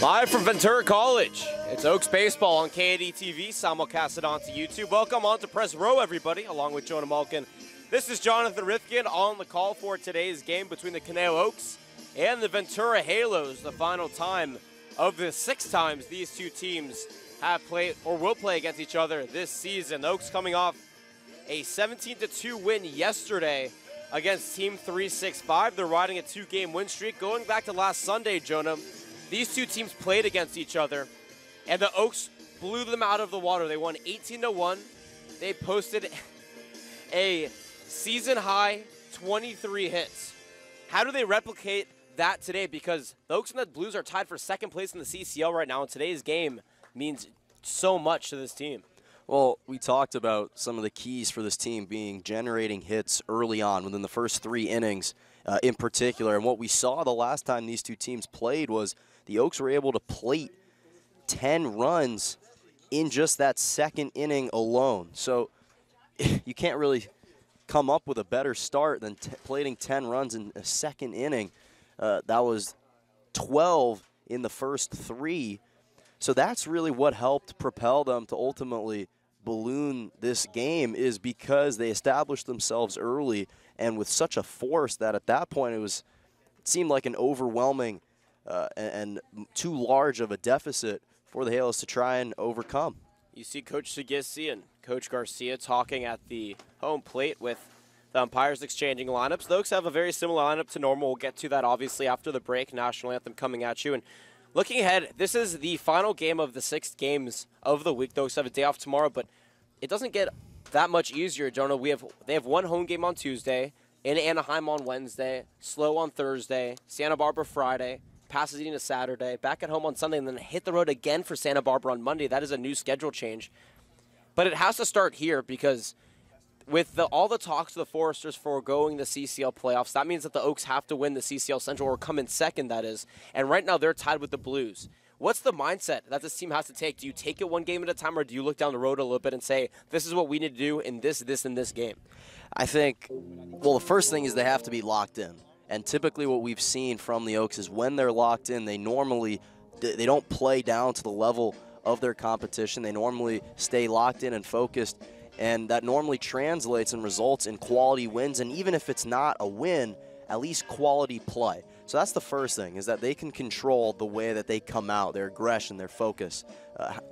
Live from Ventura College, it's Oaks Baseball on KAD TV, simulcasted onto YouTube. Welcome on to Press Row, everybody, along with Jonah Malkin. This is Jonathan Rifkin on the call for today's game between the Conejo Oaks and the Ventura Halos, the final time of the 6 times these two teams have played or will play against each other this season. The Oaks coming off a 17-2 win yesterday against Team 365. They're riding a 2-game win streak. Going back to last Sunday, Jonah, these two teams played against each other, and the Oaks blew them out of the water. They won 18-1. They posted a season-high 23 hits. How do they replicate that today? Because the Oaks and the Blues are tied for second place in the CCL right now, and today's game means so much to this team. Well, we talked about some of the keys for this team being generating hits early on within the first 3 innings in particular. And what we saw the last time these two teams played was the Oaks were able to plate 10 runs in just that second inning alone. So you can't really come up with a better start than plating 10 runs in a second inning. That was 12 in the first 3. So that's really what helped propel them to ultimately balloon this game, is because they established themselves early and with such a force that at that point it seemed like an overwhelming and too large of a deficit for the Halos to try and overcome. You see Coach Segisi and Coach Garcia talking at the home plate with the umpires exchanging lineups. The Oaks have a very similar lineup to normal. We'll get to that obviously after the break. National Anthem coming at you. And looking ahead, this is the final game of the 6 games of the week. The Oaks have a day off tomorrow, but it doesn't get that much easier, Jonah. They have 1 home game on Tuesday, in Anaheim on Wednesday, SLO on Thursday, Santa Barbara Friday, Pasadena Saturday, back at home on Sunday, and then hit the road again for Santa Barbara on Monday. That is a new schedule change. But it has to start here, because with all the talks of the Foresters foregoing the CCL playoffs, that means that the Oaks have to win the CCL Central, or come in second, that is. And right now they're tied with the Blues. What's the mindset that this team has to take? Do you take it 1 game at a time, or do you look down the road a little bit and say, this is what we need to do in this, and this game? I think, well, the first thing is they have to be locked in. And typically what we've seen from the Oaks is when they're locked in, they don't play down to the level of their competition. They normally stay locked in and focused, and that normally translates and results in quality wins. And even if it's not a win, at least quality play. So that's the first thing, is that they can control the way that they come out, their aggression, their focus,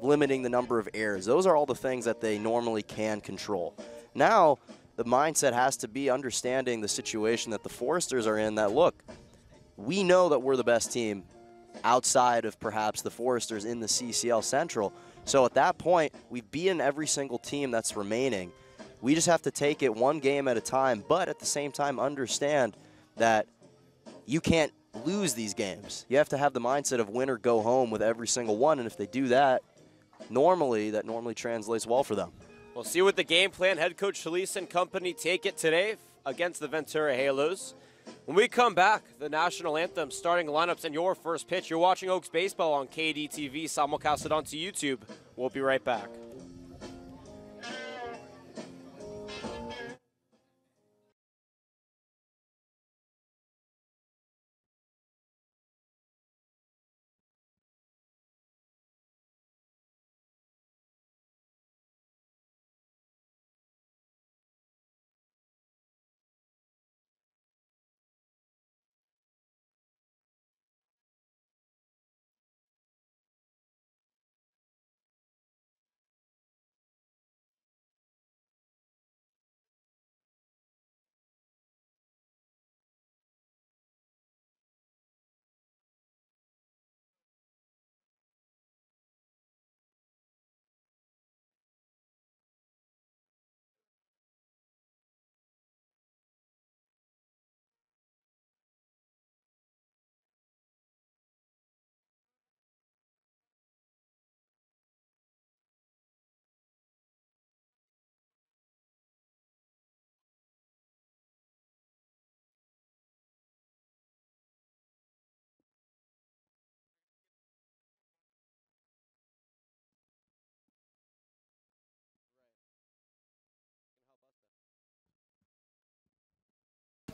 limiting the number of errors. Those are all the things that they normally can control. Now, the mindset has to be understanding the situation that the Foresters are in, that, look, we know that we're the best team outside of perhaps the Foresters in the CCL Central. So at that point, we've beaten every single team that's remaining. We just have to take it 1 game at a time, but at the same time understand that you can't lose these games. You have to have the mindset of win or go home with every single one, and if they do that normally translates well for them. We'll see what the game plan head coach Solis and company take it today against the Ventura Halos. When we come back, the National Anthem, starting lineups, and your first pitch. You're watching Oaks Baseball on KAD TV, simulcasted onto YouTube. We'll be right back.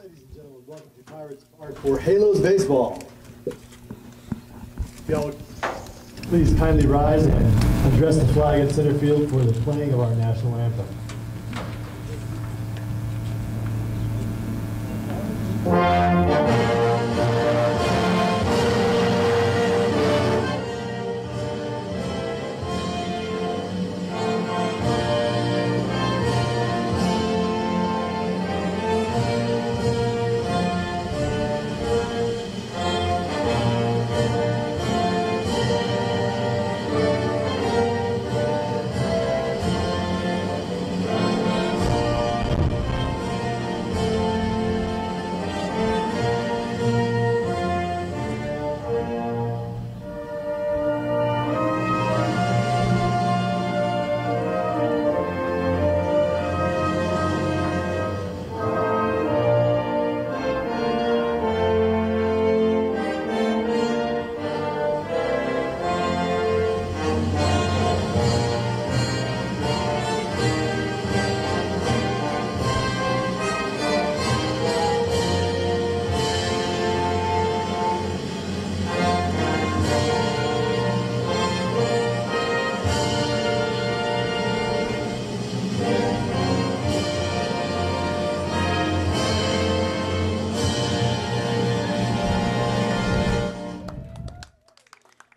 Ladies and gentlemen, welcome to Pirates Park for Halos Baseball. Yo. Please kindly rise and address the flag at center field for the playing of our national anthem.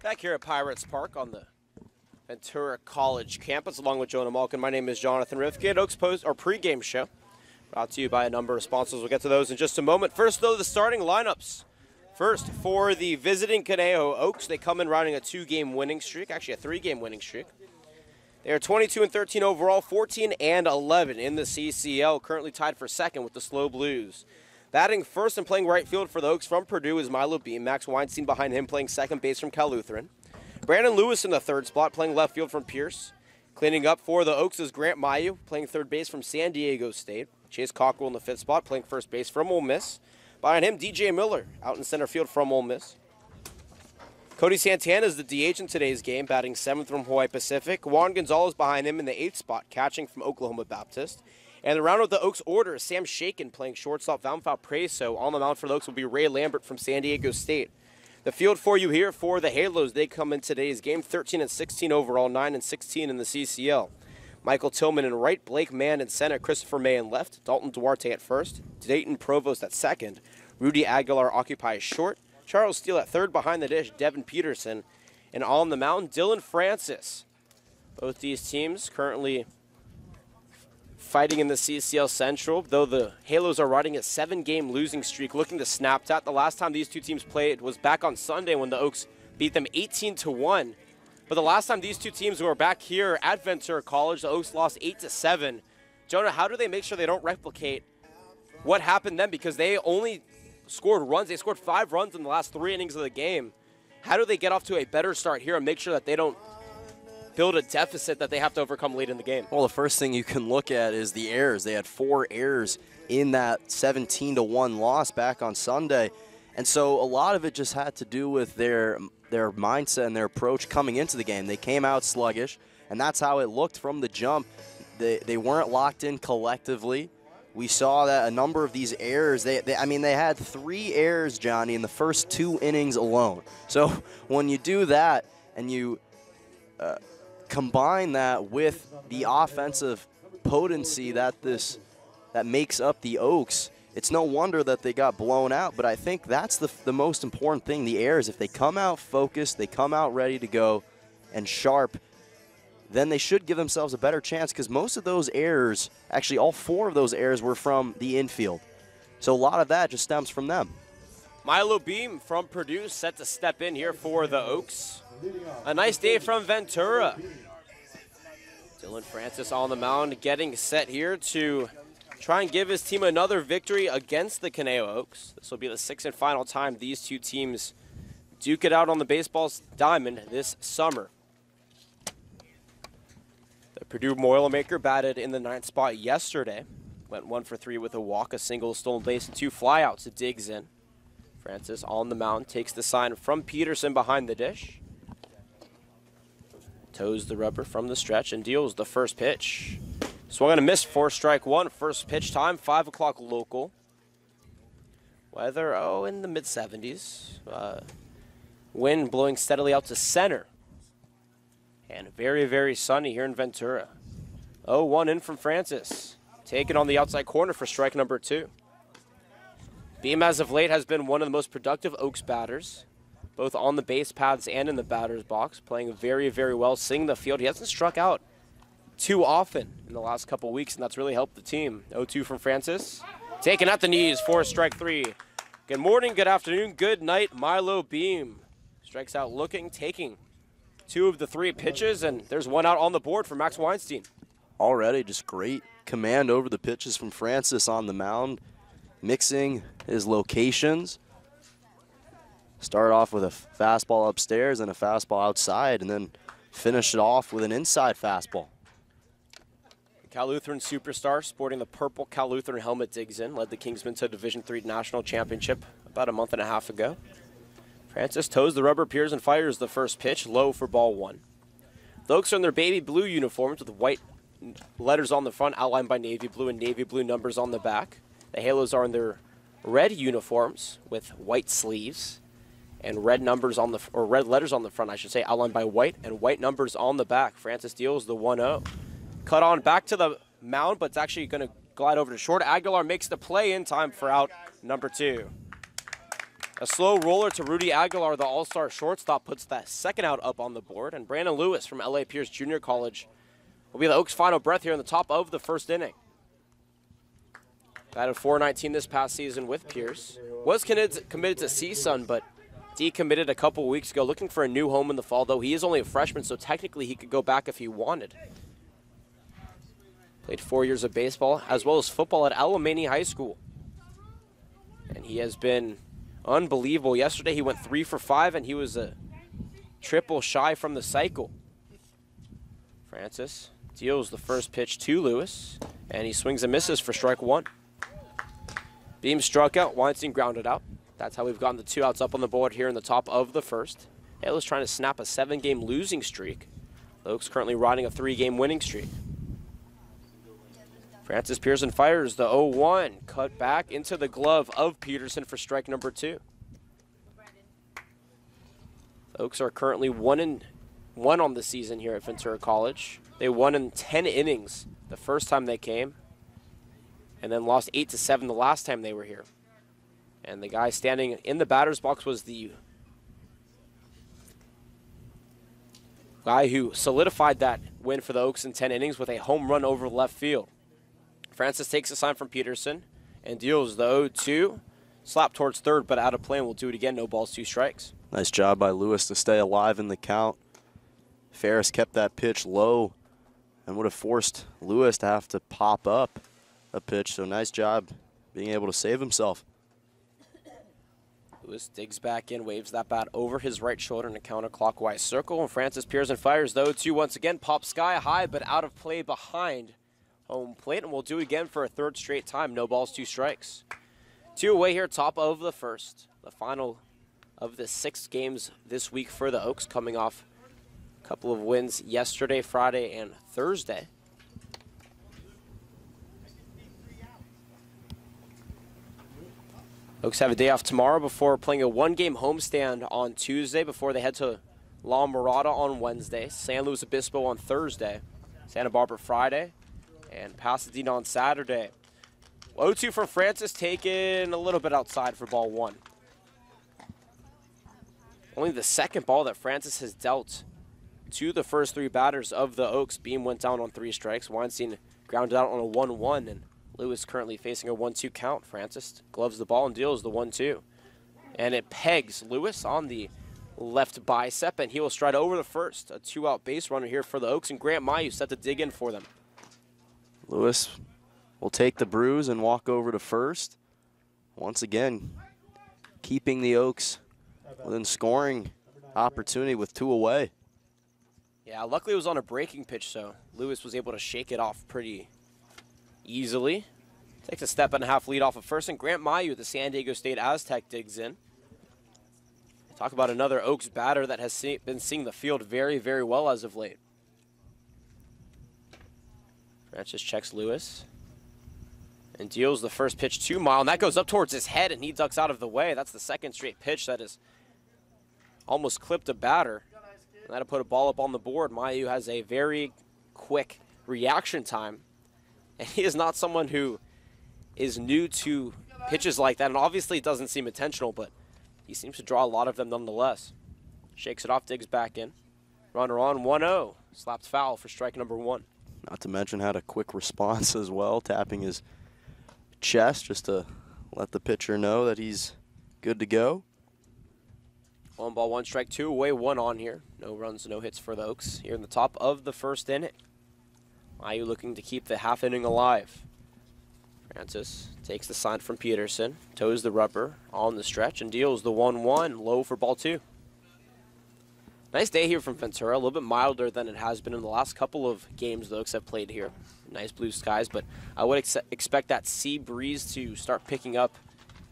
Back here at Pirates Park on the Ventura College campus, along with Jonah Malkin. My name is Jonathan Rifkin. Oaks Post, our pregame show, brought to you by a number of sponsors. We'll get to those in just a moment. First, though, the starting lineups. First, for the visiting Conejo Oaks, they come in riding a 2-game winning streak, actually a 3-game winning streak. They are 22-13 overall, 14-11 in the CCL, currently tied for second with the Slow Blues. Batting first and playing right field for the Oaks from Purdue is Milo Beam. Max Weinstein behind him playing second base from Cal Lutheran. Brandon Lewis in the third spot playing left field from Pierce. Cleaning up for the Oaks is Grant Mayu playing third base from San Diego State. Chase Cockrell in the fifth spot playing first base from Ole Miss. Behind him, DJ Miller out in center field from Ole Miss. Cody Santana is the DH in today's game, batting seventh from Hawaii Pacific. Juan Gonzalez behind him in the eighth spot, catching from Oklahoma Baptist. And the round of the Oaks order is Sam Shaken playing shortstop Valmfau-Preso. On the mound for the Oaks will be Ray Lambert from San Diego State. The field for you here for the Halos, they come in today's game 13-16 overall, 9-16 in the CCL. Michael Tillman in right, Blake Mann in center, Christopher May in left, Dalton Duarte at first, Dayton Provost at second, Rudy Aguilar occupies short, Charles Steele at third behind the dish, Devin Peterson, and on the mound, Dylan Francis. Both these teams currently fighting in the CCL Central, though the Halos are riding a 7-game losing streak, looking to snap that. The last time these two teams played was back on Sunday when the Oaks beat them 18-1. But the last time these two teams were back here at Ventura College, the Oaks lost 8-7. Jonah, how do they make sure they don't replicate what happened then? Because they only scored runs. They scored 5 runs in the last 3 innings of the game. How do they get off to a better start here and make sure that they don't build a deficit that they have to overcome late in the game? Well, the first thing you can look at is the errors. They had 4 errors in that 17-1 loss back on Sunday. And so a lot of it just had to do with their mindset and their approach coming into the game. They came out sluggish, and that's how it looked from the jump. They weren't locked in collectively. We saw that a number of these errors, they had 3 errors, Johnny, in the first 2 innings alone. So when you do that and you combine that with the offensive potency that makes up the Oaks, it's no wonder that they got blown out. But I think that's the most important thing, the errors. If they come out focused, they come out ready to go and sharp, then they should give themselves a better chance, because most of those errors, actually all 4 of those errors, were from the infield. So a lot of that just stems from them. Milo Beam from Purdue set to step in here for the Oaks. A nice day from Ventura. Dylan Francis on the mound, getting set here to try and give his team another victory against the Conejo Oaks. This will be the 6th and final time these two teams duke it out on the baseball's diamond this summer. The Purdue Boilermaker batted in the 9th spot yesterday. Went 1 for 3 with a walk, a single, stolen base, and 2 flyouts. It digs in. Francis on the mound takes the sign from Peterson behind the dish. Toes the rubber from the stretch and deals the first pitch. Swung and a miss for strike 1. First pitch time, 5 o'clock local. Weather, in the mid-70s. Wind blowing steadily out to center And very, very sunny here in Ventura. 0-1 in from Francis. Taken on the outside corner for strike number 2. Beam, as of late, has been one of the most productive Oaks batters, both on the base paths and in the batter's box, playing very, very well, seeing the field. He hasn't struck out too often in the last couple weeks, and that's really helped the team. 0-2 from Francis. Taken at the knees for strike 3. Good morning, good afternoon, good night, Milo Beam. Strikes out looking, taking 2 of the 3 pitches, and there's 1 out on the board for Max Weinstein. Already just great command over the pitches from Francis on the mound, mixing his locations. Start off with a fastball upstairs and a fastball outside, and then finish it off with an inside fastball. Cal Lutheran superstar sporting the purple Cal Lutheran helmet digs in, led the Kingsmen to Division III National Championship about a month and a half ago. Francis toes the rubber, peers, and fires the first pitch, low for ball 1. The Oaks are in their baby blue uniforms with white letters on the front, outlined by navy blue and navy blue numbers on the back. The Halos are in their red uniforms with white sleeves and red numbers on the, or red letters on the front, I should say, outlined by white and white numbers on the back. Francis deals the 1-0. Cut on back to the mound, but it's actually going to glide over to short. Aguilar makes the play in time for out number 2. A slow roller to Rudy Aguilar, the all-star shortstop, puts that second out up on the board. And Brandon Lewis from L.A. Pierce Junior College will be the Oaks' final breath here in the top of the first inning. Batted .419 this past season with Pierce. Was committed to CSUN, but decommitted a couple weeks ago, looking for a new home in the fall, though he is only a freshman, so technically he could go back if he wanted. Played 4 years of baseball as well as football at Alemany High School. And he has been unbelievable. Yesterday he went 3 for 5, and he was a triple shy from the cycle. Francis deals the first pitch to Lewis, and he swings and misses for strike 1. Beam struck out, Weinstein grounded out. That's how we've gotten the 2 outs up on the board here in the top of the first. Halos trying to snap a 7-game losing streak. The Oaks currently riding a 3-game winning streak. Francis Pearson fires the 0-1, cut back into the glove of Peterson for strike number 2. The Oaks are currently 1-1 on the season here at Ventura College. They won in 10 innings the first time they came, and then lost 8-7 the last time they were here. And the guy standing in the batter's box was the guy who solidified that win for the Oaks in 10 innings with a home run over left field. Francis takes a sign from Peterson and deals the 0-2. Slap towards third, but out of play, and we'll do it again. No balls, 2 strikes. Nice job by Lewis to stay alive in the count. Ferris kept that pitch low and would have forced Lewis to have to pop up a pitch, so nice job being able to save himself. Lewis digs back in, waves that bat over his right shoulder in a counterclockwise circle, and Francis Pearson fires the 0-2 once again. Pop sky high, but out of play behind home plate, and we'll do it again for a 3rd straight time. No balls, 2 strikes. 2 away here, top of the first. The final of the 6 games this week for the Oaks, coming off a couple of wins yesterday, Friday, and Thursday. Oaks have a day off tomorrow before playing a 1-game homestand on Tuesday before they head to La Mirada on Wednesday, San Luis Obispo on Thursday, Santa Barbara Friday, and Pasadena on Saturday. 0-2 from Francis, taken a little bit outside for ball 1. Only the second ball that Francis has dealt to the first 3 batters of the Oaks. Beam went down on 3 strikes. Weinstein grounded out on a 1-1, and Lewis currently facing a 1-2 count. Francis gloves the ball and deals the 1-2. And it pegs Lewis on the left bicep, and he will stride over the first. A 2-out base runner here for the Oaks, and Grant Mayu set to dig in for them. Lewis will take the bruise and walk over to first. Once again, keeping the Oaks within scoring opportunity with 2 away. Yeah, luckily it was on a breaking pitch, so Lewis was able to shake it off pretty easily. Takes a 1.5 lead off of first, and Grant Mayu, the San Diego State Aztec, digs in. Talk about another Oaks batter that has been seeing the field very, very well as of late. Francis checks Lewis and deals the first pitch to Mile, and that goes up towards his head, and he ducks out of the way. That's the 2nd straight pitch that has almost clipped a batter. That'll put a ball up on the board. Mayu has a very quick reaction time, and he is not someone who is new to pitches like that, and obviously it doesn't seem intentional, but he seems to draw a lot of them nonetheless. Shakes it off, digs back in. Runner on, 1-0. Slapped foul for strike number 1. Not to mention had a quick response as well, tapping his chest just to let the pitcher know that he's good to go. 1 ball, 1 strike, 2 away, 1 on here. No runs, no hits for the Oaks here in the top of the first inning. Mayu looking to keep the half inning alive. Francis takes the sign from Peterson, toes the rubber on the stretch, and deals the 1-1, low for ball 2. Nice day here from Ventura, a little bit milder than it has been in the last couple of games the Oaks have played here. Nice blue skies, but I would expect that sea breeze to start picking up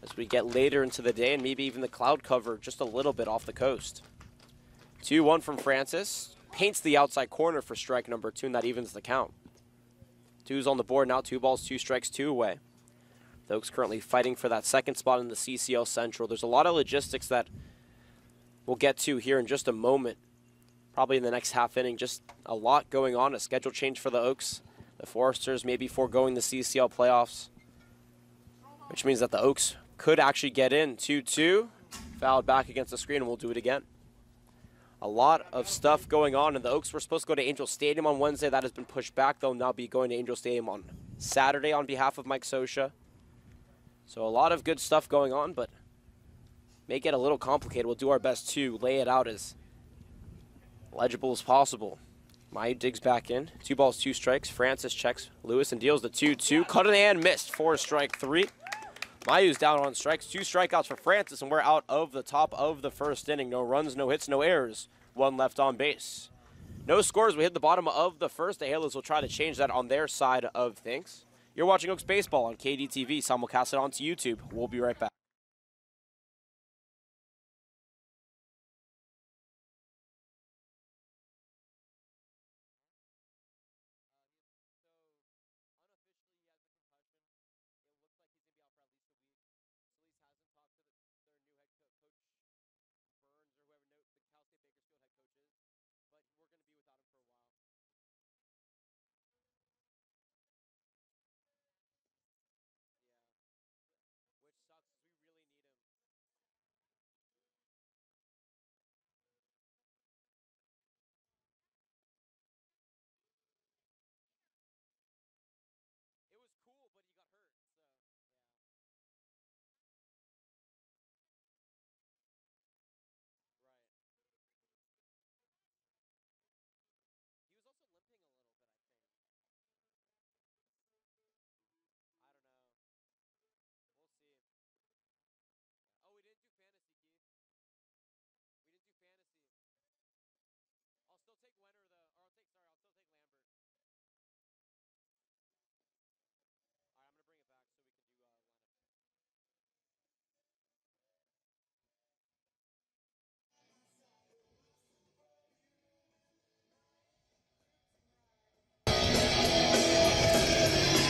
as we get later into the day, and maybe even the cloud cover just a little bit off the coast. 2-1 from Francis. Paints the outside corner for strike number 2, and that evens the count. 2's on the board now, 2 balls, 2 strikes, 2 away. The Oaks currently fighting for that second spot in the CCL Central. There's a lot of logistics that we'll get to here in just a moment. Probably in the next half inning, just a lot going on. A schedule change for the Oaks. The Foresters maybe foregoing the CCL playoffs, which means that the Oaks could actually get in. 2-2, fouled back against the screen, and we'll do it again. A lot of stuff going on, and the Oaks were supposed to go to Angel Stadium on Wednesday. That has been pushed back. They'll now be going to Angel Stadium on Saturday on behalf of Mike Scioscia. So a lot of good stuff going on, but may get a little complicated. We'll do our best to lay it out as legible as possible. Mayu digs back in. 2 balls, 2 strikes. Francis checks Lewis and deals the 2-2. Cut and missed for strike 3. Mayu's down on strikes. 2 strikeouts for Francis, and we're out of the top of the first inning. No runs, no hits, no errors. 1 left on base. No scores. We hit the bottom of the first. The Halos will try to change that on their side of things. You're watching Oaks Baseball on KDTV. Simulcast it onto YouTube. We'll be right back.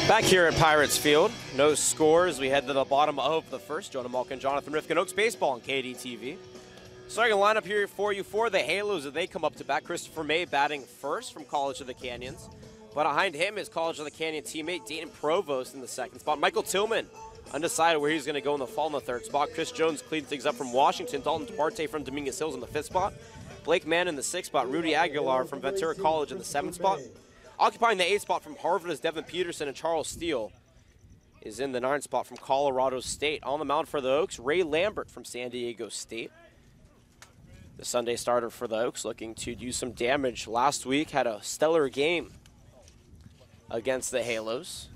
Back here at Pirates Field, no scores. We head to the bottom of the first. Jonah Malkin, Jonathan Rifkin, Oaks Baseball on KDTV. Starting a lineup here for you for the Halos as they come up to bat. Christopher May batting first from College of the Canyons. But behind him is College of the Canyon teammate Dayton Provost in the second spot. Michael Tillman, undecided where he's going to go in the fall in the third spot. Chris Jones cleans things up from Washington. Dalton Duarte from Dominguez Hills in the fifth spot. Blake Mann in the sixth spot. Rudy Aguilar from Ventura College in the seventh spot. Occupying the 8th spot from Harvard is Devin Peterson, and Charles Steele is in the 9th spot from Colorado State. On the mound for the Oaks, Ray Lambert from San Diego State. The Sunday starter for the Oaks looking to do some damage. Last week had a stellar game against the Halos.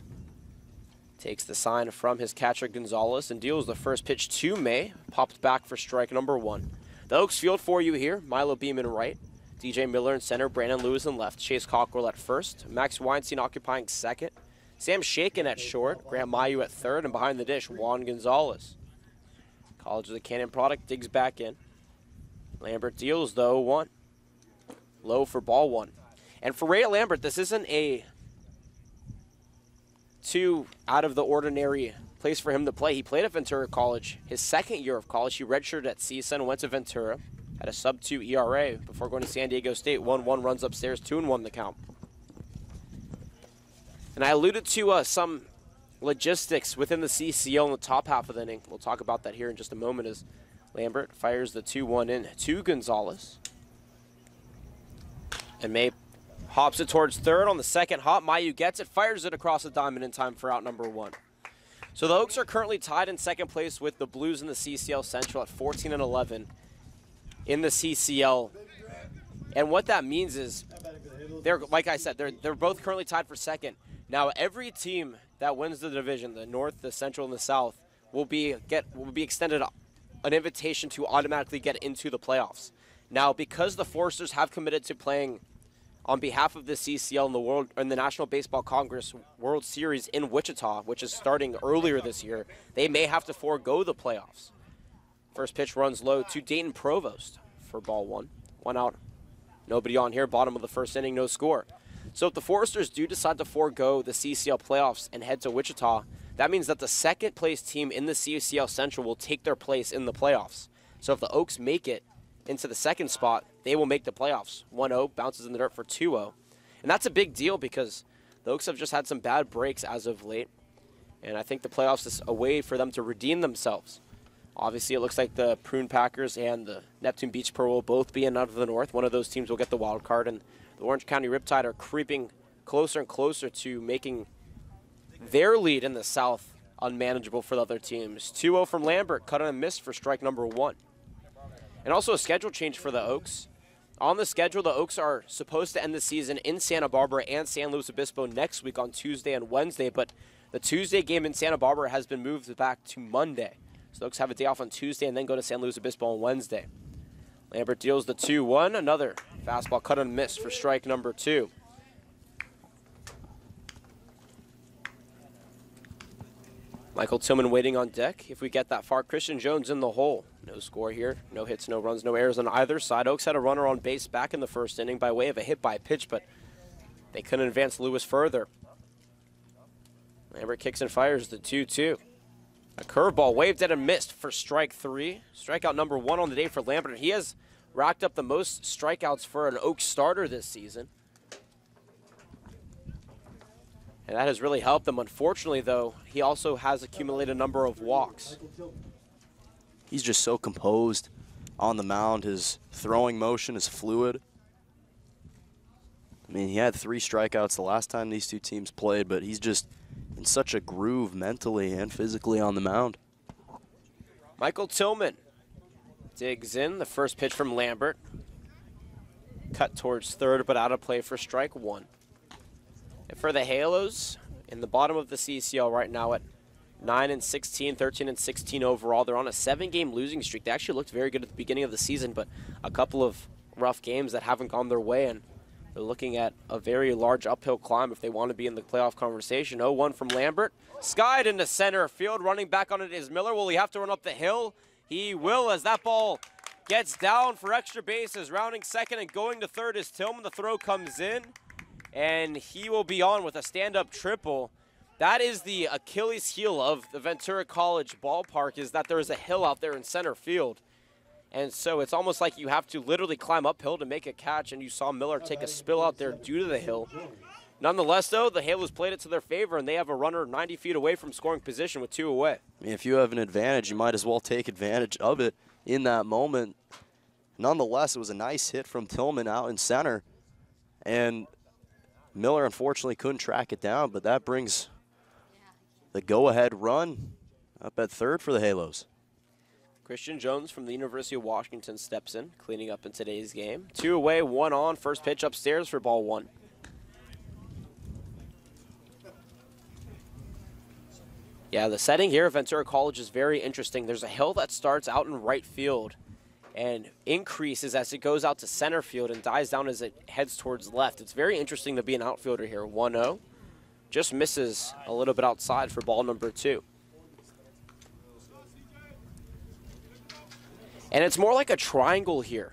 Takes the sign from his catcher Gonzalez and deals the first pitch to May. Popped back for strike number 1. The Oaks field for you here, Milo Beeman right. DJ Miller in center, Brandon Lewis in left, Chase Cockrell at first, Max Weinstein occupying second, Sam Shaken at short, Graham Mayu at third, and behind the dish, Juan Gonzalez. College of the Canyon product digs back in. Lambert deals, though, 1. Low for ball 1. And for Ray Lambert, this isn't a too out of the ordinary place for him to play. He played at Ventura College his second year of college. He redshirted at CSUN and went to Ventura. Had a sub-2 ERA before going to San Diego State. 1-1 runs upstairs, 2-1 the count. And I alluded to some logistics within the CCL in the top half of the inning. We'll talk about that here in just a moment as Lambert fires the 2-1 in to Gonzalez. And May hops it towards third on the second hop. Mayu gets it, fires it across the diamond in time for out number 1. So the Oaks are currently tied in second place with the Blues in the CCL Central at 14-11 in the CCL. And what that means is, like I said, they're both currently tied for second. Now every team that wins the division, the North, the Central, and the South, will be extended an invitation to automatically get into the playoffs. Now, because the Foresters have committed to playing on behalf of the CCL in the National Baseball Congress World Series in Wichita, which is starting earlier this year, they may have to forego the playoffs. First pitch runs low to Dayton Provost for ball 1. 1 out. Nobody on here. Bottom of the first inning, no score. So if the Foresters do decide to forego the CCL playoffs and head to Wichita, that means that the second place team in the CCL Central will take their place in the playoffs. So if the Oaks make it into the second spot, they will make the playoffs. 1-0, bounces in the dirt for 2-0. And that's a big deal because the Oaks have just had some bad breaks as of late. And I think the playoffs is a way for them to redeem themselves. Obviously, it looks like the Prune Packers and the Neptune Beach Pearl will both be in out of the North. One of those teams will get the wild card. And the Orange County Riptide are creeping closer and closer to making their lead in the South unmanageable for the other teams. 2-0 from Lambert, cut on a miss for strike number 1. And also a schedule change for the Oaks. On the schedule, the Oaks are supposed to end the season in Santa Barbara and San Luis Obispo next week on Tuesday and Wednesday, but the Tuesday game in Santa Barbara has been moved back to Monday. So the Oaks have a day off on Tuesday and then go to San Luis Obispo on Wednesday. Lambert deals the 2-1, another fastball cut and miss for strike number 2. Michael Tillman waiting on deck if we get that far. Christian Jones in the hole. No score here. No hits, no runs, no errors on either side. Oaks had a runner on base back in the first inning by way of a hit by pitch, but they couldn't advance Lewis further. Lambert kicks and fires the 2-2. A curveball waved at and missed for strike 3. Strikeout number 1 on the day for Lambert. He has racked up the most strikeouts for an Oaks starter this season. And that has really helped them. Unfortunately, though, he also has accumulated a number of walks. He's just so composed on the mound. His throwing motion is fluid. I mean, he had 3 strikeouts the last time these two teams played, but he's just in such a groove mentally and physically on the mound. Michael Tillman digs in. The first pitch from Lambert. Cut towards third, but out of play for strike 1. And for the Halos, in the bottom of the CCL right now at 9-16, 13-16 overall. They're on a 7-game losing streak. They actually looked very good at the beginning of the season, but a couple of rough games that haven't gone their way, and they're looking at a very large uphill climb if they want to be in the playoff conversation. 0-1 from Lambert. Skied into center field. Running back on it is Miller. Will he have to run up the hill? He will, as that ball gets down for extra bases. Rounding second and going to third is Tillman. The throw comes in, and he will be on with a stand-up triple. That is the Achilles heel of the Ventura College ballpark, is that there is a hill out there in center field. And so it's almost like you have to literally climb uphill to make a catch, and you saw Miller take a spill out there due to the hill. Nonetheless, though, the Halos played it to their favor, and they have a runner 90 feet away from scoring position with 2 away. I mean, if you have an advantage, you might as well take advantage of it in that moment. Nonetheless, it was a nice hit from Tillman out in center, and Miller unfortunately couldn't track it down, but that brings the go-ahead run up at third for the Halos. Christian Jones from the University of Washington steps in, cleaning up in today's game. 2 away, 1 on. First pitch upstairs for ball 1. Yeah, the setting here at Ventura College is very interesting. There's a hill that starts out in right field and increases as it goes out to center field and dies down as it heads towards left. It's very interesting to be an outfielder here. 1-0. Just misses a little bit outside for ball number 2. And it's more like a triangle here.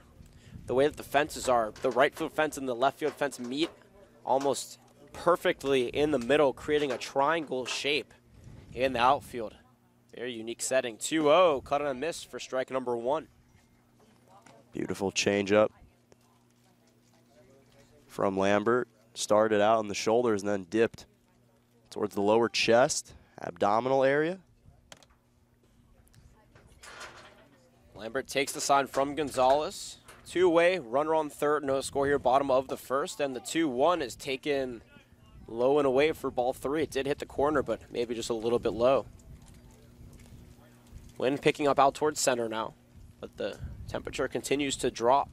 The way that the fences are, the right field fence and the left field fence meet almost perfectly in the middle, creating a triangle shape in the outfield. Very unique setting. 2-0, cut on a miss for strike number 1. Beautiful changeup from Lambert. Started out in the shoulders and then dipped towards the lower chest, abdominal area. Lambert takes the sign from Gonzalez. Two-way, runner on third, no score here, bottom of the first, and the 2-1 is taken low and away for ball 3. It did hit the corner, but maybe just a little bit low. Wind picking up out towards center now, but the temperature continues to drop.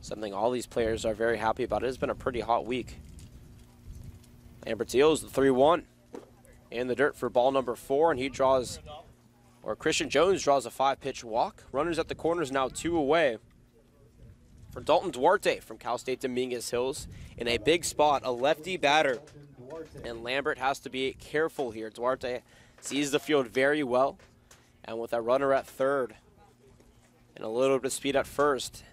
Something all these players are very happy about. It has been a pretty hot week. Lambert deals the 3-1 in the dirt for ball number 4, and he draws, or Christian Jones draws a 5-pitch walk. Runners at the corners now 2 away for Dalton Duarte from Cal State Dominguez Hills in a big spot, a lefty batter. And Lambert has to be careful here. Duarte sees the field very well, and with a runner at third and a little bit of speed at first,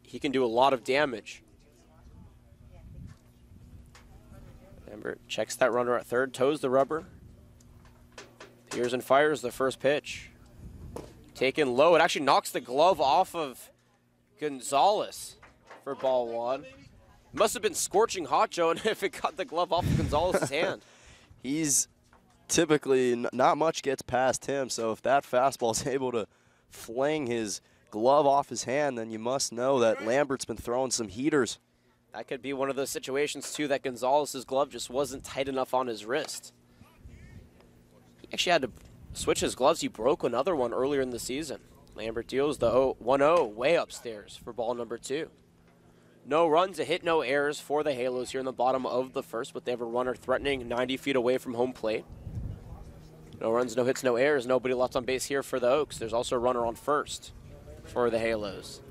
he can do a lot of damage. Lambert checks that runner at third, toes the rubber. Hears and fires the first pitch. Taken low. It actually knocks the glove off of Gonzalez for ball 1. It must have been scorching hot, Joe, and if it got the glove off of Gonzalez's hand. He's typically, not much gets past him, so if that fastball is able to fling his glove off his hand, then you must know that Lambert's been throwing some heaters. That could be one of those situations, too, that Gonzalez's glove just wasn't tight enough on his wrist. He actually had to switch his gloves. He broke another one earlier in the season. Lambert deals the 1-0 way upstairs for ball number 2. No runs, a hit, no errors for the Halos here in the bottom of the first, but they have a runner threatening 90 feet away from home plate. No runs, no hits, no errors, nobody left on base here for the Oaks. There's also a runner on first for the Halos.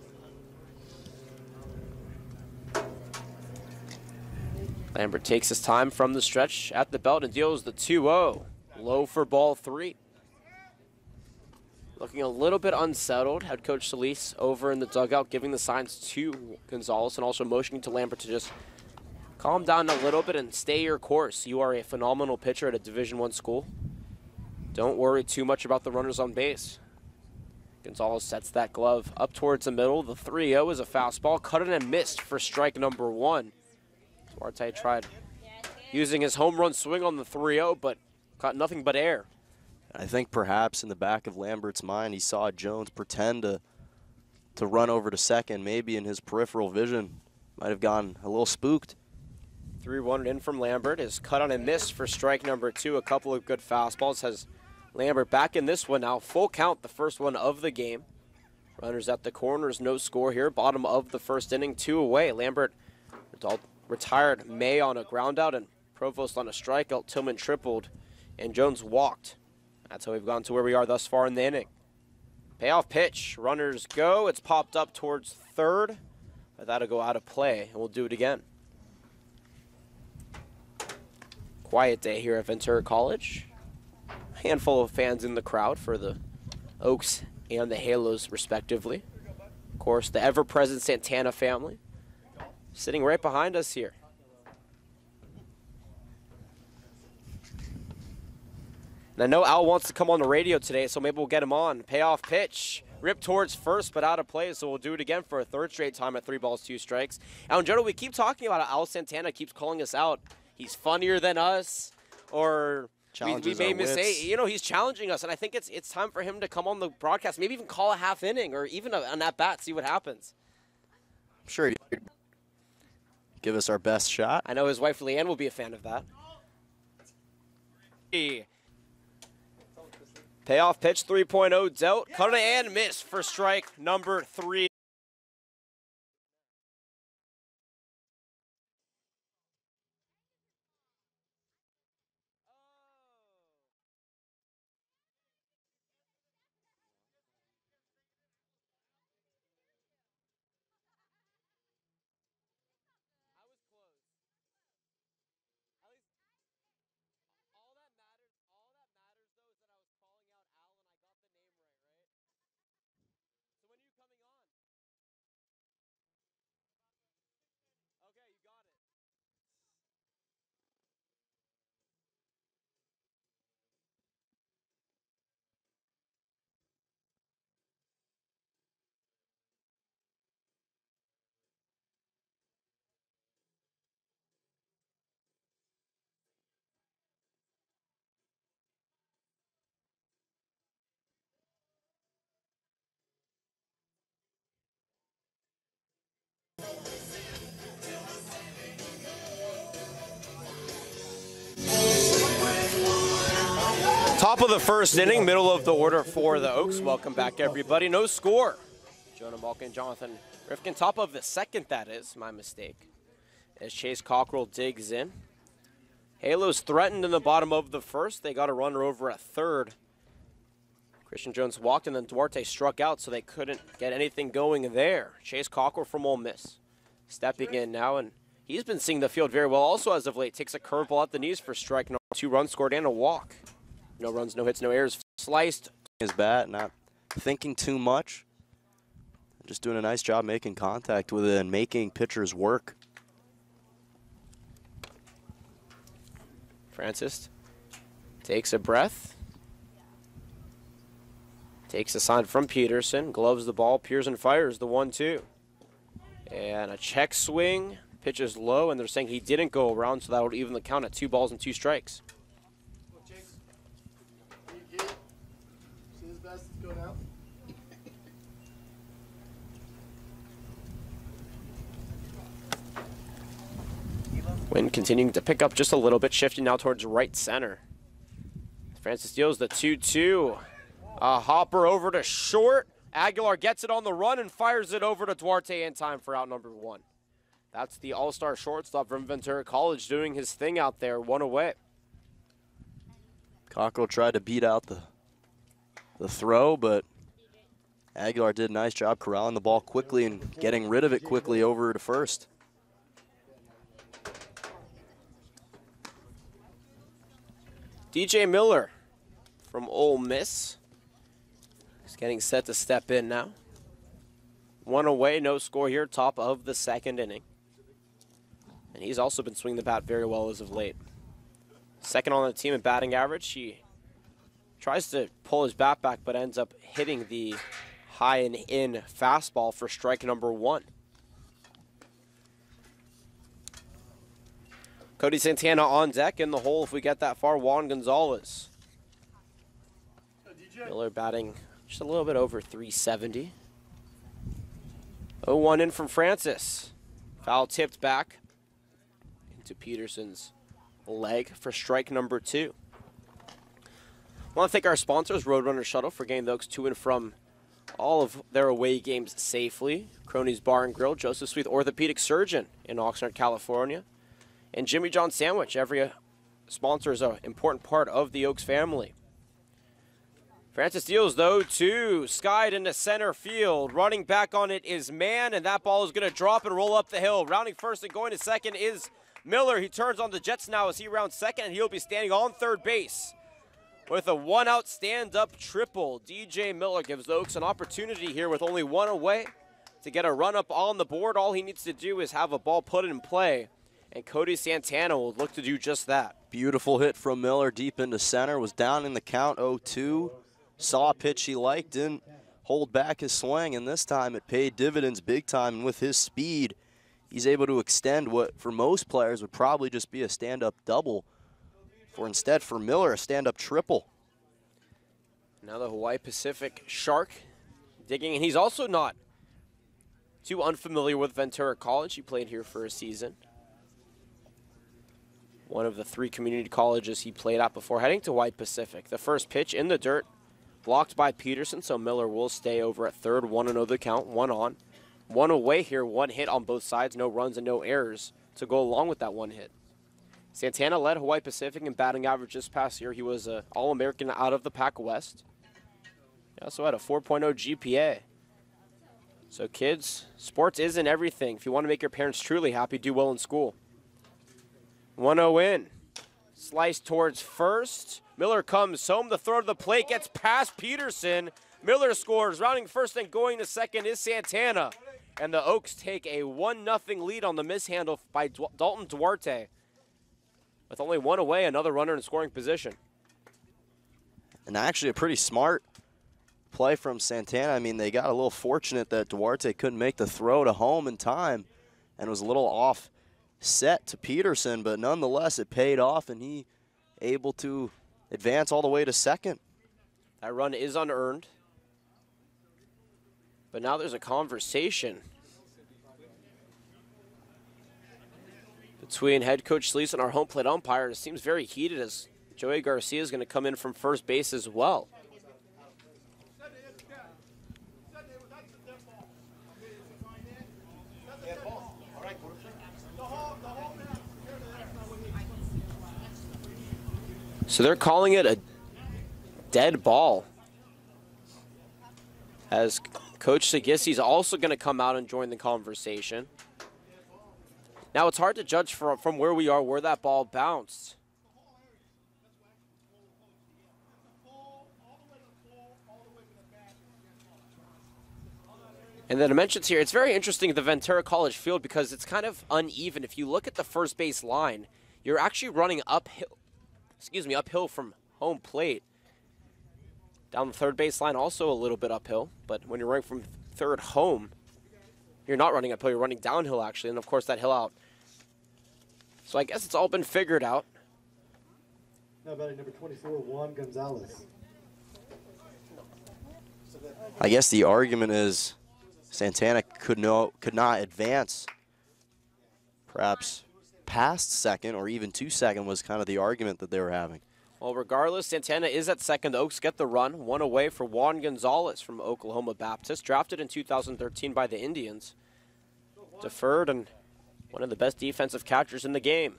Lambert takes his time from the stretch at the belt and deals the 2-0. Low for ball 3. Looking a little bit unsettled. Head coach Solis over in the dugout giving the signs to Gonzalez and also motioning to Lambert to just calm down a little bit and stay your course. You are a phenomenal pitcher at a Division I school. Don't worry too much about the runners on base. Gonzalez sets that glove up towards the middle. The 3-0 is a fastball. Cut it and missed for strike number 1. Duarte tried using his home run swing on the 3-0, but caught nothing but air. I think perhaps in the back of Lambert's mind, he saw Jones pretend to run over to second. Maybe in his peripheral vision, might have gone a little spooked. 3-1 in from Lambert is cut on and missed for strike number 2. A couple of good fastballs has Lambert back in this one now. Full count, the first one of the game. Runners at the corners, no score here. Bottom of the first inning, 2 away. Lambert retired May on a ground out and Provost on a strikeout. Tillman tripled and Jones walked. That's how we've gone to where we are thus far in the inning. Payoff pitch. Runners go. It's popped up towards third. But that'll go out of play, and we'll do it again. Quiet day here at Ventura College. A handful of fans in the crowd for the Oaks and the Halos, respectively. Of course, the ever-present Santana family sitting right behind us here. And I know Al wants to come on the radio today, so maybe we'll get him on. Payoff pitch. Ripped towards first, but out of play, so we'll do it again for a third straight time at 3 balls, 2 strikes. Al and Jono, we keep talking about how Al Santana keeps calling us out. He's funnier than us, or we may mistake. You know, he's challenging us, and I think it's time for him to come on the broadcast, maybe even call a half inning or even an at-bat, see what happens. I'm sure he'd give us our best shot. I know his wife, Leanne, will be a fan of that. Payoff pitch 3.0 dealt. Cut it and miss for strike number 3. Top of the first inning, middle of the order for the Oaks. Welcome back, everybody. No score. Jonah Malkin, Jonathan Rifkin. Top of the second, that is. My mistake. As Chase Cockrell digs in. Halos threatened in the bottom of the first. They got a runner over at third. Christian Jones walked, and then Duarte struck out, so they couldn't get anything going there. Chase Cockrell from Ole Miss stepping in now, and he's been seeing the field very well also as of late. Takes a curveball at the knees for strike number 2. Runs scored and a walk. No runs, no hits, no errors. Sliced. His bat, not thinking too much. Just doing a nice job making contact with it and making pitchers work. Francis takes a breath. Takes a sign from Peterson. Gloves the ball. Pearson fires the 1-2. And a check swing. Pitches low, and they're saying he didn't go around, so that would even the count at 2 balls and 2 strikes. Wind continuing to pick up just a little bit, shifting now towards right center. Francis deals the 2-2. A hopper over to short. Aguilar gets it on the run and fires it over to Duarte in time for out number 1. That's the all-star shortstop from Ventura College doing his thing out there, 1 away. Cockrell tried to beat out the throw, but Aguilar did a nice job corralling the ball quickly and getting rid of it quickly over to first. DJ Miller from Ole Miss is getting set to step in now. 1 away, no score here, top of the second inning. And he's also been swinging the bat very well as of late. Second on the team in batting average. He tries to pull his bat back, but ends up hitting the high and in fastball for strike number 1. Cody Santana on deck. In the hole if we get that far. Juan Gonzalez. Miller batting just a little bit over 370. 0-1 in from Francis. Foul tipped back into Peterson's leg for strike number 2. I want to thank our sponsors, Roadrunner Shuttle, for getting the Oaks to and from all of their away games safely. Cronies Bar and Grill, Joseph Sweet Orthopedic Surgeon in Oxnard, California. And Jimmy John Sandwich. Every sponsor is an important part of the Oaks family. Francis deals, though, to skied into center field. Running back on it is Mann, and that ball is going to drop and roll up the hill. Rounding first and going to second is Miller. He turns on the Jets now as he rounds second, and he'll be standing on third base with a 1-out stand-up triple. DJ Miller gives the Oaks an opportunity here with only 1 away to get a run-up on the board. All he needs to do is have a ball put in play. And Cody Santana will look to do just that. Beautiful hit from Miller deep into center. Was down in the count 0-2. Saw a pitch he liked, didn't hold back his swing, and this time it paid dividends big time. And with his speed, he's able to extend what for most players would probably just be a stand-up double. Instead for Miller, a stand-up triple. Now the Hawaii Pacific Shark digging, and he's also not too unfamiliar with Ventura College. He played here for a season. One of the 3 community colleges he played at before heading to Hawaii Pacific. The first pitch in the dirt, blocked by Peterson, so Miller will stay over at third. 1-0 the count, 1 on. 1 away here, 1 hit on both sides, no runs and no errors to go along with that 1 hit. Santana led Hawaii Pacific in batting average this past year. He was an All-American out of the Pac West. He also had a 4.0 GPA. So kids, sports isn't everything. If you want to make your parents truly happy, do well in school. 1-0 in. Slice towards first. Miller comes home. The throw to the plate gets past Peterson. Miller scores. Rounding first and going to second is Santana. And the Oaks take a 1-0 lead on the mishandle by Dalton Duarte. With only 1 away, another runner in scoring position. And actually a pretty smart play from Santana. I mean, they got a little fortunate that Duarte couldn't make the throw to home in time and was a little off set to Peterson, but nonetheless it paid off and he able to advance all the way to second. That run is unearned. But now there's a conversation between head coach Sleece and our home plate umpire. It seems very heated as Joey Garcia is going to come in from first base as well. So they're calling it a dead ball, as Coach Sagisi's also going to come out and join the conversation. Now it's hard to judge from where we are where that ball bounced. And the dimensions here, it's very interesting at the Ventura College field because it's kind of uneven. If you look at the first base line, you're actually running uphill from home plate. Down the third base line, also a little bit uphill. But when you're running from third home, you're not running uphill, you're running downhill actually. And of course that hill out. So I guess it's all been figured out. Now batting number 24, Juan Gonzalez. I guess the argument is Santana could not advance. Perhaps past second or even to second was kind of the argument that they were having. Well, regardless, Santana is at second. The Oaks get the run. One away for Juan Gonzalez from Oklahoma Baptist, drafted in 2013 by the Indians. Deferred and one of the best defensive catchers in the game.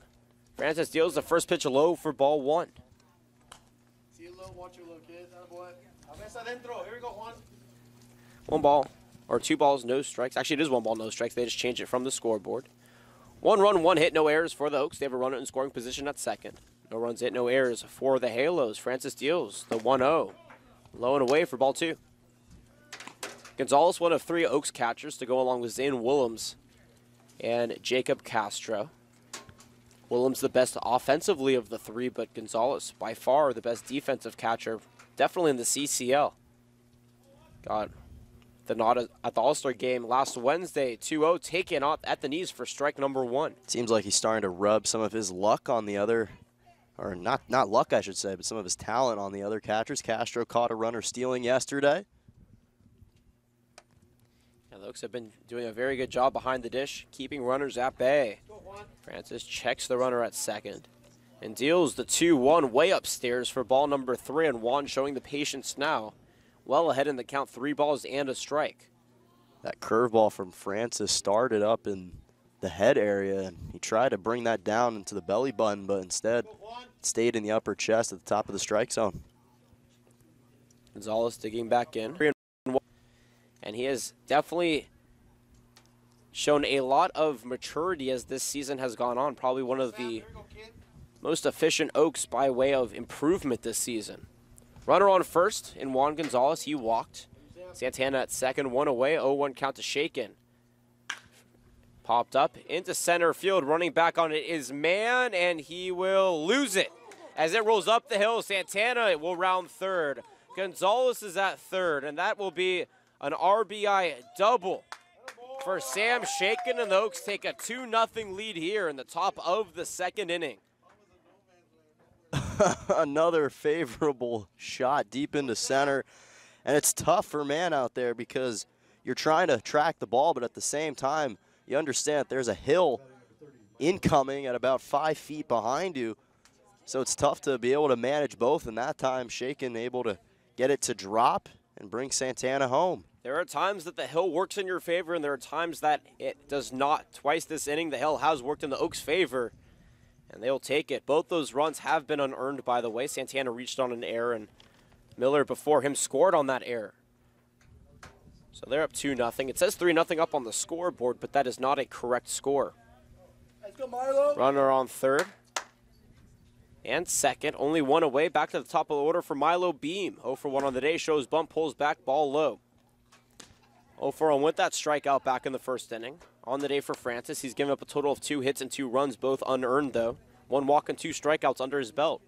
Francis deals the first pitch low for ball one. See you low, watch your low, kid. Attaboy. Here we go, Juan. One ball, or 2 balls, no strikes. Actually, it is 1 ball, no strikes. They just changed it from the scoreboard. 1 run, 1 hit, no errors for the Oaks. They have a runner in scoring position at second. No runs hit, no errors for the Halos. Francis deals the 1-0. Low and away for ball 2. Gonzalez, one of 3 Oaks catchers to go along with Zane Willems and Jacob Castro. Willems the best offensively of the 3, but Gonzalez by far the best defensive catcher, definitely in the CCL. Got the nod at the All-Star game last Wednesday, 2-0, taken out at the knees for strike number 1. Seems like he's starting to rub some of his luck on the other, or not luck I should say, but some of his talent on the other catchers. Castro caught a runner stealing yesterday. The Oaks have been doing a very good job behind the dish, keeping runners at bay. Francis checks the runner at second and deals the 2-1 way upstairs for ball number 3, and Juan showing the patience now. Well ahead in the count, 3 balls and a strike. That curveball from Francis started up in the head area, and he tried to bring that down into the belly button, but instead it stayed in the upper chest at the top of the strike zone. Gonzalez digging back in. And he has definitely shown a lot of maturity as this season has gone on. Probably one of the most efficient Oaks by way of improvement this season. Runner on first in Juan Gonzalez. He walked. Santana at second, 1 away. 0-1 count to Shaken. Popped up into center field. Running back on it is Mann, and he will lose it. As it rolls up the hill, Santana will round third. Gonzalez is at third, and that will be an RBI double for Sam Shaken, and the Oaks take a 2-0 lead here in the top of the second inning. Another favorable shot deep into center, and it's tough for Mann out there because you're trying to track the ball, but at the same time you understand that there's a hill incoming at about 5 feet behind you, so it's tough to be able to manage both, and that time Shaken able to get it to drop and bring Santana home. There are times that the hill works in your favor, and there are times that it does not. Twice this inning, the hill has worked in the Oaks' favor, and they'll take it. Both those runs have been unearned, by the way. Santana reached on an error, and Miller before him scored on that error. So they're up 2-0. It says 3-0 up on the scoreboard, but that is not a correct score. Let's go, Milo. Runner on third and second. Only 1 away. Back to the top of the order for Milo Beam. 0 for 1 on the day. Shows bump, pulls back, ball low. 0 for 1 with that strikeout back in the first inning. On the day for Francis, he's given up a total of 2 hits and 2 runs, both unearned though. 1 walk and 2 strikeouts under his belt.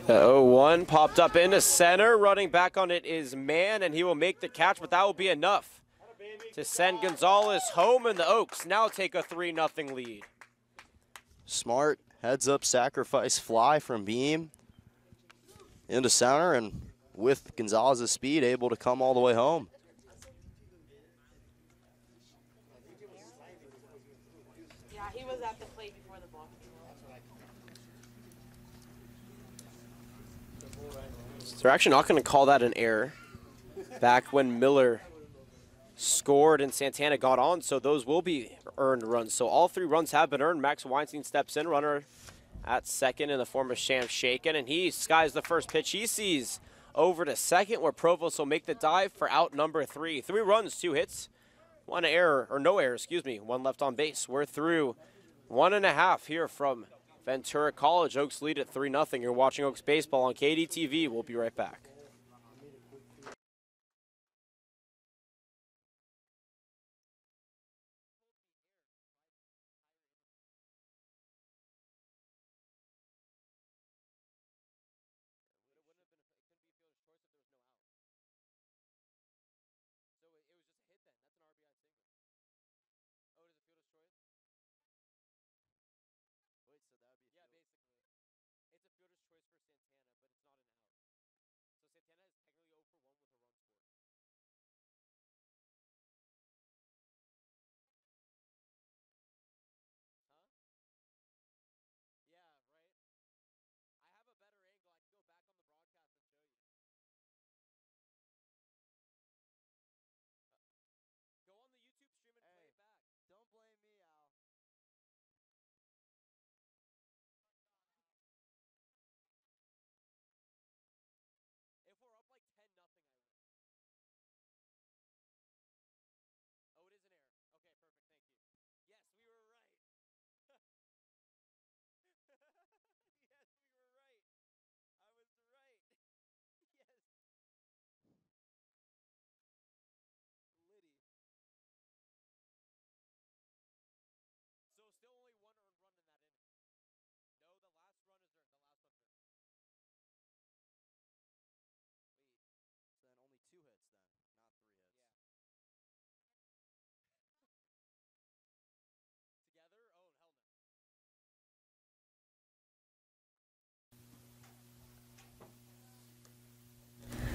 The 0-1 popped up into center. Running back on it is Mann, and he will make the catch, but that will be enough to send Gonzalez home, and the Oaks now take a 3-0 lead. Smart heads up sacrifice fly from Beam into center, and with Gonzalez's speed, able to come all the way home. Yeah, he was at the plate before the ball. So they're actually not going to call that an error. Back when Miller scored and Santana got on, so those will be earned runs. So all 3 runs have been earned. Max Weinstein steps in, runner at second in the form of Sham Shaken, and he skies the first pitch he sees over to second, where Provost will make the dive for out number 3. 3 runs, 2 hits, 1 error, or no error, excuse me, 1 left on base. We're through 1.5 here from Ventura College. Oaks lead at 3-0. You're watching Oaks Baseball on KDTV. We'll be right back.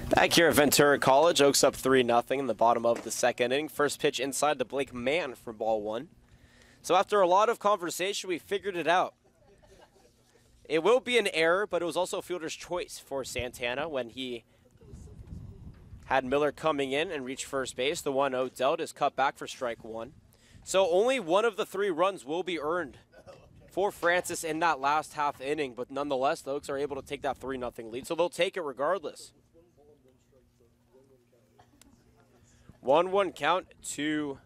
Back here at Ventura College, Oaks up 3-0 in the bottom of the second inning. First pitch inside to Blake Mann for ball 1. So after a lot of conversation, we figured it out. It will be an error, but it was also a fielder's choice for Santana when he had Miller coming in and reach first base. The 1-0 dealt is cut back for strike 1. So only 1 of the 3 runs will be earned for Francis in that last half inning, but nonetheless, the Oaks are able to take that 3-0 lead, so they'll take it regardless. 1-1 count to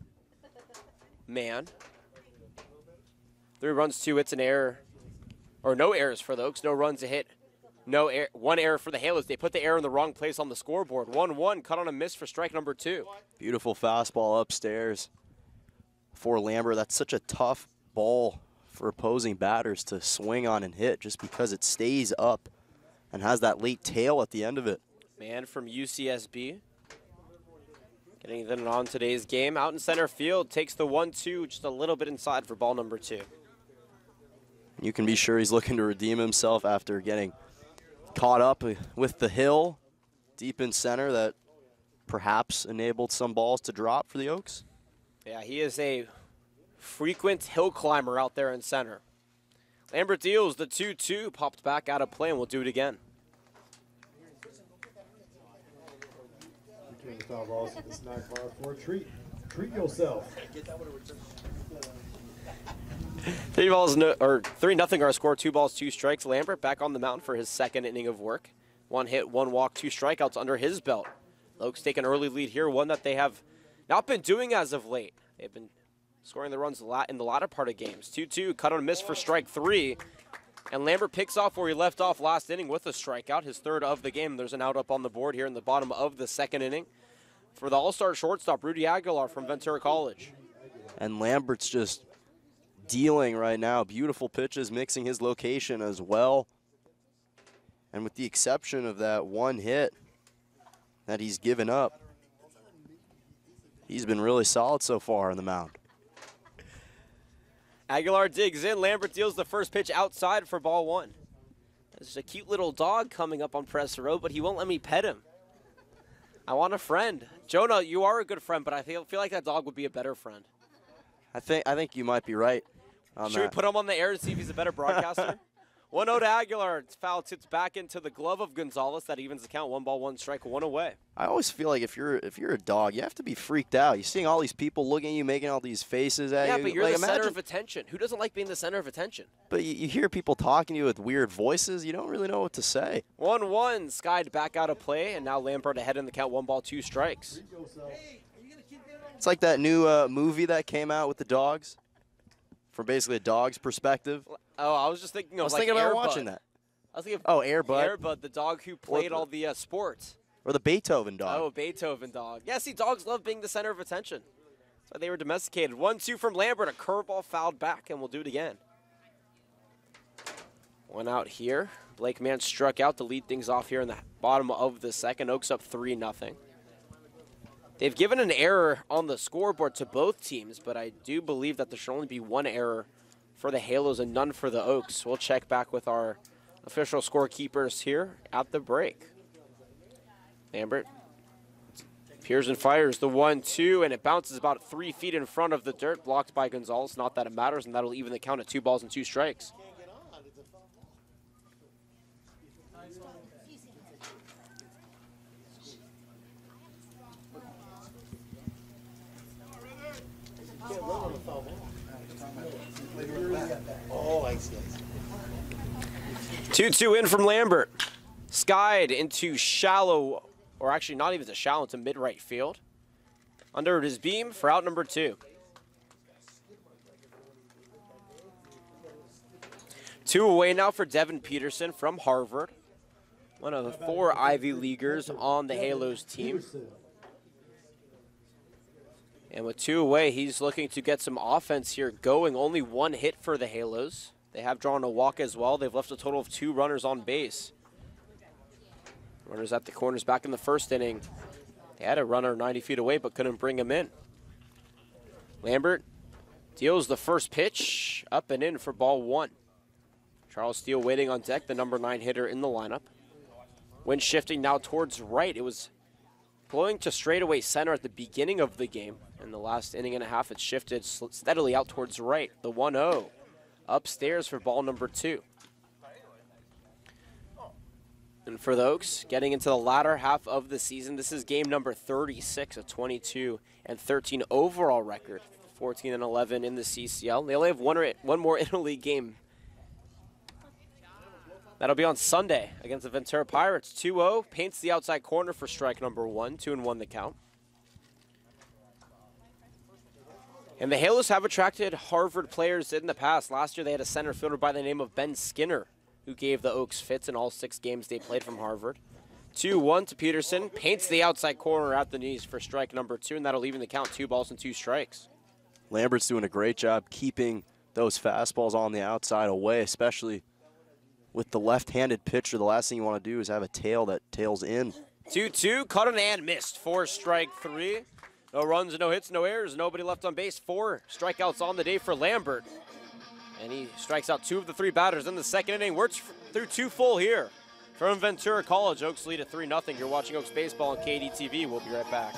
Mann. 3 runs, 2 hits, an error. Or no errors for the Oaks, no runs, a hit. No error, 1 error for the Halos. They put the error in the wrong place on the scoreboard. 1-1, cut on a miss for strike number 2. Beautiful fastball upstairs for Lambert. That's such a tough ball for opposing batters to swing on and hit just because it stays up and has that late tail at the end of it. Mann from UCSB. Getting it on today's game. Out in center field, takes the 1-2 just a little bit inside for ball number 2. You can be sure he's looking to redeem himself after getting caught up with the hill deep in center that perhaps enabled some balls to drop for the Oaks. Yeah, he is a frequent hill climber out there in center. Lambert deals the 2-2, popped back out of play, and we'll do it again. Between the foul balls at the snack bar for treat yourself. 3-0 our score, 2 balls, 2 strikes. Lambert back on the mound for his second inning of work. 1 hit, 1 walk, 2 strikeouts under his belt. The Oaks take an early lead here, one that they have not been doing as of late. They've been scoring the runs in the latter part of games. 2-2, cut on a miss for strike 3. And Lambert picks off where he left off last inning with a strikeout, his 3rd of the game. There's an out up on the board here in the bottom of the second inning for the all-star shortstop, Rudy Aguilar from Ventura College. And Lambert's just dealing right now. Beautiful pitches, mixing his location as well. And with the exception of that 1 hit that he's given up, he's been really solid so far on the mound. Aguilar digs in. Lambert deals the first pitch outside for ball 1. There's a cute little dog coming up on press row, but he won't let me pet him. I want a friend. Jonah, you are a good friend, but I feel like that dog would be a better friend. I think you might be right on Should we that. put him on the air to see if he's a better broadcaster? 1-0 to Aguilar. It's foul tips back into the glove of Gonzalez. That evens the count. 1 ball, 1 strike, 1 away. I always feel like if you're a dog, you have to be freaked out. You're seeing all these people looking at you, making all these faces at you. Yeah, but you're like, the center imagine- of attention. Who doesn't like being the center of attention? But you hear people talking to you with weird voices. You don't really know what to say. 1-1. Skied back out of play, and now Lambert ahead in the count. 1 ball, 2 strikes. It's like that new movie that came out with the dogs, from basically a dog's perspective. Oh, I was just thinking of I was like thinking about Air watching Bud. that. I was thinking of Oh, Air Bud. Air Bud, the dog who played all the sports. Or the Beethoven dog. Oh, Beethoven dog. Yeah, see, dogs love being the center of attention. That's why they were domesticated. 1-2 from Lambert. A curveball fouled back, and we'll do it again. One out here. Blake Mann struck out to lead things off here in the bottom of the second. Oaks up 3-0. They've given an error on the scoreboard to both teams, but I do believe that there should only be one error for the Halos and none for the Oaks. We'll check back with our official scorekeepers here at the break. Lambert peers and fires the 1-2, and it bounces about 3 feet in front of the dirt, blocked by Gonzalez. Not that it matters, and that'll even the count at 2 balls and 2 strikes. Oh, I see. 2-2 in from Lambert. Skied into shallow, or actually not even to shallow, into mid-right field. Under his beam for out number 2. 2 away now for Devin Peterson from Harvard. One of the 4 Ivy Leaguers on the Halos team. And with 2 away, he's looking to get some offense here going. Only 1 hit for the Halos. They have drawn a walk as well. They've left a total of 2 runners on base. Runners at the corners back in the first inning. They had a runner 90 feet away but couldn't bring him in. Lambert deals the first pitch up and in for ball 1. Charles Steele waiting on deck, the number 9 hitter in the lineup. Wind shifting now towards right. It was blowing to straightaway center at the beginning of the game. In the last inning and a half, it shifted steadily out towards right. The 1-0 upstairs for ball number 2. And for the Oaks, getting into the latter half of the season, this is game number 36, a 22-13 overall record, 14-11 in the CCL. They only have one more interleague game. That'll be on Sunday against the Ventura Pirates. 2-0, paints the outside corner for strike number 1, 2-1 the count. And the Halos have attracted Harvard players in the past. Last year they had a center fielder by the name of Ben Skinner, who gave the Oaks fits in all 6 games they played from Harvard. 2-1 to Peterson, paints the outside corner at the knees for strike number 2, and that'll even the count, 2 balls and 2 strikes. Lambert's doing a great job keeping those fastballs on the outside away, especially with the left-handed pitcher. The last thing you want to do is have a tail that tails in. 2-2, cut and missed for strike 3. No runs, no hits, no errors, nobody left on base. 4 strikeouts on the day for Lambert. And he strikes out 2 of the 3 batters in the second inning. We're through 2 full here from Ventura College. Oaks lead at 3-0. You're watching Oaks Baseball on KDTV. We'll be right back.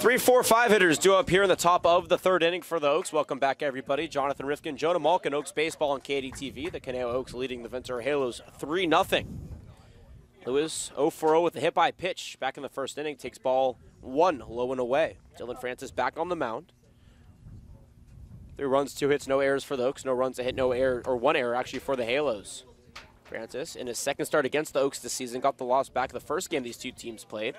3, 4, 5 hitters due up here in the top of the third inning for the Oaks. Welcome back, everybody. Jonathan Rifkin, Jonah Malkin, Oaks Baseball on KDTV. The Conejo Oaks leading the Ventura Halos 3-0. Lewis 0 for 0 with a hit by pitch. Back in the first inning, takes ball 1, low and away. Dylan Francis back on the mound. 3 runs, 2 hits, no errors for the Oaks. No runs, a hit, no error, or 1 error actually for the Halos. Francis, in his second start against the Oaks this season, got the loss back the first game these two teams played.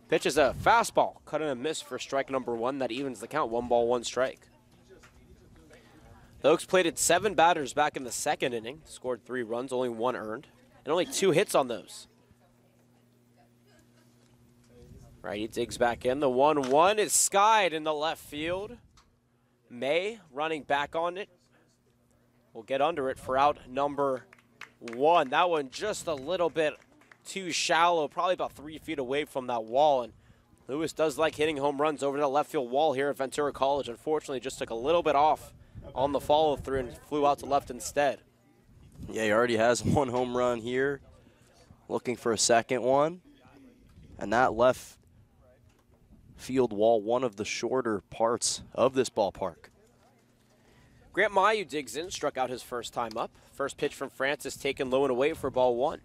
Pitches a fastball, cut and a miss for strike number 1. That evens the count, 1 ball, 1 strike. The Oaks plated 7 batters back in the second inning, scored 3 runs, only 1 earned, and only 2 hits on those. Righty digs back in. The 1-1 is skied in the left field. May running back on it. Will get under it for out number 1. That one just a little bit too shallow, probably about 3 feet away from that wall. And Lewis does like hitting home runs over the left field wall here at Ventura College. Unfortunately, just took a little bit off on the follow through and flew out to left instead. Yeah, he already has 1 home run here. Looking for a second one. And that left field wall, one of the shorter parts of this ballpark. Grant Mayu digs in, struck out his first time up. First pitch from Francis taken low and away for ball 1.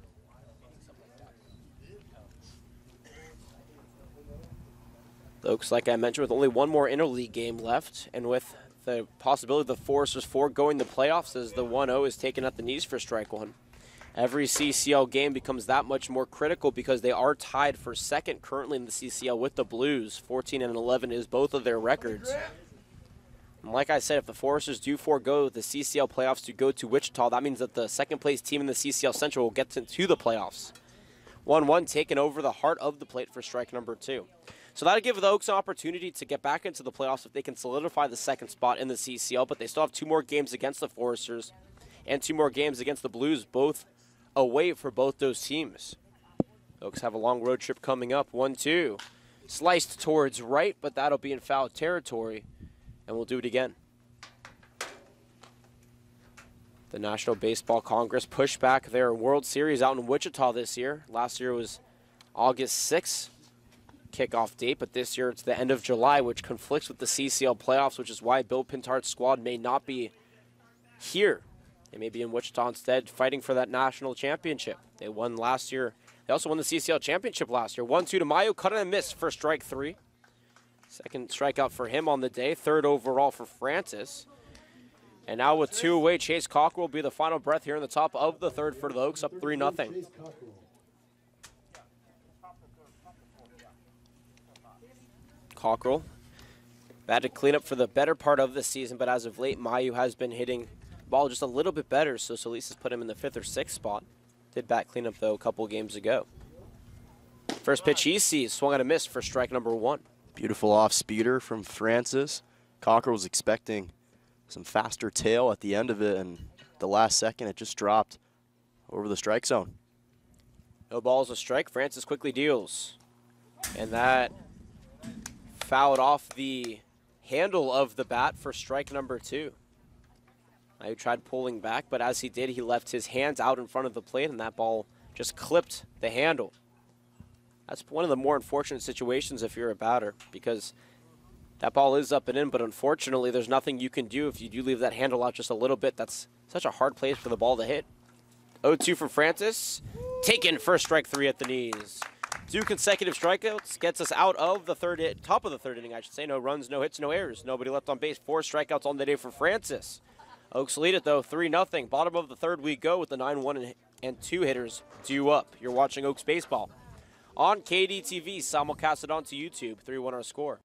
The Oaks, like I mentioned, with only 1 more interleague game left, and with the possibility of the Foresters foregoing the playoffs as the 1-0 is taken at the knees for strike 1. Every CCL game becomes that much more critical because they are tied for second currently in the CCL with the Blues. 14 and 11 is both of their records. And like I said, if the Foresters do forego the CCL playoffs to go to Wichita, that means that the second place team in the CCL Central will get to the playoffs. 1-1 taken over the heart of the plate for strike number 2. So that'll give the Oaks an opportunity to get back into the playoffs if they can solidify the second spot in the CCL, but they still have 2 more games against the Foresters and 2 more games against the Blues, both away for both those teams. Oaks have a long road trip coming up. 1-2. Sliced towards right, but that'll be in foul territory, and we'll do it again. The National Baseball Congress pushed back their World Series out in Wichita this year. Last year was August 6th kickoff date, but this year it's the end of July, which conflicts with the CCL playoffs, which is why Bill Pintart's squad may not be here. They may be in Wichita instead, fighting for that national championship. They won last year. They also won the CCL championship last year. 1-2 to Mayo, cut and a miss for strike 3. Second strikeout for him on the day. 3rd overall for Francis. And now with 2 away, Chase Cockrell will be the final breath here in the top of the 3rd for the Oaks, up 3-0. Cockrell had to clean up for the better part of the season, but as of late, Mayu has been hitting the ball just a little bit better, so Solis has put him in the 5th or 6th spot. Did bat cleanup, though, a couple games ago. First pitch he sees, swung at a miss for strike number 1. Beautiful off-speeder from Francis. Cockrell was expecting some faster tail at the end of it, and the last second it just dropped over the strike zone. No balls, a strike. Francis quickly deals. And that fouled off the handle of the bat for strike number 2. He tried pulling back, but as he did, he left his hands out in front of the plate, and that ball just clipped the handle. That's one of the more unfortunate situations if you're a batter, because that ball is up and in, but unfortunately, there's nothing you can do if you do leave that handle out just a little bit. That's such a hard place for the ball to hit. 0-2 from Francis. Taken for strike 3 at the knees. 2 consecutive strikeouts gets us out of the top of the third inning, I should say. No runs, no hits, no errors. Nobody left on base. 4 strikeouts on the day for Francis. Oaks lead it, though, 3-0. Bottom of the 3rd we go with the 9-1 and 2 hitters due up. You're watching Oaks Baseball on KDTV. Simulcast it onto YouTube. 3-1 our score.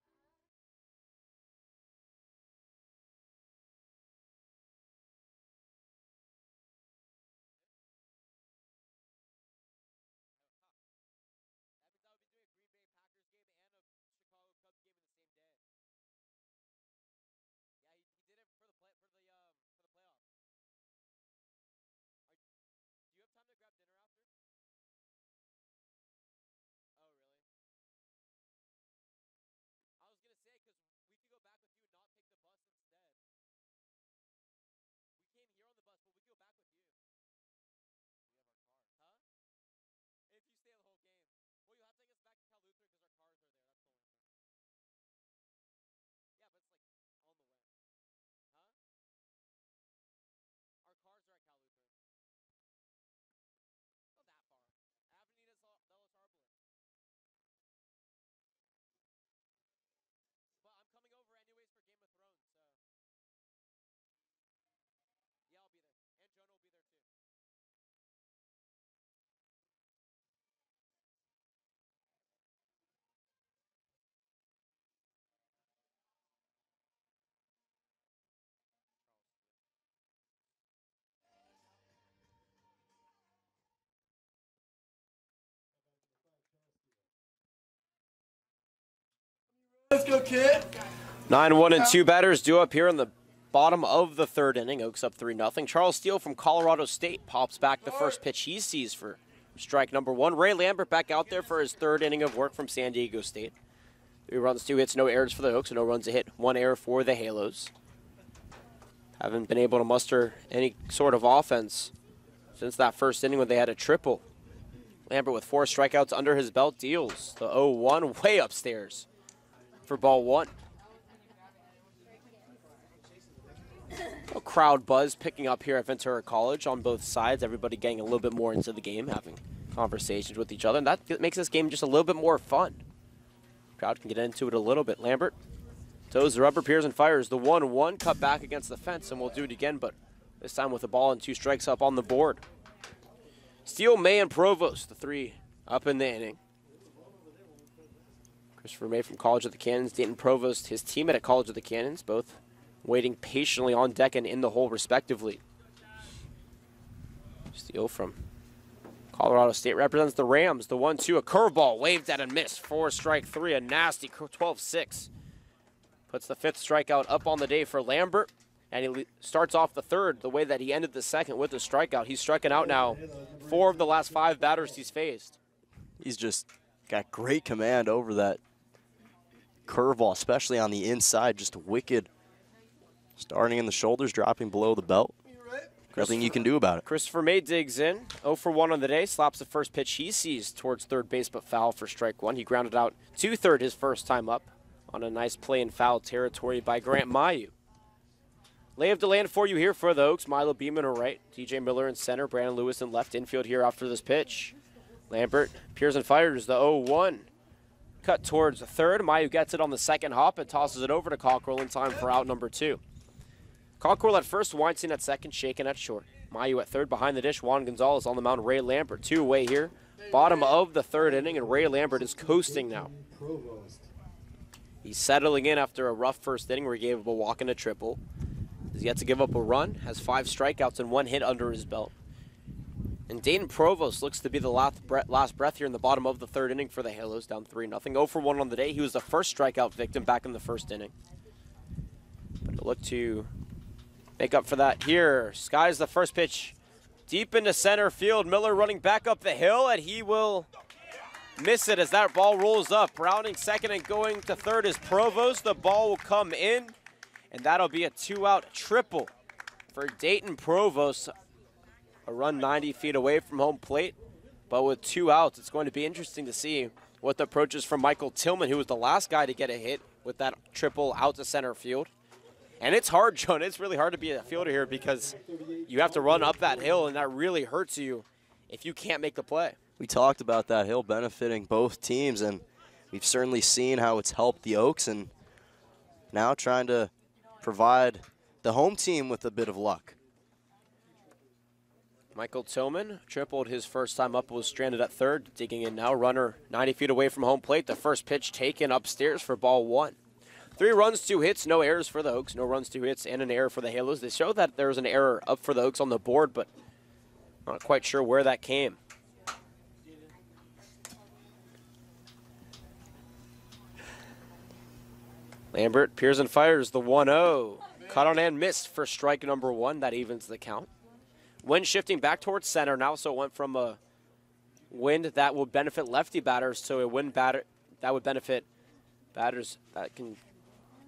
go, kid. 9-1 and 2 batters due up here in the bottom of the third inning. Oaks up 3-0. Charles Steele from Colorado State pops back the first pitch he sees for strike number 1. Ray Lambert back out there for his third inning of work from San Diego State. 3 runs, 2 hits, no errors for the Oaks, and no runs a hit, 1 error for the Halos. Haven't been able to muster any sort of offense since that first inning when they had a triple. Lambert with 4 strikeouts under his belt deals the 0-1 way upstairs for ball 1. A crowd buzz picking up here at Ventura College on both sides. Everybody getting a little bit more into the game, having conversations with each other, and that makes this game just a little bit more fun. Crowd can get into it a little bit. Lambert toes the rubber, Pearson fires the 1-1, cut back against the fence, and we'll do it again, but this time with a ball and 2 strikes up on the board. Steele, May, and Provost, the 3 up in the inning. Christopher May from College of the Cannons, Dayton Provost, his teammate at College of the Cannons, both waiting patiently on deck and in the hole respectively. Steele from Colorado State represents the Rams. The 1-2, a curveball waved at and missed for strike 3, a nasty 12-6. Puts the 5th strikeout up on the day for Lambert, and he starts off the third the way that he ended the second with a strikeout. He's striking out now 4 of the last 5 batters he's faced. He's just got great command over that curveball, especially on the inside, just wicked. Starting in the shoulders, dropping below the belt. Nothing you can do about it. Christopher May digs in, 0 for 1 on the day, slaps the first pitch he sees towards third base, but foul for strike 1. He grounded out to third his first time up on a nice play in foul territory by Grant Mayu. Lay of the land for you here for the Oaks. Milo Beeman to right, TJ Miller in center, Brandon Lewis in left infield here after this pitch. Lambert, Pearson fires the 0-1. Cut towards the third. Mayu gets it on the second hop and tosses it over to Cockrell in time for out number 2. Cockrell at first, Weinstein at second, Shaken at short. Mayu at third, behind the dish, Juan Gonzalez on the mound, Ray Lambert. 2 away here, bottom of the third inning, and Ray Lambert is coasting now. He's settling in after a rough first inning where he gave up a walk and a triple. He's yet to give up a run, has 5 strikeouts and 1 hit under his belt. And Dayton Provost looks to be the last breath here in the bottom of the third inning for the Halos, down 3-0. 0 for 1 on the day. He was the first strikeout victim back in the first inning. But he'll look to make up for that here. Skies the first pitch deep into center field. Miller running back up the hill, and he will miss it as that ball rolls up. Rounding second and going to third is Provost. The ball will come in, and that'll be a 2-out triple for Dayton Provost. A run 90 feet away from home plate, but with 2 outs, it's going to be interesting to see what the approach is from Michael Tillman, who was the last guy to get a hit with that triple out to center field. And it's hard, John. It's really hard to be a fielder here because you have to run up that hill, and that really hurts you if you can't make the play. We talked about that hill benefiting both teams, and we've certainly seen how it's helped the Oaks, and now trying to provide the home team with a bit of luck. Michael Tillman tripled his first time up, was stranded at third, digging in now. Runner 90 feet away from home plate. The first pitch taken upstairs for ball 1. 3 runs, 2 hits, no errors for the Oaks. No runs, 2 hits, and an error for the Halos. They show that there was an error up for the Oaks on the board, but not quite sure where that came. Lambert, Pearson fires the 1-0. Cut on and missed for strike number 1. That evens the count. Wind shifting back towards center now, so it went from a wind that will benefit lefty batters to a wind batter that would benefit batters that can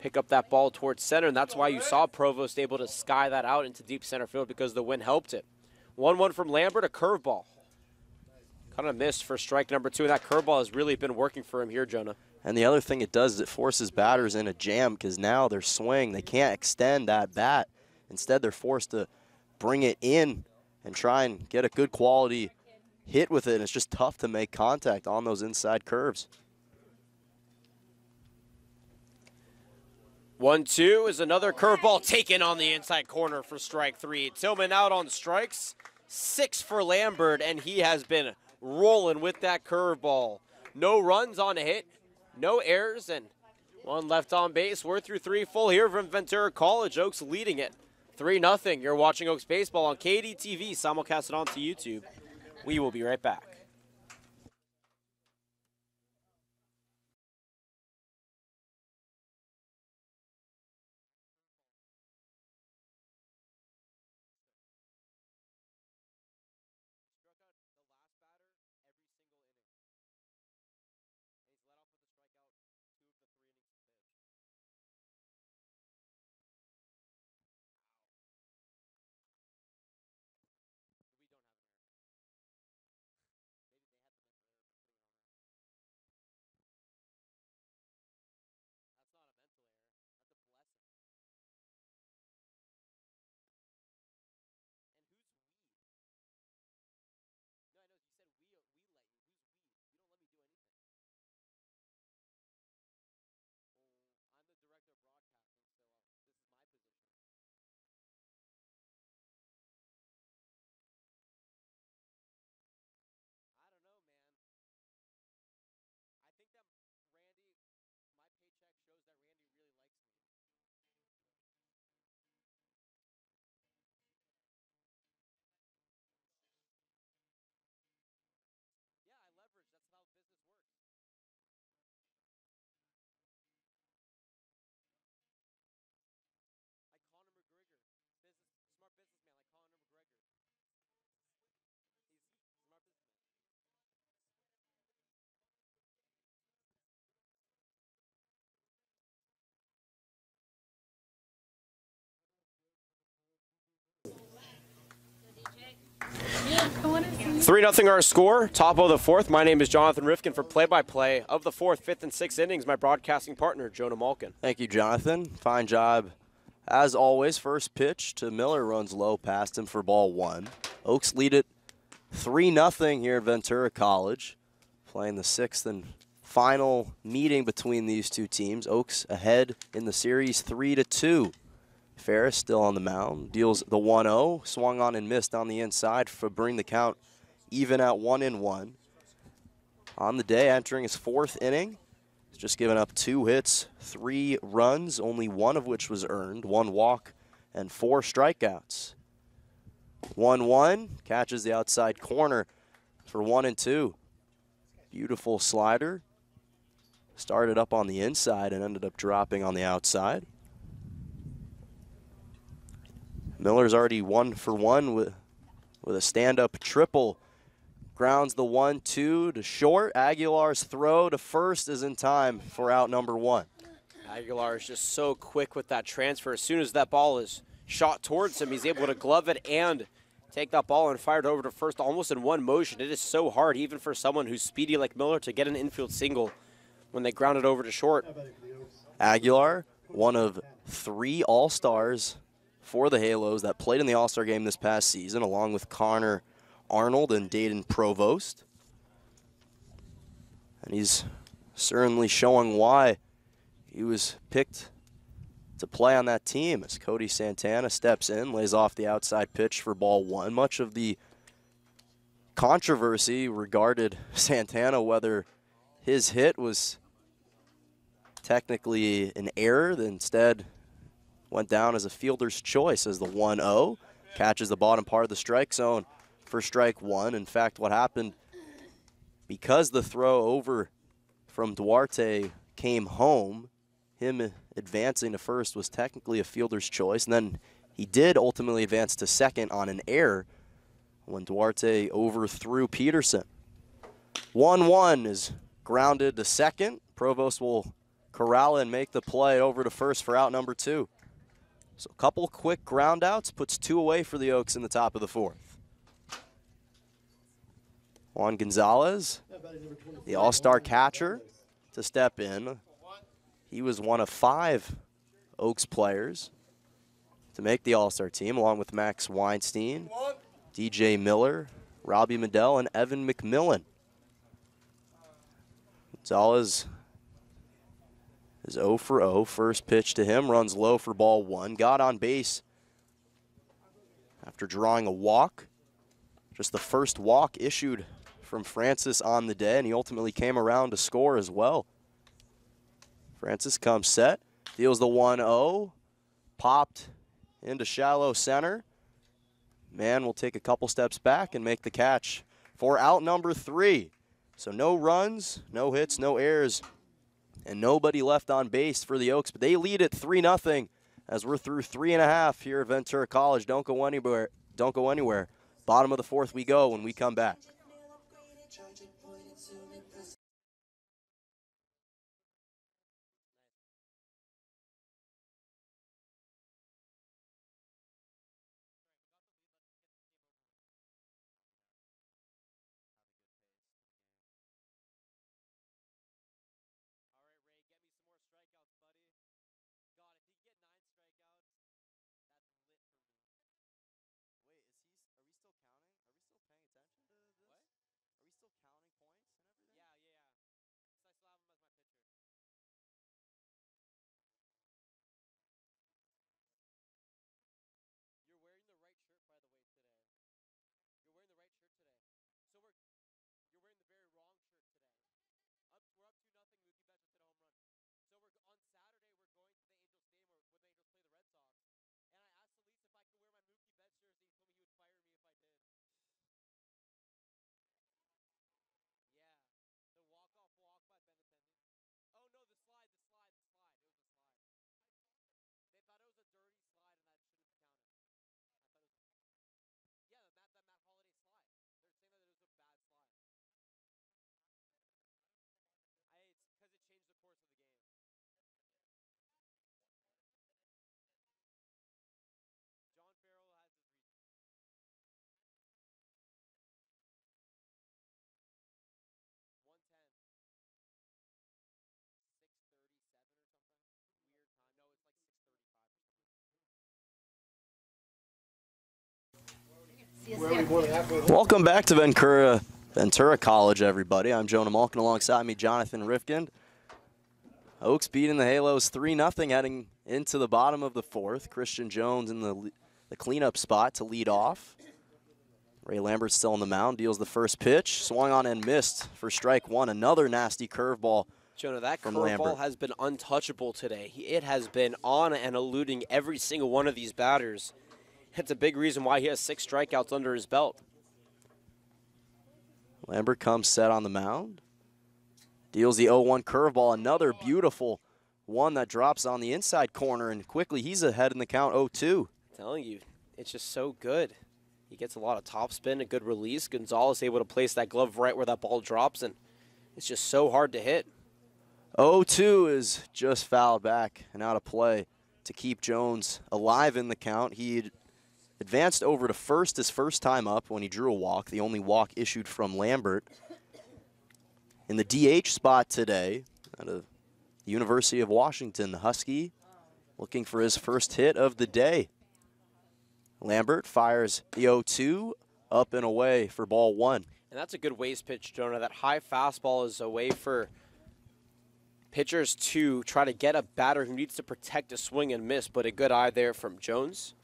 pick up that ball towards center, and that's why you saw Provost able to sky that out into deep center field because the wind helped it. 1-1 from Lambert, a curveball. Kind of missed for strike number 2, and that curveball has really been working for him here, Jonah. And the other thing it does is it forces batters in a jam because now they're swing. They can't extend that bat. Instead, they're forced to bring it in and try and get a good quality hit with it. And it's just tough to make contact on those inside curves. 1-2 is another curveball taken on the inside corner for strike 3. Tillman out on strikes. 6 for Lambert, and he has been rolling with that curveball. No runs on a hit, no errors, and 1 left on base. We're through 3 full here from Ventura College. Oaks leading it 3-0. You're watching Oaks baseball on KDTV, simulcasted onto YouTube. We will be right back. 3-0 our score, top of the fourth. My name is Jonathan Rifkin for play-by-play of the fourth, fifth, and sixth innings. My broadcasting partner, Jonah Malkin. Thank you, Jonathan. Fine job. As always, first pitch to Miller, runs low past him for ball one. Oaks lead it 3-0 here at Ventura College, playing the sixth and final meeting between these two teams. Oaks ahead in the series 3-2. Ferris still on the mound, deals the 1-0, swung on and missed on the inside for bring the count even at 1-1. On the day, entering his fourth inning, he's just given up 2 hits, 3 runs, only one of which was earned, 1 walk, and 4 strikeouts. 1-1, catches the outside corner for 1-2. Beautiful slider. Started up on the inside and ended up dropping on the outside. Miller's already 1 for 1 with a stand-up triple. Grounds the 1-2 to short. Aguilar's throw to first is in time for out number 1. Aguilar is just so quick with that transfer. As soon as that ball is shot towards him, he's able to glove it and take that ball and fire it over to first almost in one motion. It is so hard, even for someone who's speedy like Miller, to get an infield single when they ground it over to short. Aguilar, one of 3 All-Stars for the Halos that played in the All-Star game this past season, along with Connor Arnold and Dayton Provost. And he's certainly showing why he was picked to play on that team as Cody Santana steps in, lays off the outside pitch for ball 1. Much of the controversy regarded Santana, whether his hit was technically an error that instead went down as a fielder's choice as the 1-0 catches the bottom part of the strike zone for strike 1. In fact, what happened, because the throw over from Duarte came home, him advancing to first was technically a fielder's choice, and then he did ultimately advance to second on an error when Duarte overthrew Peterson. 1-1 is grounded to second. Provost will corral and make the play over to first for out number 2. So a couple quick ground outs, puts 2 away for the Oaks in the top of the fourth. Juan Gonzalez, the all-star catcher, to step in. He was one of 5 Oaks players to make the all-star team, along with Max Weinstein, DJ Miller, Robbie Medell, and Evan McMillan. Gonzalez is 0 for 0. First pitch to him, runs low for ball 1. Got on base after drawing a walk. Just the first walk issued from Francis on the day, and he ultimately came around to score as well. Francis comes set, deals the 1-0, popped into shallow center. Man will take a couple steps back and make the catch for out number 3. So no runs, no hits, no errors, and nobody left on base for the Oaks, but they lead it 3-0 as we're through 3.5 here at Ventura College. Don't go anywhere. Don't go anywhere. Bottom of the fourth we go when we come back. Welcome back to Ventura College, everybody. I'm Jonah Malkin, alongside me, Jonathan Rifkind. Oaks beating the Halos 3-0 heading into the bottom of the fourth. Christian Jones in the cleanup spot to lead off. Ray Lambert still on the mound, deals the first pitch, swung on and missed for strike one. Another nasty curveball. Jonah, that curveball has been untouchable today. It has been on and eluding every single one of these batters. It's a big reason why he has 6 strikeouts under his belt. Lambert comes set on the mound. Deals the 0-1 curveball. Another beautiful one that drops on the inside corner, and quickly he's ahead in the count 0-2. I'm telling you, it's just so good. He gets a lot of topspin, a good release. Gonzalez able to place that glove right where that ball drops, and it's just so hard to hit. 0-2 is just fouled back and out of play to keep Jones alive in the count. He advanced over to first his first time up when he drew a walk, the only walk issued from Lambert. In the DH spot today, out of the University of Washington, the Husky looking for his first hit of the day. Lambert fires the 0-2 up and away for ball one. And that's a good waste pitch, Jonah. That high fastball is a way for pitchers to try to get a batter who needs to protect a swing and miss, but a good eye there from Jones.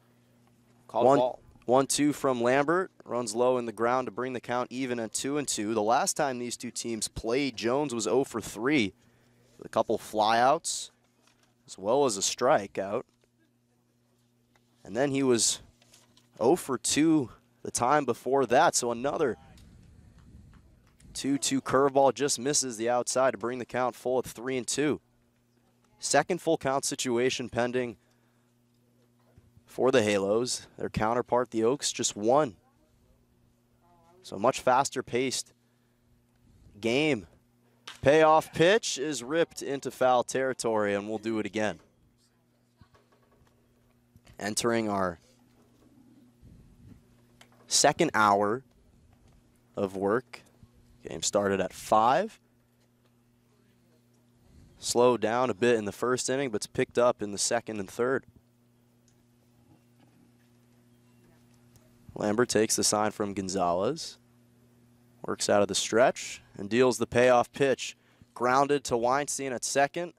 Called ball. 1-2 from Lambert. Runs low in the ground to bring the count even at 2-2. The last time these two teams played, Jones was 0 for 3 with a couple flyouts as well as a strikeout. And then he was 0 for 2 the time before that. So another 2-2 curveball just misses the outside to bring the count full at 3-2. Second full count situation pending for the Halos. Their counterpart, the Oaks, just won. So much faster paced game. Payoff pitch is ripped into foul territory, and we'll do it again. Entering our second hour of work. Game started at 5. Slowed down a bit in the first inning, but it's picked up in the second and third. Lambert takes the sign from Gonzalez. Works out of the stretch and deals the payoff pitch. Grounded to Weinstein at second.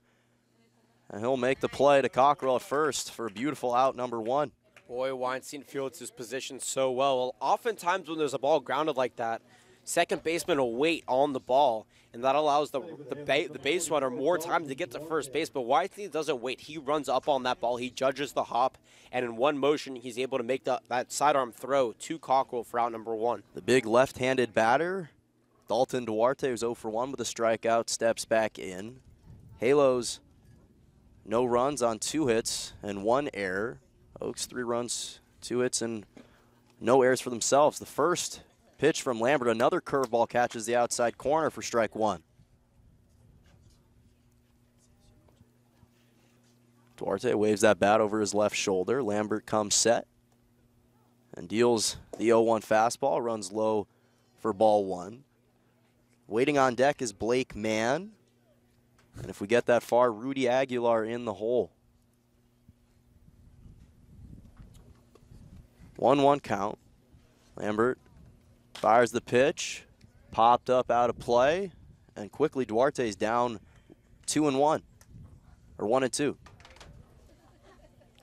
And he'll make the play to Cockrell at first for a beautiful out, number 1. Boy, Weinstein fields his position so well. Oftentimes when there's a ball grounded like that, second baseman will wait on the ball, and that allows the base runner more time to get to first base. But Weinstein doesn't wait. He runs up on that ball. He judges the hop, and in one motion, he's able to make that sidearm throw to Cockrell for out number 1. The big left-handed batter, Dalton Duarte, who's 0 for 1 with a strikeout, steps back in. Halos, no runs on 2 hits and 1 error. Oaks 3 runs, 2 hits, and no errors for themselves. The first pitch from Lambert, another curveball catches the outside corner for strike 1. Duarte waves that bat over his left shoulder. Lambert comes set and deals the 0-1 fastball, runs low for ball 1. Waiting on deck is Blake Mann. And if we get that far, Rudy Aguilar in the hole. 1-1 count. Lambert fires the pitch, popped up out of play, and quickly Duarte's down 2-1, or 1-2.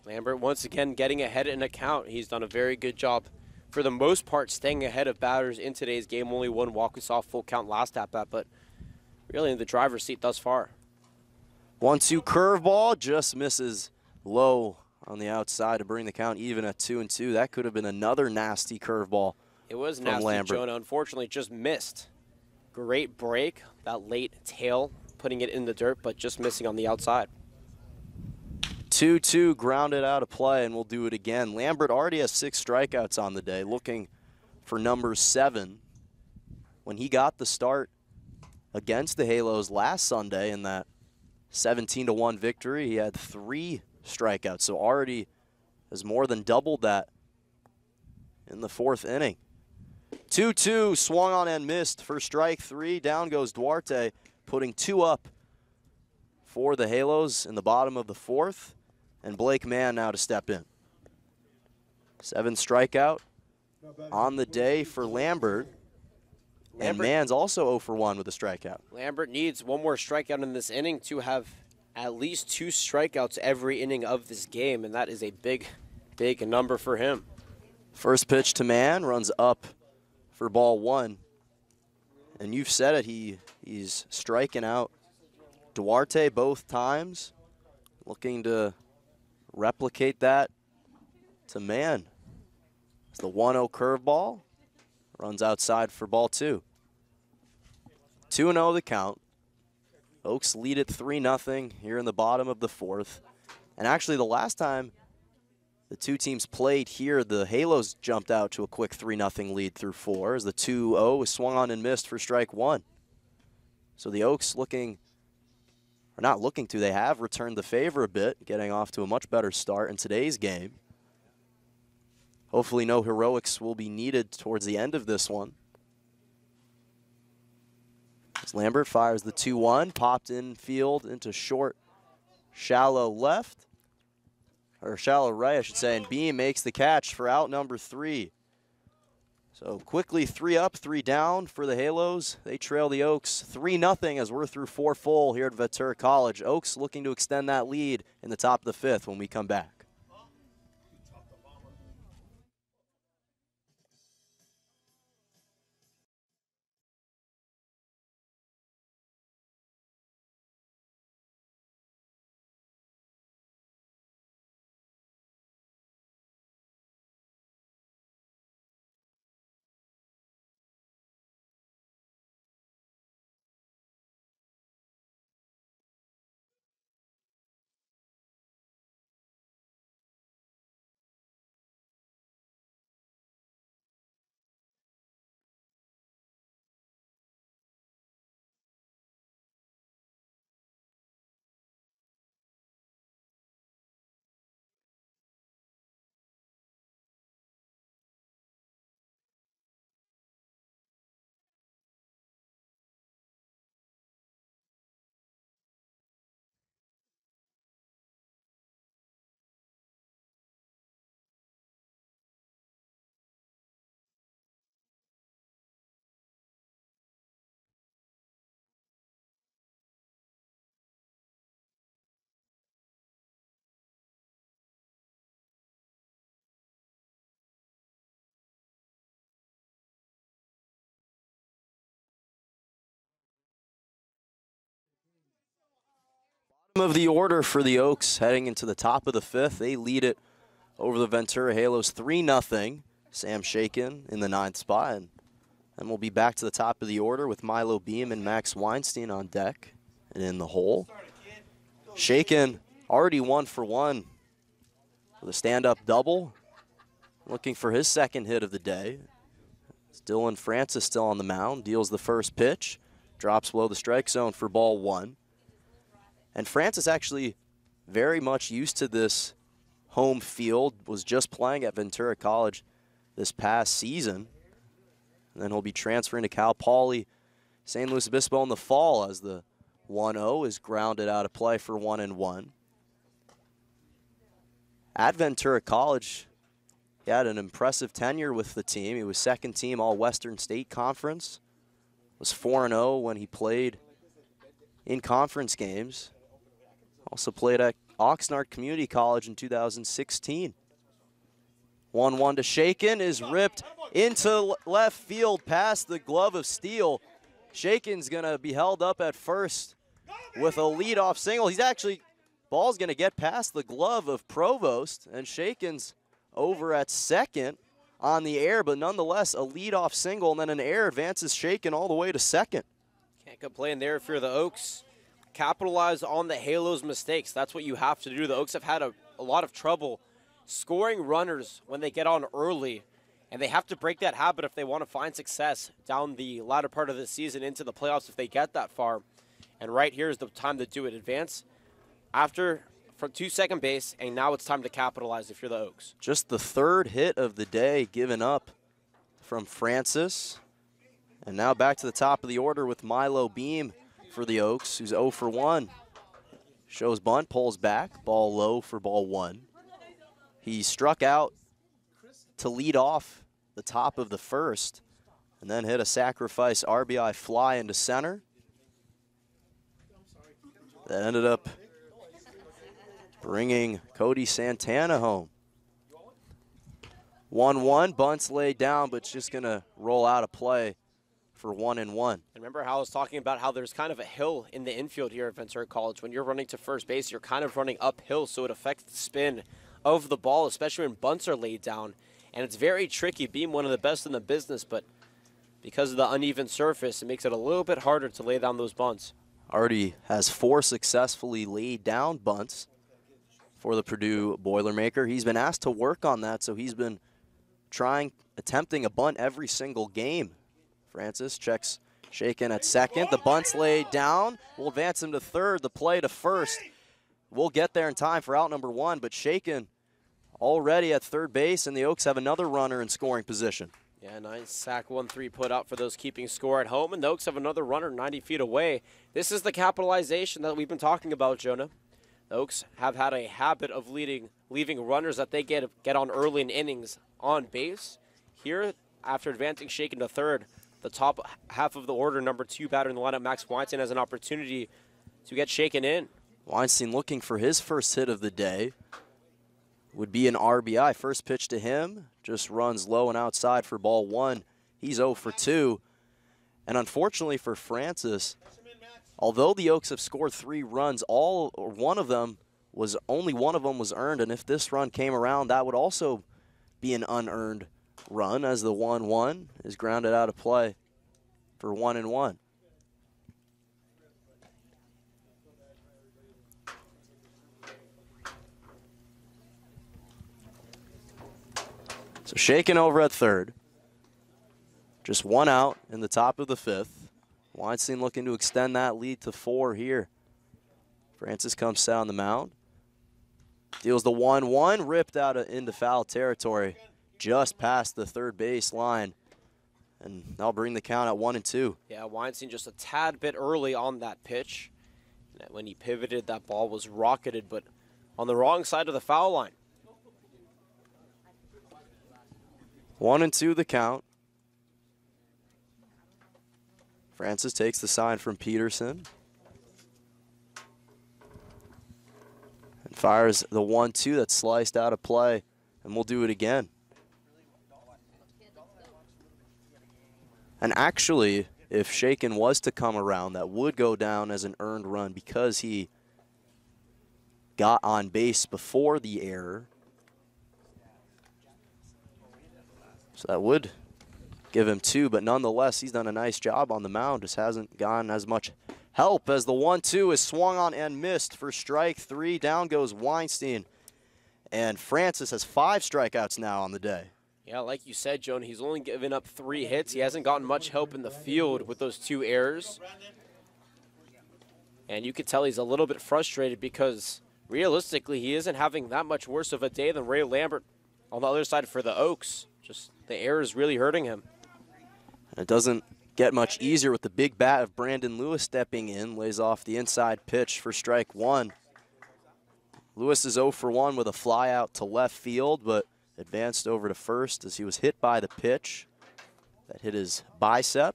Lambert once again getting ahead in a count. He's done a very good job, for the most part, staying ahead of batters in today's game. Only 1 walk. We saw full count last at bat, but really in the driver's seat thus far. 1-2 curveball just misses low on the outside to bring the count even at 2-2. That could have been another nasty curveball. It was nasty, Lambert. Jonah. Unfortunately, just missed. Great break, that late tail, putting it in the dirt, but just missing on the outside. 2-2 grounded out of play, and we'll do it again. Lambert already has 6 strikeouts on the day, looking for number 7. When he got the start against the Halos last Sunday in that 17-1 victory, he had 3 strikeouts, so already has more than doubled that in the 4th inning. 2-2, swung on and missed for strike 3. Down goes Duarte, putting 2 up for the Halos in the bottom of the 4th. And Blake Mann now to step in. 7 strikeout on the day for Lambert. And Mann's also 0 for 1 with a strikeout. Lambert needs one more strikeout in this inning to have at least 2 strikeouts every inning of this game, and that is a big, big number for him. First pitch to Mann, runs up for ball 1. And you've said it, he's striking out Duarte both times, looking to replicate that to Mann. It's the 1-0 curveball, runs outside for ball 2. 2-0 the count. Oaks lead it 3-0 here in the bottom of the 4th. And actually the last time the two teams played here, the Halos jumped out to a quick 3-0 lead through 4 as the 2-0 was swung on and missed for strike 1. So the Oaks they have returned the favor a bit, getting off to a much better start in today's game. Hopefully no heroics will be needed towards the end of this one. As Lambert fires the 2-1, popped in field into short, shallow left. Or shallow right, I should say, and Beam makes the catch for out number 3. So quickly 3 up, 3 down for the Halos. They trail the Oaks 3-0 as we're through 4 full here at Ventura College. Oaks looking to extend that lead in the top of the 5th when we come back. Of the order for the Oaks heading into the top of the 5th. They lead it over the Ventura Halos 3-0. Sam Shakin in the 9th spot. And then we'll be back to the top of the order with Milo Beam and Max Weinstein on deck and in the hole. Shakin already 1 for 1 with a stand-up double. Looking for his 2nd hit of the day. Dylan Francis still on the mound. Deals the first pitch. Drops below the strike zone for ball 1. And Francis actually very much used to this home field, was just playing at Ventura College this past season. And then he'll be transferring to Cal Poly St. Louis Obispo in the fall as the 1-0 is grounded out of play for 1-1. At Ventura College, he had an impressive tenure with the team. He was 2nd team All-Western State Conference. Was 4-0 when he played in conference games. Also played at Oxnard Community College in 2016. 1-1 to Shakin is ripped into left field past the glove of steel. Shakin's going to be held up at first with a leadoff single. He's actually, ball's going to get past the glove of Provost, and Shakin's over at 2nd on the air, but nonetheless a leadoff single, and then an air advances Shakin all the way to 2nd. Can't complain there if you're the Oaks. Capitalize on the Halos' mistakes. That's what you have to do. The Oaks have had a lot of trouble scoring runners when they get on early, and they have to break that habit if they want to find success down the latter part of the season into the playoffs if they get that far. And right here is the time to do it. Advance to second base, and now it's time to capitalize if you're the Oaks. Just the 3rd hit of the day given up from Francis. And now back to the top of the order with Milo Beam for the Oaks, who's 0 for 1. Shows bunt, pulls back, ball low for ball 1. He struck out to lead off the top of the first and then hit a sacrifice RBI fly into center. That ended up bringing Cody Santana home. 1-1, bunts laid down, but it's just going to roll out of play for 1-1. Remember how I was talking about how there's kind of a hill in the infield here at Ventura College. When you're running to first base, you're kind of running uphill, so it affects the spin of the ball, especially when bunts are laid down. And it's very tricky, being one of the best in the business, but because of the uneven surface, it makes it a little bit harder to lay down those bunts. Already has 4 successfully laid down bunts for the Purdue Boilermaker. He's been asked to work on that, so he's been attempting a bunt every single game. Francis checks Shaken at second. The bunt's laid down. We'll advance him to third. The play to first. We'll get there in time for out number 1, but Shaken already at third base, and the Oaks have another runner in scoring position. Yeah, nice sack 1-3 put out for those keeping score at home, and the Oaks have another runner 90 feet away. This is the capitalization that we've been talking about, Jonah. The Oaks have had a habit of leaving runners that they get on early in innings on base. Here, after advancing Shaken to third, the top half of the order, number 2 batter in the lineup, Max Weinstein, has an opportunity to get Shaken in. Weinstein looking for his first hit of the day. Would be an RBI. First pitch to him, just runs low and outside for ball 1. He's 0 for 2. And unfortunately for Francis, although the Oaks have scored 3 runs, only one of them was earned, and if this run came around, that would also be an unearned run, as the 1-1 is grounded out of play for 1-1. So Shaken over at third. Just 1 out in the top of the 5th. Weinstein looking to extend that lead to 4 here. Francis comes down the mound. Deals the 1-1, ripped out into foul territory, just past the third base line. And that'll bring the count at 1-2. Yeah, Weinstein just a tad bit early on that pitch. When he pivoted, that ball was rocketed, but on the wrong side of the foul line. 1-2 the count. Francis takes the sign from Peterson. And fires the 1-2 that's sliced out of play. And we'll do it again. And actually, if Shaken was to come around, that would go down as an earned run because he got on base before the error. So that would give him 2, but nonetheless, he's done a nice job on the mound. Just hasn't gotten as much help as the 1-2 is swung on and missed for strike 3. Down goes Weinstein. And Francis has 5 strikeouts now on the day. Yeah, like you said, Jonah, he's only given up 3 hits. He hasn't gotten much help in the field with those 2 errors. And you could tell he's a little bit frustrated because realistically, he isn't having that much worse of a day than Ray Lambert on the other side for the Oaks. Just the error is really hurting him. And it doesn't get much easier with the big bat of Brandon Lewis stepping in. Lays off the inside pitch for strike 1. Lewis is 0 for 1 with a fly out to left field, but advanced over to first as he was hit by the pitch that hit his bicep.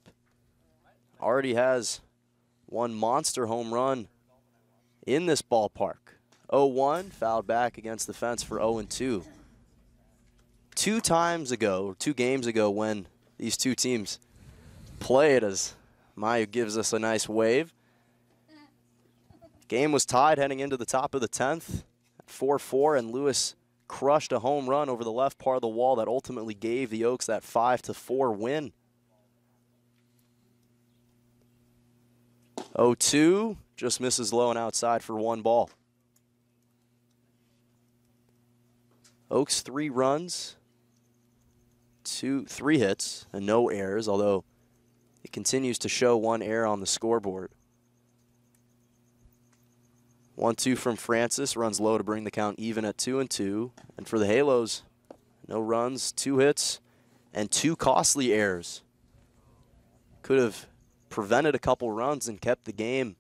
Already has 1 monster home run in this ballpark. 0-1, fouled back against the fence for 0-2. 2 games ago, when these 2 teams played, as Maya gives us a nice wave. Game was tied heading into the top of the 10th at 4-4, and Lewis crushed a home run over the left part of the wall that ultimately gave the Oaks that 5-4 win. 0-2, just misses low and outside for 1 ball. Oaks 3 runs, 3 hits, and no errors, although it continues to show 1 error on the scoreboard. 1-2 from Francis, runs low to bring the count even at 2-2. And for the Halos, no runs, 2 hits, and 2 costly errors. Could have prevented a couple runs and kept the game,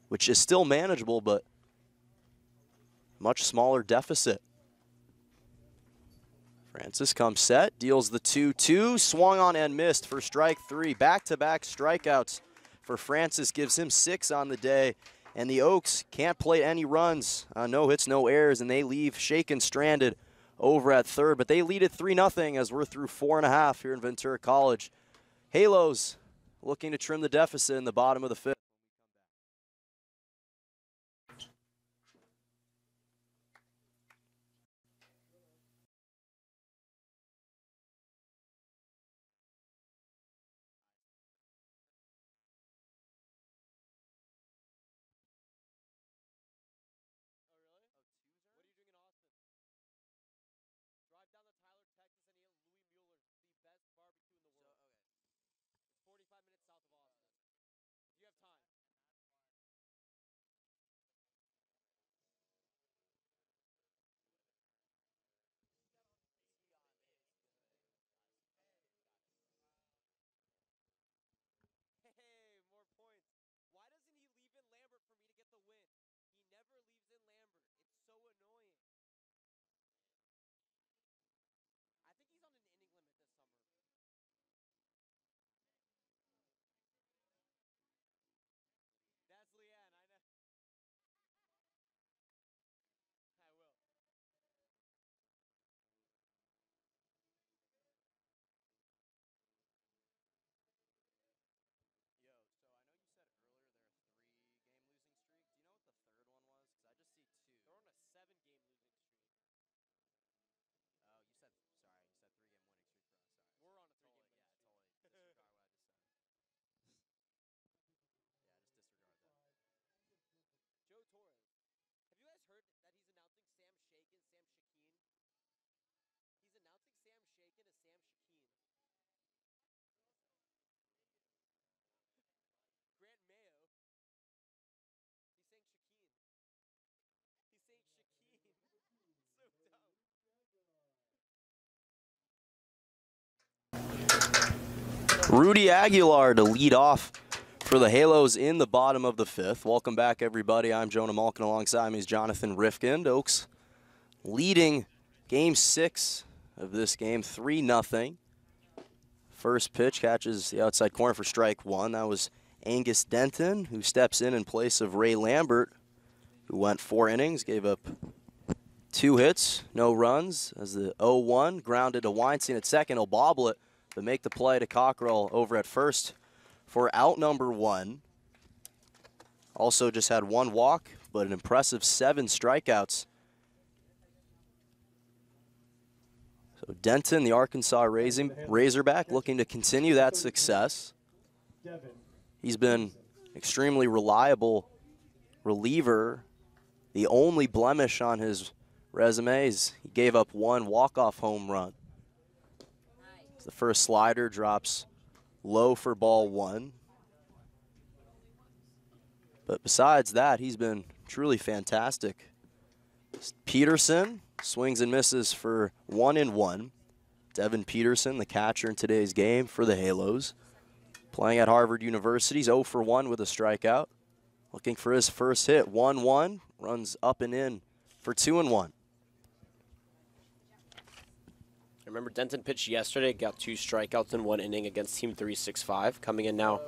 which is still manageable, but much smaller deficit. Francis comes set, deals the 2-2, swung on and missed for strike 3. Back-to-back strikeouts for Francis gives him 6 on the day. And the Oaks can't play any runs, no hits, no errors, and they leave shaken, stranded over at third. But they lead it 3-0 as we're through 4.5 here in Ventura College. Halos looking to trim the deficit in the bottom of the 5th. Rudy Aguilar to lead off for the Halos in the bottom of the 5th. Welcome back, everybody. I'm Jonah Malkin. Alongside me is Jonathan Rifkind. Oaks leading Game 6 of this game, 3-0. First pitch catches the outside corner for strike 1. That was Angus Denton, who steps in place of Ray Lambert, who went 4 innings, gave up 2 hits, no runs, as the 0-1 grounded to Weinstein at second. He'll bobble it, but make the play to Cockrell over at first for out number 1. Also just had 1 walk, but an impressive 7 strikeouts. So Denton, the Arkansas Razorback, looking to continue that success. He's been extremely reliable reliever. The only blemish on his resume is he gave up 1 walk-off home run. The first slider drops low for ball 1. But besides that, he's been truly fantastic. Peterson swings and misses for 1-1. Devin Peterson, the catcher in today's game for the Halos. Playing at Harvard University, he's 0 for 1 with a strikeout. Looking for his first hit, 1-1, runs up and in for 2-1. Remember, Denton pitched yesterday, got 2 strikeouts in 1 inning against Team 365. Coming in now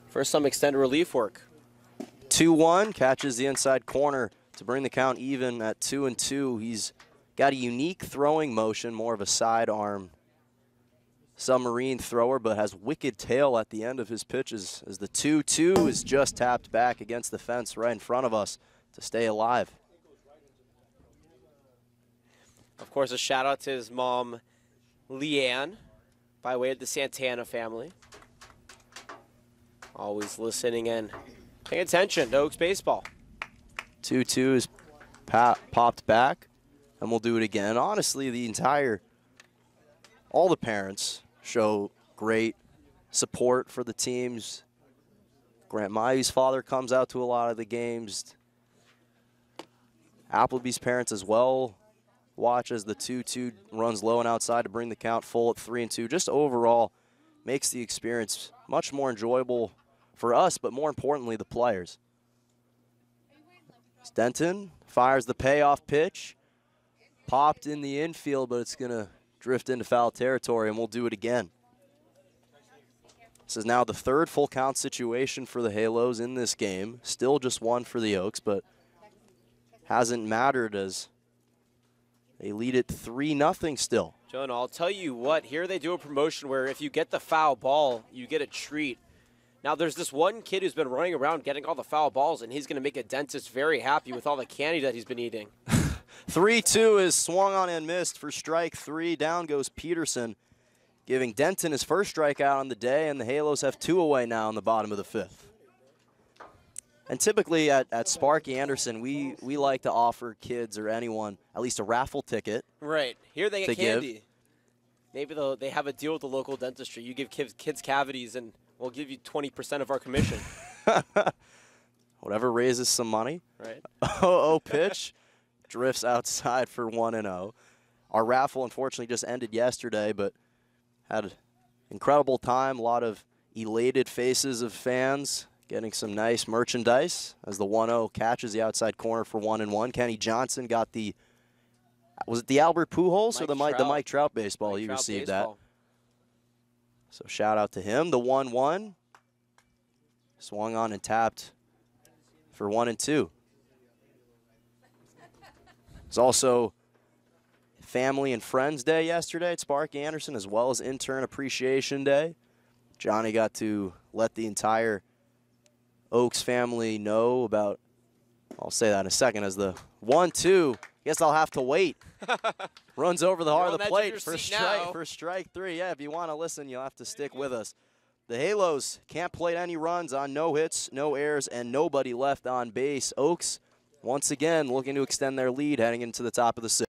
for some extended relief work. 2-1, catches the inside corner to bring the count even at 2-2. He's got a unique throwing motion, more of a sidearm submarine thrower, but has wicked tail at the end of his pitches as the 2-2 is just tapped back against the fence right in front of us to stay alive. Of course, a shout out to his mom, Leanne, by way of the Santana family. Always listening and paying attention to Oaks baseball. 2-2 is popped back, and we'll do it again. Honestly, all the parents show great support for the teams. Grant Mayu's father comes out to a lot of the games. Appleby's parents as well watch as the 2-2 runs low and outside to bring the count full at 3-2. Just overall makes the experience much more enjoyable for us, but more importantly, the players. Denton fires the payoff pitch. Popped in the infield, but it's going to drift into foul territory, and we'll do it again. This is now the third full count situation for the Halos in this game. Still just one for the Oaks, but hasn't mattered as they lead it 3-0 still. Jonah, I'll tell you what, here they do a promotion where if you get the foul ball, you get a treat. Now, there's this one kid who's been running around getting all the foul balls, and he's going to make a dentist very happy with all the candy that he's been eating. 3-2 is swung on and missed for strike 3. Down goes Peterson, giving Denton his first strikeout on the day, and the Halos have 2 away now in the bottom of the 5th. And typically at Sparky Anderson, we like to offer kids or anyone at least a raffle ticket. Right. Here they get candy. Maybe they have a deal with the local dentistry. You give kids cavities, and we'll give you 20% of our commission. Whatever raises some money. Right. 0-0 pitch. Drifts outside for 1-0. Our raffle, unfortunately, just ended yesterday, but had an incredible time. A lot of elated faces of fans getting some nice merchandise as the 1-0 catches the outside corner for 1-1. Kenny Johnson got the, was it the Albert Pujols or the Mike Trout baseball? He received that. So shout out to him. The 1-1 swung on and tapped for 1-2. It's also Family and Friends Day yesterday at Sparky Anderson, as well as Intern Appreciation Day. Johnny got to let the entire Oaks family know about, I'll say that in a second, as the 1-2, guess I'll have to wait. Runs over the heart of the plate for strike 3. Yeah, if you want to listen, you'll have to stick with us. The Halos can't plate any runs on no hits, no errors, and nobody left on base. Oaks, once again, looking to extend their lead heading into the top of the 6th.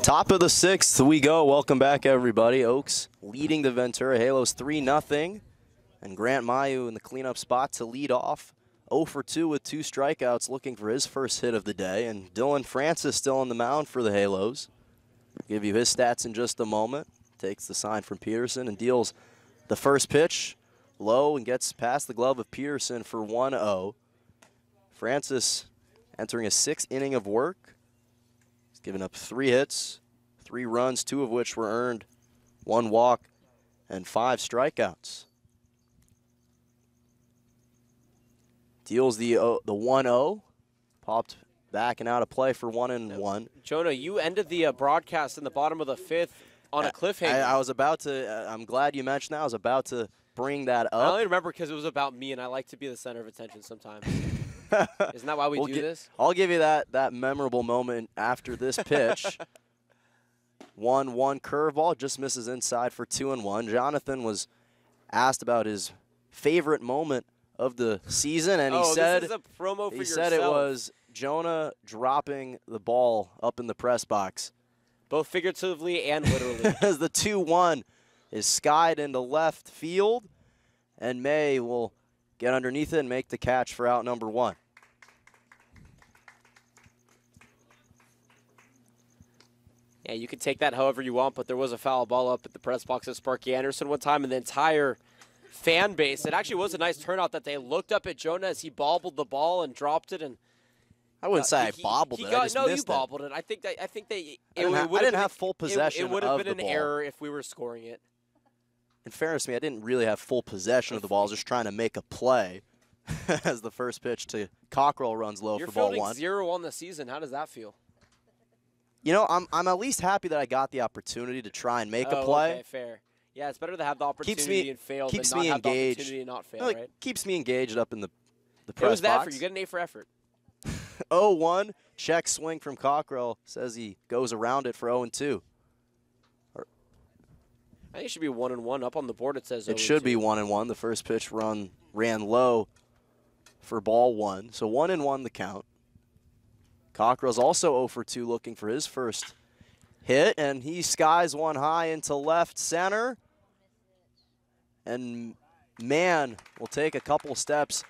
Top of the 6th we go. Welcome back, everybody. Oaks leading the Ventura Halos 3-0. And Grant Mayu in the cleanup spot to lead off. 0 for 2 with 2 strikeouts, looking for his first hit of the day. And Dylan Francis still on the mound for the Halos. I'll give you his stats in just a moment. Takes the sign from Peterson and deals the first pitch low and gets past the glove of Peterson for 1-0. Francis entering a 6th inning of work. He's given up 3 hits, 3 runs, 2 of which were earned, 1 walk, and 5 strikeouts. Deals the 1-0, popped back and out of play for 1-1. Jonah, you ended the broadcast in the bottom of the 5th on a cliffhanger. I was about to, I'm glad you mentioned that. I was about to bring that up. I only remember because it was about me, and I like to be the center of attention sometimes. Isn't that why we do this? I'll give you that memorable moment after this pitch. 1-1 curveball, just misses inside for 2-1. Jonathan was asked about his favorite moment of the season, and he said, this is a promo for he yourself. said it was Jonah dropping the ball up in the press box. Both figuratively and literally. As the 2-1 is skied into left field, and May will get underneath it and make the catch for out number 1. Yeah, you can take that however you want, but there was a foul ball up at the press box of Sparky Anderson one time, and the entire fan base. It actually was a nice turnout that they looked up at Jonah as he bobbled the ball and dropped it. And I wouldn't say I bobbled it. I just no, missed you bobbled it. I think they. I didn't have full possession. It would have been of an the ball. error if we were scoring it. In fairness to me, I didn't really have full possession of the ball. I was just trying to make a play as the first pitch to Cockrell runs low You're for ball fielding 1. 0 on the season. How does that feel? You know, I'm at least happy that I got the opportunity to try and make a play. Okay, fair. Yeah, it's better to have the opportunity and fail than keeps not me have engaged. the opportunity and not fail, No, it right? keeps me engaged up in the press box. It was that for you. Get an A for effort. 0-1, check swing from Cockrell. Says he goes around it for 0-2. I think it should be 1-1. Up on the board it says 0-2. It should be 1-1. The first pitch ran low for ball 1. So 1-1 the count. Cockrell's also 0 for 2 looking for his first hit, and he skies one high into left center. And Mann will take a couple steps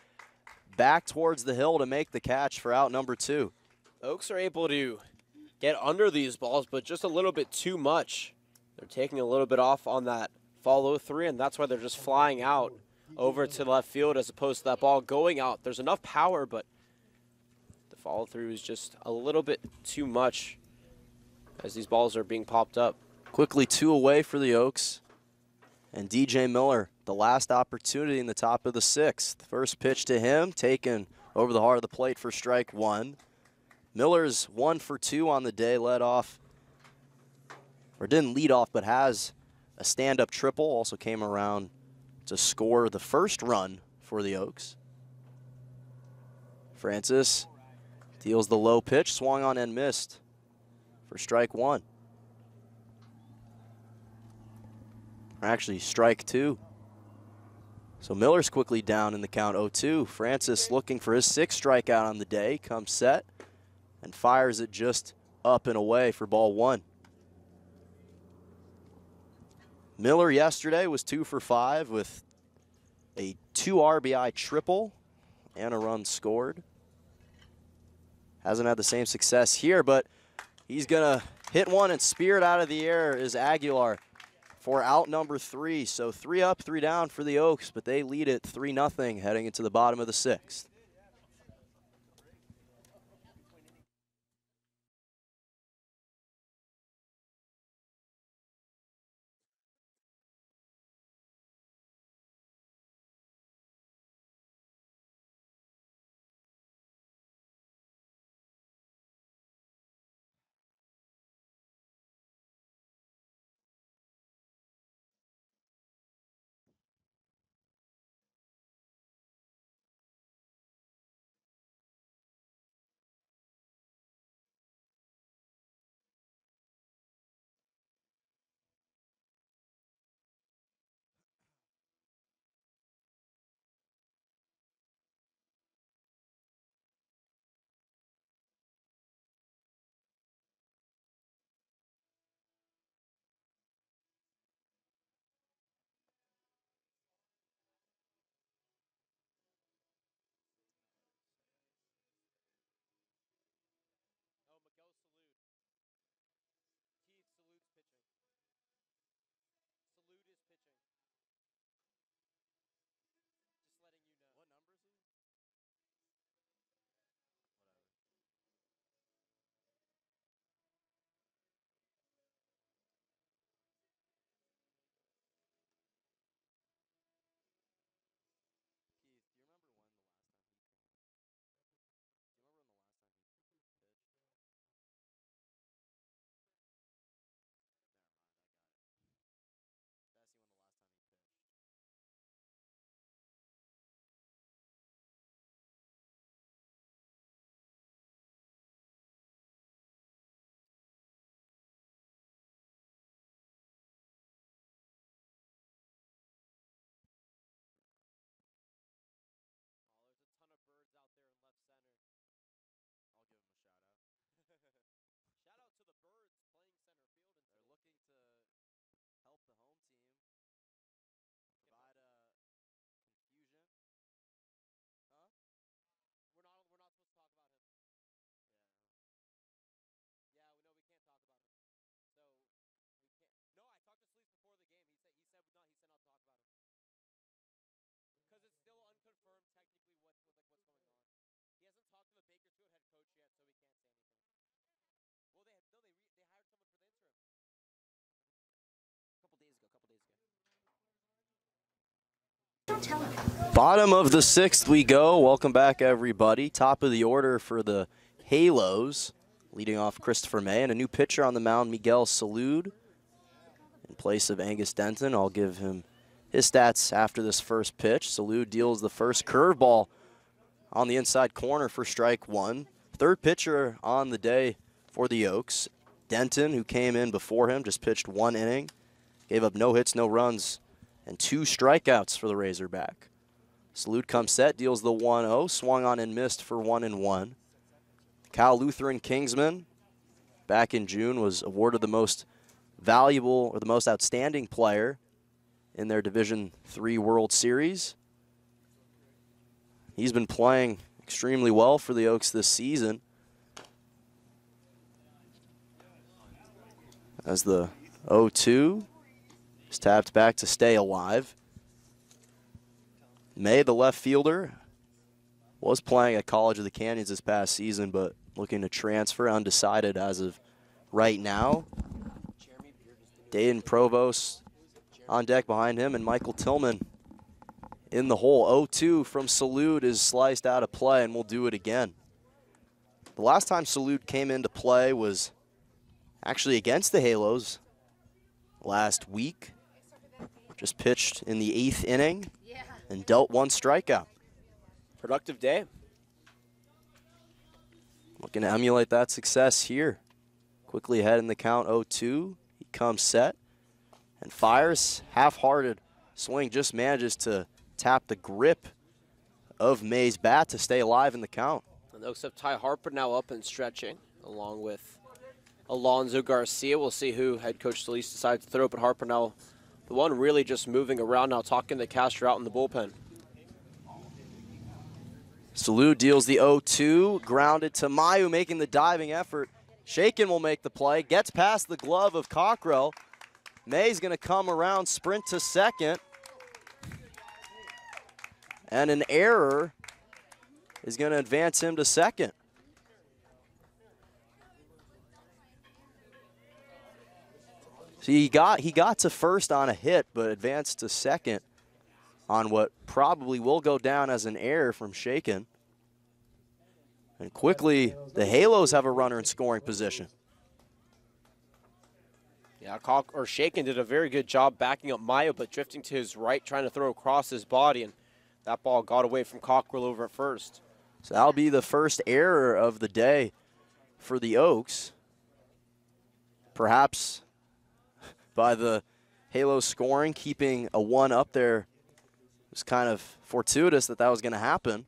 back towards the hill to make the catch for out number 2. Oaks are able to get under these balls, but just a little bit too much. They're taking a little bit off on that follow-through, and that's why they're just flying out over to left field as opposed to that ball going out. There's enough power, but the follow-through is just a little bit too much as these balls are being popped up. Quickly 2 away for the Oaks. And DJ Miller, the last opportunity in the top of the 6th. First pitch to him, taken over the heart of the plate for strike 1. Miller's 1 for 2 on the day, led off, or didn't lead off, but has a stand-up triple. Also came around to score the first run for the Oaks. Francis deals the low pitch, swung on and missed for strike 1. Or actually, strike 2. So Miller's quickly down in the count 0-2. Francis looking for his 6th strikeout on the day, comes set and fires it just up and away for ball 1. Miller yesterday was 2 for 5 with a 2 RBI triple and a run scored. Hasn't had the same success here, but he's going to hit one and spear it out of the air is Aguilar for out number 3. So 3 up, 3 down for the Oaks, but they lead it 3-0 heading into the bottom of the 6th. to the Bakersfield head coach yet, so we can't say anything. Well, they hired someone for the interim. A couple days ago. Bottom of the sixth we go. Welcome back, everybody. Top of the order for the Halos. Leading off Christopher May and a new pitcher on the mound, Miguel Salud. In place of Angus Denton, I'll give him his stats after this first pitch. Salud deals the first curveball on the inside corner for strike one. Third pitcher on the day for the Oaks. Denton, who came in before him, just pitched 1 inning. Gave up no hits, no runs, and 2 strikeouts for the Razorback. Salud comes set, deals the 1-0, swung on and missed for 1-1. Cal Lutheran Kingsman, back in June, was awarded the most valuable or the most outstanding player in their Division III World Series. He's been playing extremely well for the Oaks this season. As the 0-2 is tapped back to stay alive. May, the left fielder, was playing at College of the Canyons this past season, but looking to transfer, undecided as of right now. Dayton Provost on deck behind him, and Michael Tillman in the hole. 0-2 from Salud is sliced out of play, and we'll do it again. The last time Salud came into play was actually against the Halos last week. Just pitched in the 8th inning and dealt 1 strikeout. Productive day. Looking to emulate that success here. Quickly ahead in the count, 0-2. He comes set and fires. Half-hearted swing, just manages to tap the grip of May's bat to stay alive in the count. And the Oaks have Ty Harper now up and stretching, along with Alonzo Garcia. We'll see who head coach Solis decides to throw, but Harper now the one really just moving around now, talking to Castro out in the bullpen. Salud deals the 0-2, grounded to Mayu, making the diving effort. Shakin will make the play, gets past the glove of Cockrell. May's going to come around, sprint to second. And an error is going to advance him to second. So he got to first on a hit, but advanced to second on what probably will go down as an error from Shakin. And quickly, the Halos have a runner in scoring position. Yeah, Shakin did a very good job backing up Mayo, but drifting to his right, trying to throw across his body, and that ball got away from Cockrell over at first. So that'll be the first error of the day for the Oaks. Perhaps by the Halos scoring, keeping a 1 up there. It was kind of fortuitous that was going to happen.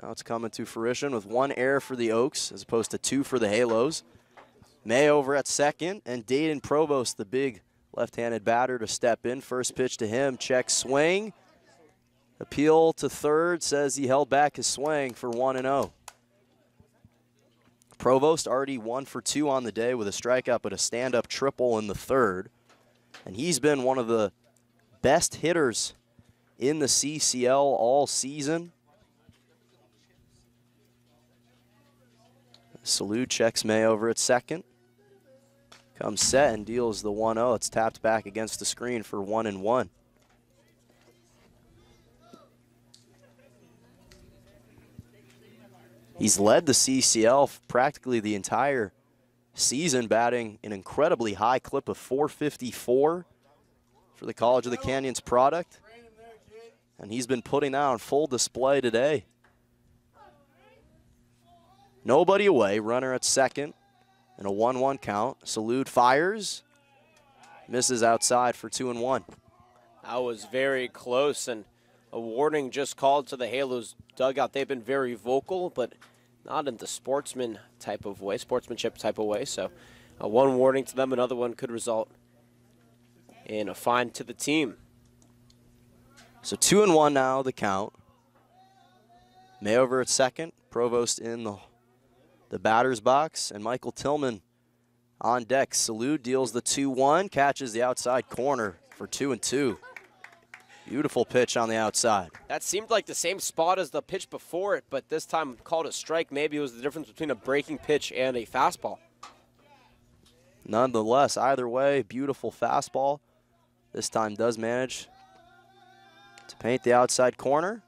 Now it's coming to fruition with 1 error for the Oaks as opposed to 2 for the Halos. May over at second, and Dayton Provost, the big left-handed batter, to step in. First pitch to him, check swing. Appeal to third, says he held back his swing for 1-0. Provost already 1 for 2 on the day with a strikeout, but a stand-up triple in the third. And he's been one of the best hitters in the CCL all season. Salud checks May over at second. Comes set and deals the 1-0. It's tapped back against the screen for 1-1. He's led the CCL practically the entire season, batting an incredibly high clip of 454 for the College of the Canyons product. And he's been putting that on full display today. Nobody away, runner at second, and a 1-1 count. Salud fires, misses outside for 2-1. That was very close, and a warning just called to the Halos dugout. They've been very vocal, but not in the sportsmanship type of way. So one warning to them, another one could result in a fine to the team. So 2-1 now, the count. May over at second, Provost in the batter's box, and Michael Tillman on deck. Salud deals the 2-1, catches the outside corner for 2-2. Beautiful pitch on the outside. That seemed like the same spot as the pitch before it, but this time called a strike. Maybe it was the difference between a breaking pitch and a fastball. Nonetheless, either way, beautiful fastball. This time does manage to paint the outside corner.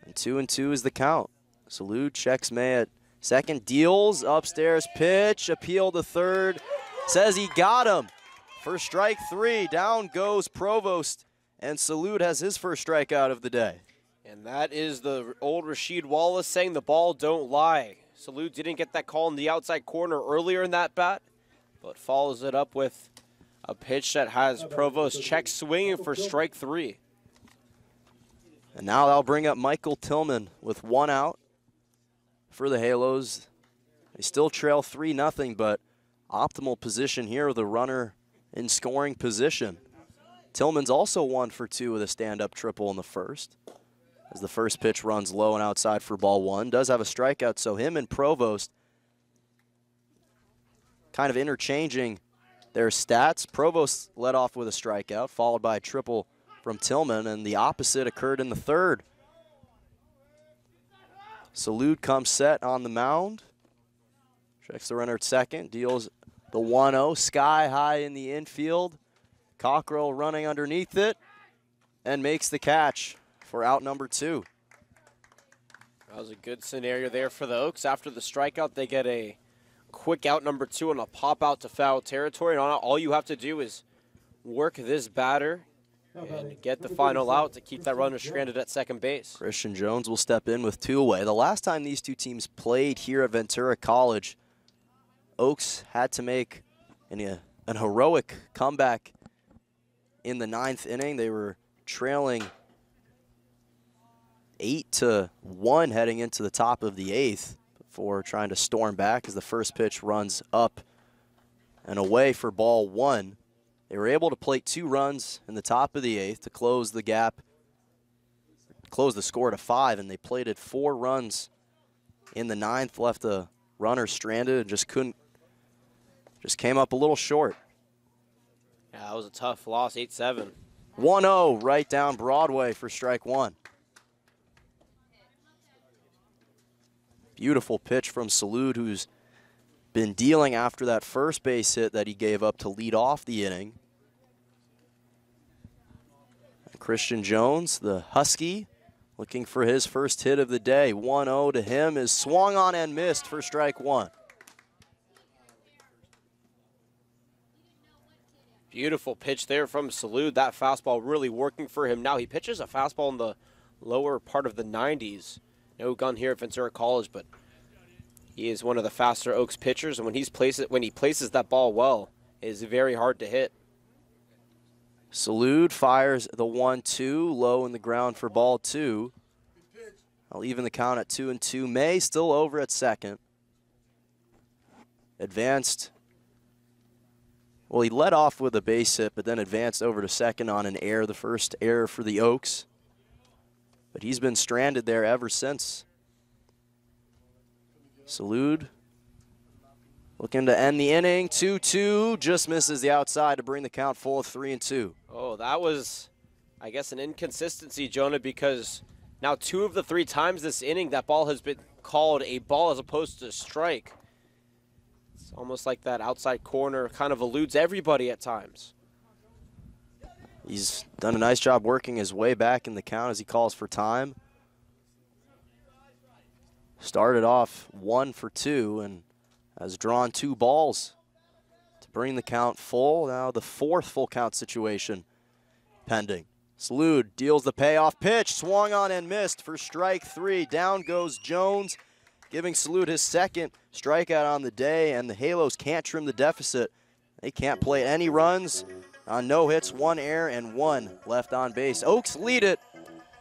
And 2-2 is the count. Salute checks May at second, deals, upstairs pitch, appeal to third, says he got him. For strike 3, down goes Provost, and Salute has his first strikeout of the day. And that is the old Rasheed Wallace saying the ball don't lie. Salute didn't get that call in the outside corner earlier in that bat, but follows it up with a pitch that has Provost check swinging for strike 3. And now that'll bring up Michael Tillman with 1 out for the Halos. They still trail 3-0, but optimal position here with a runner in scoring position. Tillman's also 1 for 2 with a stand-up triple in the first. As the first pitch runs low and outside for ball 1. Does have a strikeout, so him and Provost kind of interchanging their stats. Provost led off with a strikeout, followed by a triple from Tillman, and the opposite occurred in the third. Salute comes set on the mound. Checks the runner at second, deals the 1-0, sky high in the infield. Cockrell running underneath it and makes the catch for out number 2. That was a good scenario there for the Oaks. After the strikeout, they get a quick out number 2 and a pop out to foul territory. And all you have to do is work this batter and get the final out to keep that runner stranded at second base. Christian Jones will step in with 2 away. The last time these two teams played here at Ventura College, Oaks had to make an heroic comeback in the 9th inning. They were trailing 8-1 heading into the top of the 8th before trying to storm back as the first pitch runs up and away for ball 1. They were able to plate 2 runs in the top of the 8th to close the gap, close the score to 5, and they plated 4 runs in the 9th, left a runner stranded and just came up a little short. Yeah, that was a tough loss, 8-7. 1-0 right down Broadway for strike 1. Beautiful pitch from Salud, who's been dealing after that first base hit that he gave up to lead off the inning. And Christian Jones, the Husky, looking for his first hit of the day. 1-0 to him is swung on and missed for strike 1. Beautiful pitch there from Salud. That fastball really working for him now. He pitches a fastball in the lower part of the 90s. No gun here at Ventura College, but he is one of the faster Oaks pitchers, and when he places that ball well, it is very hard to hit. Salud fires the 1-2, low in the ground for ball 2. I'll even the count at 2-2. May still over at second. Advanced. Well, he led off with a base hit, but then advanced over to second on an error, the first error for the Oaks. But he's been stranded there ever since. Salud looking to end the inning. 2-2, just misses the outside to bring the count full of 3-2. Oh, that was, I guess, an inconsistency, Jonah, because now 2 of the 3 times this inning that ball has been called a ball as opposed to a strike. It's almost like that outside corner kind of eludes everybody at times. He's done a nice job working his way back in the count as he calls for time. Started off 1 for 2 and has drawn 2 balls to bring the count full. Now the 4th full count situation pending. Salud deals the payoff pitch, swung on and missed for strike 3. Down goes Jones, giving Salud his second strikeout on the day, and the Halos can't trim the deficit. They can't play any runs on no hits, 1 error, and 1 left on base. Oaks lead it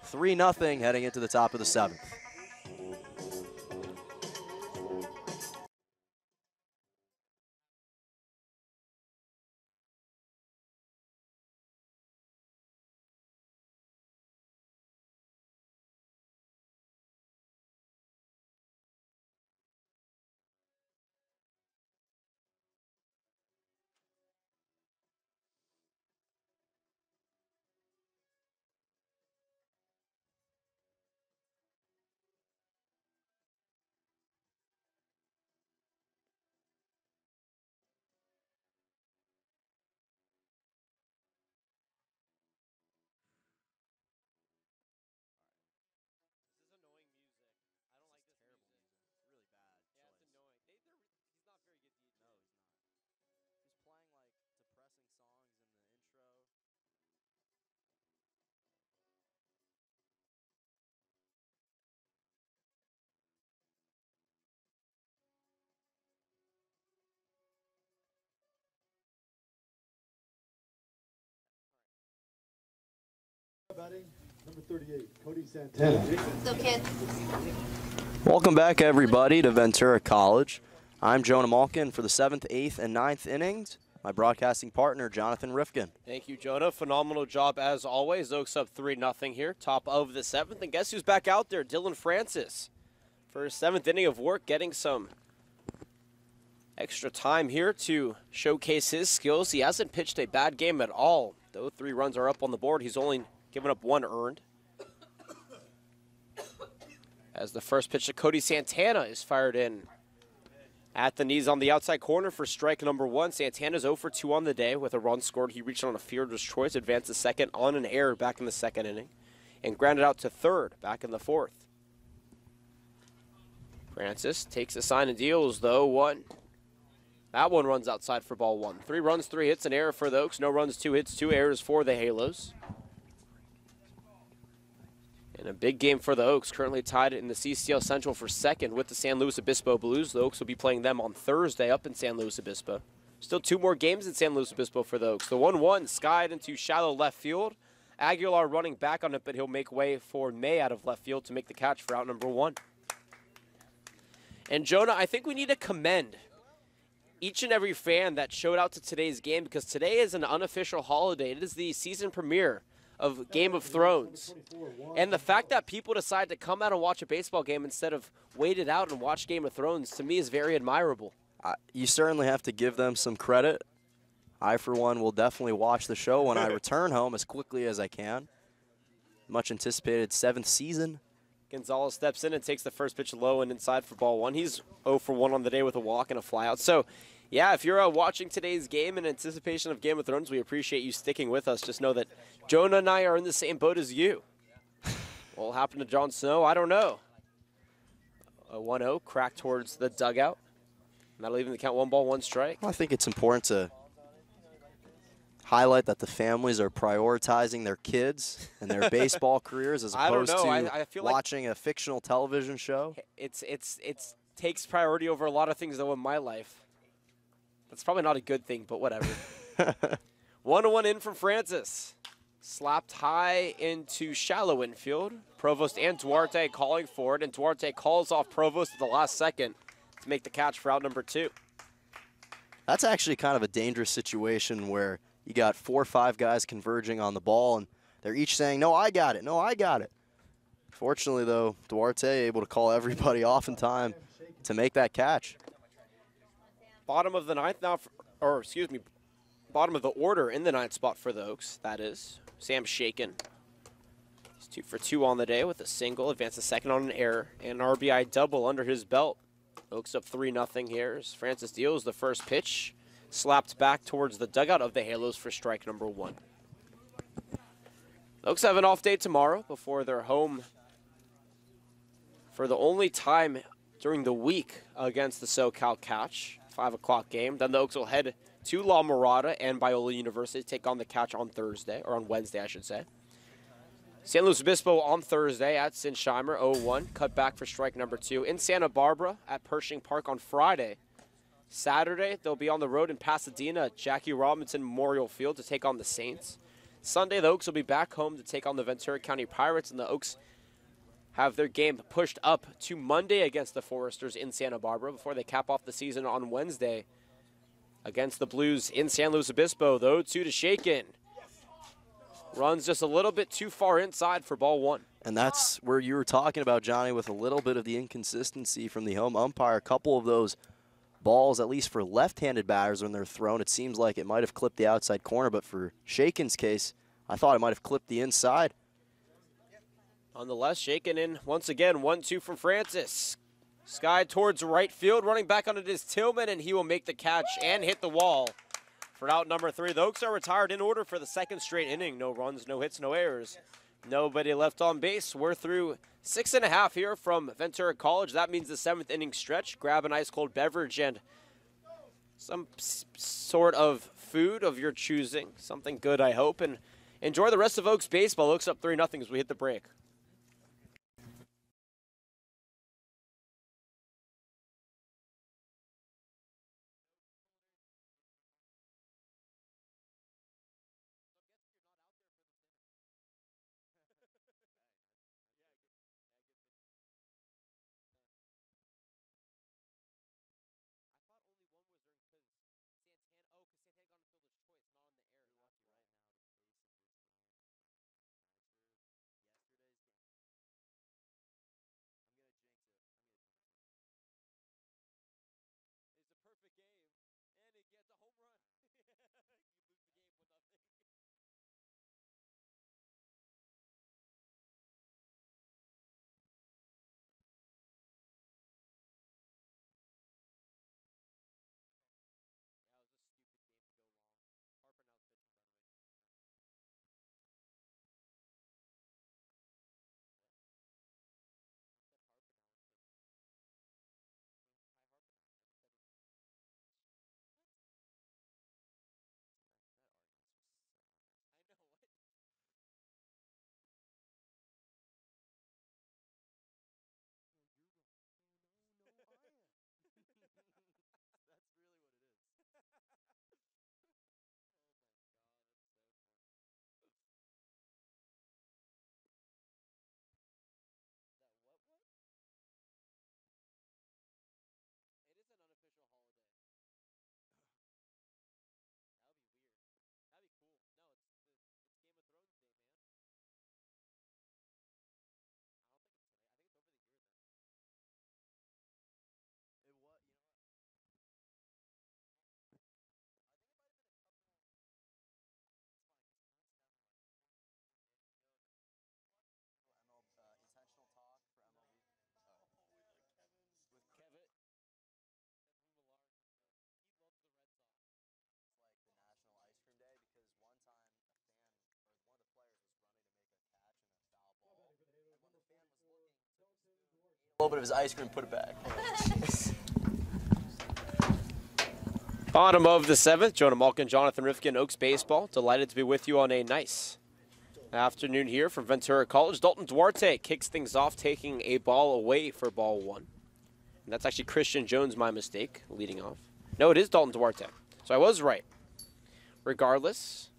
3-0 heading into the top of the 7th. batting, number 38, Cody Santana. So, kid. Welcome back, everybody, to Ventura College. I'm Jonah Malkin for the 7th, 8th, and 9th innings. My broadcasting partner, Jonathan Rifkin. Thank you, Jonah. Phenomenal job as always. Oaks up 3-0 here, top of the 7th. And guess who's back out there? Dylan Francis for his 7th inning of work, getting some extra time here to showcase his skills. He hasn't pitched a bad game at all. Though 3 runs are up on the board, he's only given up 1 earned. As the first pitch to Cody Santana is fired in at the knees on the outside corner for strike number 1. Santana's 0 for 2 on the day with a run scored. He reached on a fielder's choice, advanced to second on an error back in the 2nd inning, and grounded out to 3rd back in the 4th. Francis takes a sign and deals, though, 1. That one runs outside for ball 1. 3 runs, 3 hits, an error for the Oaks. No runs, 2 hits, 2 errors for the Halos. And a big game for the Oaks, currently tied in the CCL Central for 2nd with the San Luis Obispo Blues. The Oaks will be playing them on Thursday up in San Luis Obispo. Still 2 more games in San Luis Obispo for the Oaks. The 1-1 skied into shallow left field. Aguilar running back on it, but he'll make way for May out of left field to make the catch for out number 1. And Jonah, I think we need to commend each and every fan that showed out to today's game, because today is an unofficial holiday. It is the season premiere of Game of Thrones. And the fact that people decide to come out and watch a baseball game instead of wait it out and watch Game of Thrones, to me, is very admirable. You certainly have to give them some credit. I, for one, will definitely watch the show when I return home as quickly as I can. Much anticipated 7th season. Gonzalez steps in and takes the first pitch low and inside for ball 1. He's 0 for 1 on the day with a walk and a flyout. So, yeah, if you're watching today's game in anticipation of Game of Thrones, we appreciate you sticking with us. Just know that Jonah and I are in the same boat as you. What will happen to Jon Snow? I don't know. A 1-0 crack towards the dugout. Not leaving the count, 1 ball, 1 strike. Well, I think it's important to highlight that the families are prioritizing their kids and their baseball careers as opposed to I feel watching a fictional television show. It's takes priority over a lot of things, though, in my life. That's probably not a good thing, but whatever. 1-1 in from Francis. Slapped high into shallow infield. Provost and Duarte calling for it, and Duarte calls off Provost at the last second to make the catch for out number 2. That's actually kind of a dangerous situation where you got 4 or 5 guys converging on the ball, and they're each saying, no, I got it, no, I got it. Fortunately, though, Duarte able to call everybody off in time to make that catch. Bottom of the 9th now, bottom of the order in the 9th spot for the Oaks, that is. Sam Shaken. He's 2 for 2 on the day with a single, advances second on an error, and an RBI double under his belt. Oaks up 3-0 here as Francis deals the first pitch. Slapped back towards the dugout of the Halos for strike number 1. Oaks have an off day tomorrow before they're home for the only time during the week against the SoCal Catch. 5 o'clock game. Then the Oaks will head to La Mirada and Biola University to take on the Catch on Thursday, or on Wednesday, I should say. San Luis Obispo on Thursday at Sinsheimer, 0-1. Cut back for strike number 2. In Santa Barbara at Pershing Park on Friday. Saturday, they'll be on the road in Pasadena at Jackie Robinson Memorial Field to take on the Saints. Sunday, the Oaks will be back home to take on the Ventura County Pirates, and the Oaks have their game pushed up to Monday against the Foresters in Santa Barbara before they cap off the season on Wednesday against the Blues in San Luis Obispo. The 0-2 to Shaken. Runs just a little bit too far inside for ball 1. And that's where you were talking about, Johnny, with a little bit of the inconsistency from the home umpire. A couple of those balls, at least for left-handed batters when they're thrown, it seems like it might have clipped the outside corner, but for Shaken's case, I thought it might have clipped the inside. Nonetheless, Shaken in once again, 1-2 from Francis. Sky towards right field, running back on it is Tillman, and he will make the catch and hit the wall for out number 3. The Oaks are retired in order for the 2nd straight inning. No runs, no hits, no errors. Nobody left on base. We're through 6.5 here from Ventura College. That means the 7th inning stretch. Grab an ice cold beverage and some sort of food of your choosing. Something good, I hope. And enjoy the rest of Oaks baseball. Oaks up 3-0 as we hit the break. a home run. You lose the game 1-0. Yeah, it was a stupid game to go long. Harper now's pitching, by the way. What? I said Harper now instead of Ty Harper now. Never said what? That argument's just so I know what. No, you're wrong. No, I am. That's really what it is. Oh my god, that's so funny. That what? It is an unofficial holiday. That would be weird. That'd be cool. No, it's Game of Thrones Day, man. I don't think it's today. I think it's over the year then. It was, you know what? I think it might have been a couple. It's funny because once again, like 40 years ago, ML, intentional talk for MLB. With Kevin. Kevin Millar from he loves the Red Sox. It's like the National Ice Cream Day because one time a fan or one of the players was running to make a catch in a foul ball, and when the fan was looking, took a spoon, ate a little bit of his ice cream, put it back. Bottom of the 7th, Jonah Malkin, Jonathan Rifkin, Oaks Baseball. Delighted to be with you on a nice afternoon here from Ventura College. Dalton Duarte kicks things off, taking a ball away for ball 1. And that's actually Christian Jones, my mistake, leading off. No, it is Dalton Duarte. So I was right. Regardless,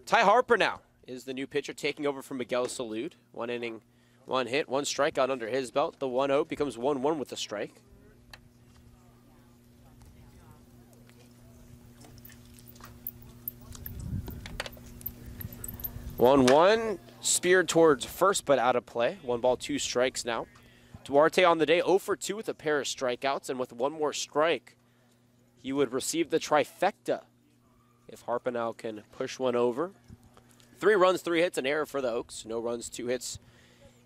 Ty Harper now is the new pitcher taking over from Miguel Salud. 1 inning, 1 hit, 1 strikeout under his belt. The 1-0 becomes 1-1 with a strike. 1-1, speared towards first, but out of play. 1 ball, 2 strikes now. Duarte on the day, 0 for 2 with a pair of strikeouts, and with 1 more strike, he would receive the trifecta if Harpenau can push one over. 3 runs, 3 hits, an error for the Oaks. No runs, 2 hits,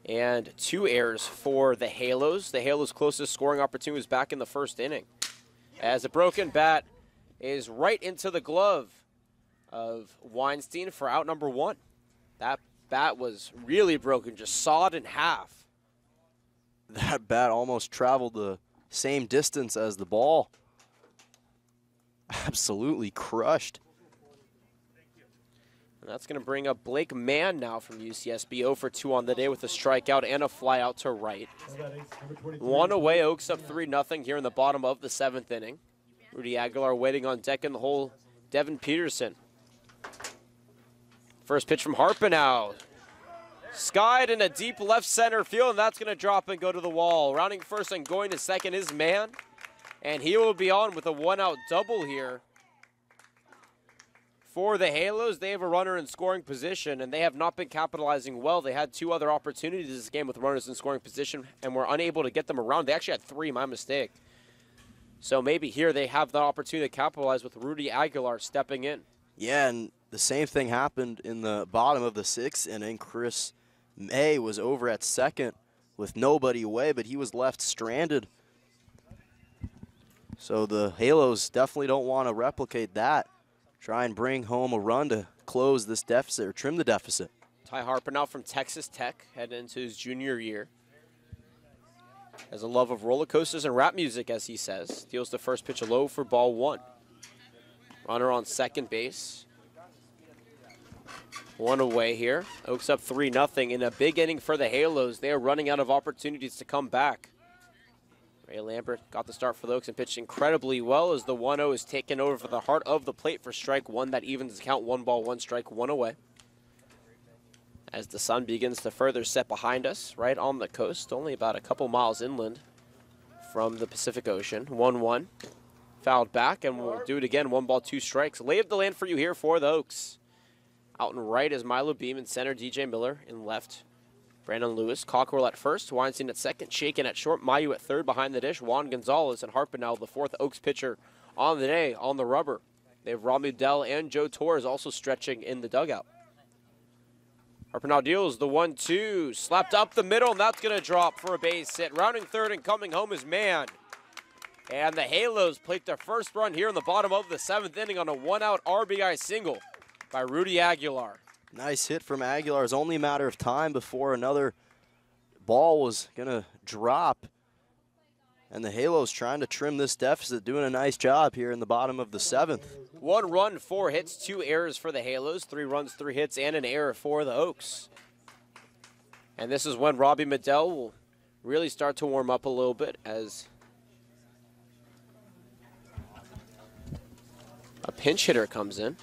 and 2 errors for the Halos. The Halos' closest scoring opportunity was back in the first inning, as a broken bat is right into the glove of Weinstein for out number 1. That bat was really broken, just sawed in half. That bat almost traveled the same distance as the ball. Absolutely crushed. And that's going to bring up Blake Mann now from UCSB, 0 for 2 on the day with a strikeout and a fly out to right. 1 away, Oaks up 3-0 here in the bottom of the 7th inning. Rudy Aguilar waiting on deck in the hole, Devin Peterson. First pitch from Harpenau. Skied in a deep left center field, and that's going to drop and go to the wall. Rounding first and going to second is Mann, and he will be on with a 1-out double here. For the Halos, they have a runner in scoring position, and they have not been capitalizing well. They had 2 other opportunities this game with runners in scoring position and were unable to get them around. They actually had 3, my mistake. So maybe here they have the opportunity to capitalize with Rudy Aguilar stepping in. Yeah, and the same thing happened in the bottom of the 6th inning. Chris May was over at second with nobody away, but he was left stranded. So the Halos definitely don't want to replicate that. Try and bring home a run to close this deficit or trim the deficit. Ty Harper now from Texas Tech, heading into his junior year. Has a love of roller coasters and rap music, as he says. Deals the first pitch low for ball 1. Runner on second base. 1 away here. Oaks up 3-0 in a big inning for the Halos. They are running out of opportunities to come back. Ray Lambert got the start for the Oaks and pitched incredibly well as the 1-0 is taken over for the heart of the plate for strike 1. That evens the count. 1 ball, 1 strike, 1 away. As the sun begins to further set behind us, right on the coast, only about a couple miles inland from the Pacific Ocean. 1-1. Fouled back, and we'll do it again. 1 ball, 2 strikes. Lay of the land for you here for the Oaks. Out and right is Milo Beam, in center DJ Miller, in left Brandon Lewis. Cockrell at first, Weinstein at second, Shaken at short, Mayu at third behind the dish, Juan Gonzalez and Harpenau, the 4th Oaks pitcher on the day, on the rubber. They have Robbie Dell and Joe Torres also stretching in the dugout. Harper now deals the 1-2, slapped up the middle, and that's going to drop for a base hit. Rounding third and coming home is Mann. And the Halos plate their first run here in the bottom of the 7th inning on a 1-out RBI single by Rudy Aguilar. Nice hit from Aguilar. It's only a matter of time before another ball was going to drop. And the Halos trying to trim this deficit, doing a nice job here in the bottom of the 7th. 1 run, 4 hits, 2 errors for the Halos, 3 runs, 3 hits, and an error for the Oaks. And this is when Robbie Medell will really start to warm up a little bit as a pinch hitter comes in.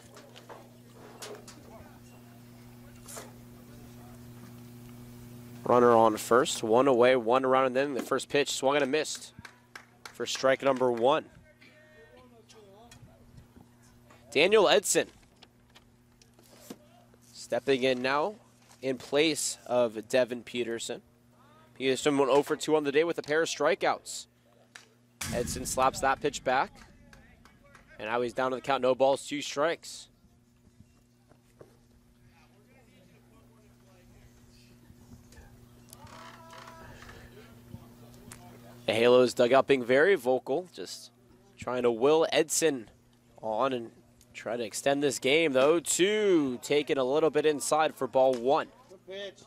Runner on first, 1 away, 1 around, and then the first pitch swung and a missed for strike number 1. Daniel Edson stepping in now in place of Devin Peterson. Peterson went 0 for 2 on the day with a pair of strikeouts. Edson slaps that pitch back. And now he's down to the count, no balls, 2 strikes. The Halos dugout being very vocal, just trying to will Edson on and try to extend this game. The 0-2 taken a little bit inside for ball 1.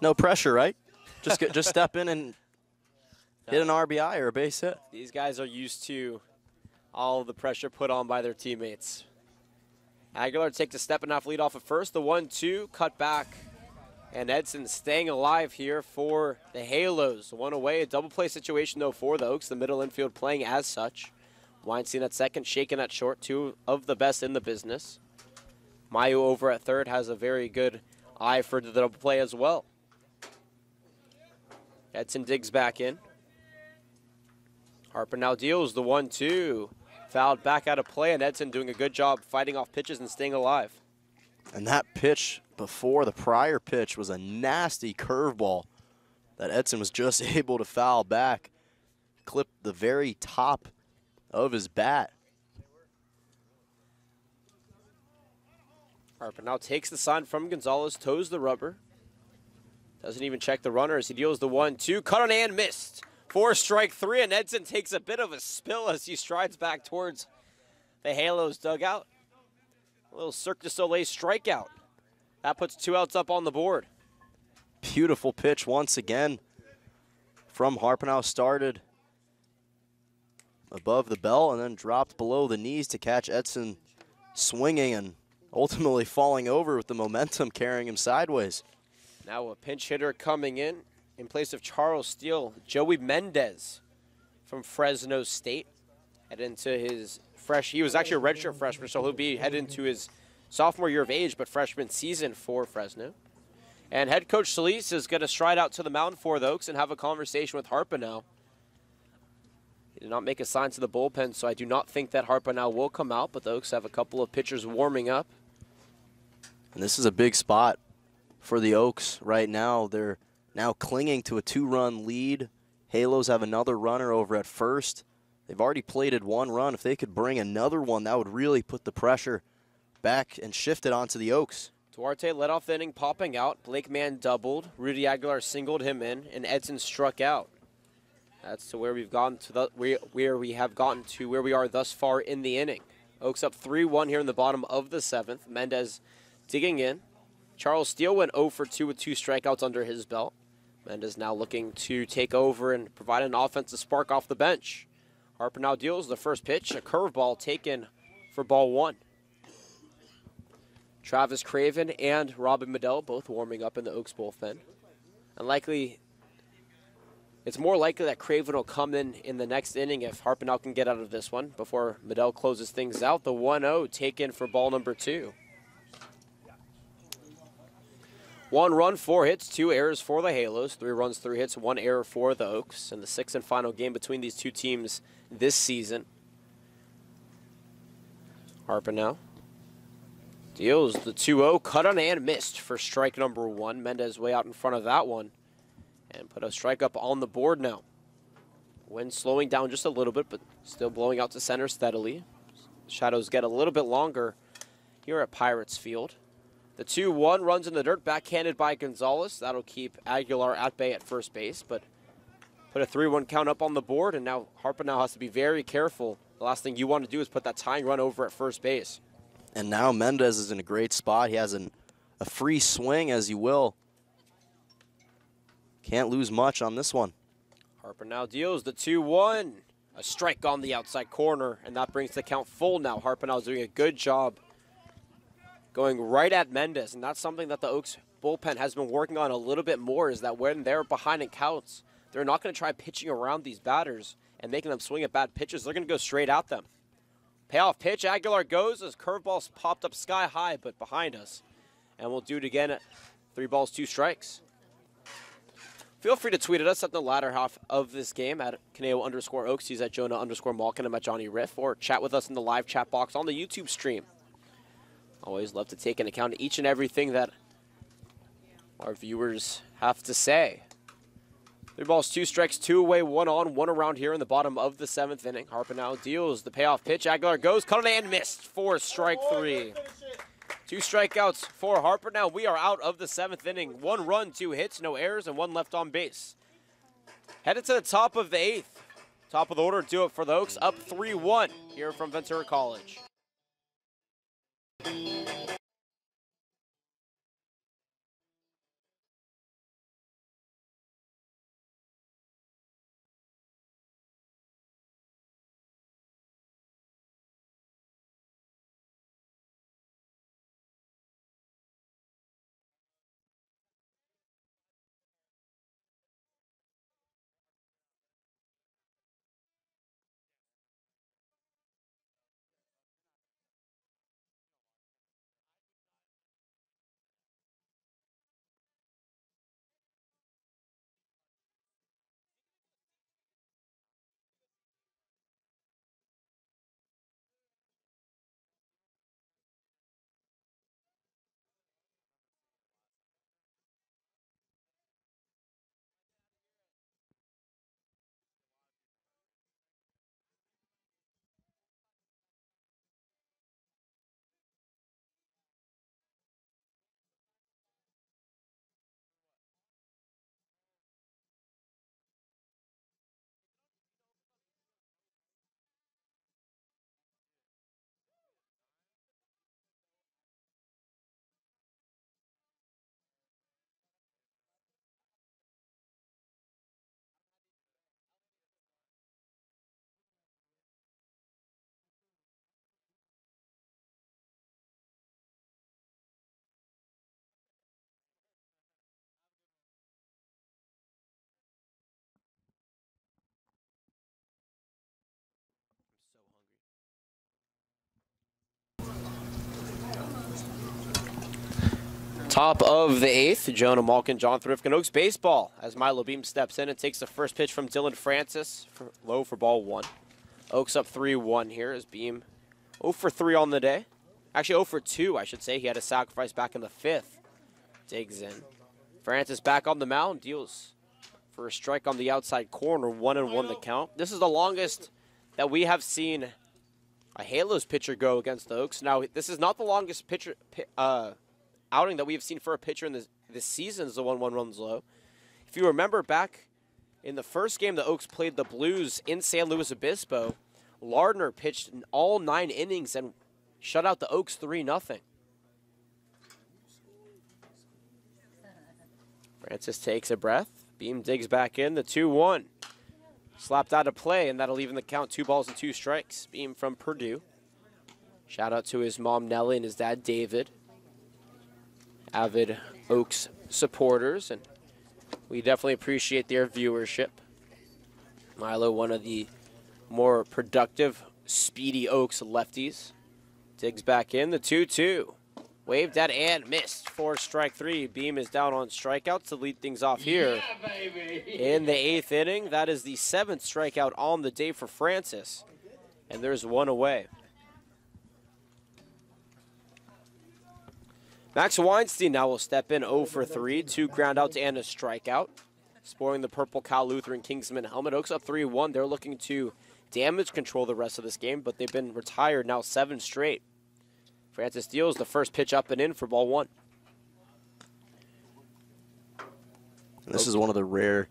No pressure, right? Just step in and hit an RBI or a base hit. These guys are used to all of the pressure put on by their teammates. Aguilar takes a step and a half lead off at first. The 1-2 cut back. And Edson staying alive here for the Halos. 1 away, a double play situation though for the Oaks. The middle infield playing as such. Weinstein at second, Shaken at short, 2 of the best in the business. Mayu over at third has a very good eye for the double play as well. Edson digs back in. Harper now deals the 1-2. Fouled back out of play, and Edson doing a good job fighting off pitches and staying alive. And that pitch before the prior pitch was a nasty curveball that Edson was just able to foul back. Clipped the very top of his bat. Harper now takes the sign from Gonzalez, toes the rubber. Doesn't even check the runner as he deals the 1-2. Cut on and missed. 4 strike 3, and Edson takes a bit of a spill as he strides back towards the Halos dugout. A little Cirque du Soleil strikeout. That puts 2 outs up on the board. Beautiful pitch once again from Harper. Now started above the belt and then dropped below the knees to catch Edson swinging and ultimately falling over with the momentum carrying him sideways. Now a pinch hitter coming in place of Charles Steele, Joey Mendez from Fresno State. Head into his he was actually a redshirt freshman, so he'll be headed into his sophomore year of age, but freshman season for Fresno. And head coach Solis is going to stride out to the mound for the Oaks and have a conversation with Harpenow. He did not make a sign to the bullpen, so I do not think that Harpenow will come out, but the Oaks have a couple of pitchers warming up. And this is a big spot for the Oaks right now. They're now clinging to a 2-run lead. Halos have another runner over at first. They've already plated 1 run. If they could bring another one, that would really put the pressure back and shift it onto the Oaks. Duarte led off the inning popping out. Blake Mann doubled. Rudy Aguilar singled him in, and Edson struck out. That's to where we've gotten to where we are thus far in the inning. Oaks up 3-1 here in the bottom of the 7th. Mendez digging in. Charles Steele went 0 for 2 with 2 strikeouts under his belt. Mendez now looking to take over and provide an offensive spark off the bench. Harper now deals the first pitch, a curveball taken for ball 1. Travis Craven and Robin Medell both warming up in the Oaks bullpen. And it's more likely that Craven will come in the next inning if Harpenow can get out of this one before Medell closes things out. The 1-0 taken for ball number 2. 1 run, 4 hits, 2 errors for the Halos. 3 runs, 3 hits, 1 error for the Oaks. And the 6th and final game between these two teams this season. Harpenow deals the 2-0, cut on and missed for strike number 1. Mendez way out in front of that one and put a strike up on the board now. Wind slowing down just a little bit, but still blowing out to center steadily. Shadows get a little bit longer here at Pirates Field. The 2-1 runs in the dirt, backhanded by Gonzalez. That'll keep Aguilar at bay at first base, but put a 3-1 count up on the board, and now Harper has to be very careful. The last thing you want to do is put that tying run over at first base. And now Mendez is in a great spot. He has a free swing, as you will. Can't lose much on this one. Harper now deals the 2-1. A strike on the outside corner, and that brings the count full now. Harper now is doing a good job going right at Mendez, and that's something that the Oaks bullpen has been working on a little bit more, is that when they're behind in counts, they're not going to try pitching around these batters and making them swing at bad pitches. They're going to go straight at them. Payoff pitch, Aguilar goes as curveballs popped up sky high, but behind us. And we'll do it again at 3 balls, 2 strikes. Feel free to tweet at us at the latter half of this game at Kaneo_Oaks. He's at Jonah_Malkin. I'm at Johnny Riff. Or chat with us in the live chat box on the YouTube stream. Always love to take into account each and everything that our viewers have to say. 3 balls, 2 strikes, 2 away, 1 on, 1 around here in the bottom of the 7th inning. Harper now deals the payoff pitch. Aguilar goes, cut it and missed for strike 3. 2 strikeouts for Harper. Now we are out of the 7th inning. 1 run, 2 hits, no errors, and 1 left on base. Headed to the top of the 8th. Top of the order, do it for the Oaks, up 3-1 here from Ventura College. Top of the 8th, Jonah Malkin, John Thrifkin, Oaks baseball as Milo Beam steps in and takes the first pitch from Dylan Francis, low for ball 1. Oaks up 3-1 here as Beam 0 for 3 on the day. Actually 0 for 2, I should say. He had a sacrifice back in the 5th. Digs in. Francis back on the mound, deals for a strike on the outside corner, 1-1 the count. This is the longest that we have seen a Halos pitcher go against the Oaks. Now, this is not the longest pitcher outing that we have seen for a pitcher in this season is the 1-1 runs low. If you remember back in the first game the Oaks played the Blues in San Luis Obispo, Lardner pitched in all 9 innings and shut out the Oaks 3-0. Francis takes a breath. Beam digs back in, the 2-1. Slapped out of play, and that'll even the count 2 balls and 2 strikes. Beam from Purdue. Shout out to his mom Nellie and his dad David. Avid Oaks supporters, and we definitely appreciate their viewership. Milo, one of the more productive, speedy Oaks lefties. Digs back in, the 2-2. Waved at and missed for strike 3. Beam is down on strikeouts to lead things off here. In the 8th inning, that is the 7th strikeout on the day for Francis. And there's 1 away. Max Weinstein now will step in 0 for 3, 2 groundouts and a strikeout. Sporting the purple Cal Lutheran Kingsman helmet. Oaks up 3-1. They're looking to damage control the rest of this game, but they've been retired now 7 straight. Francis deals the first pitch up and in for ball 1. This is one of the rare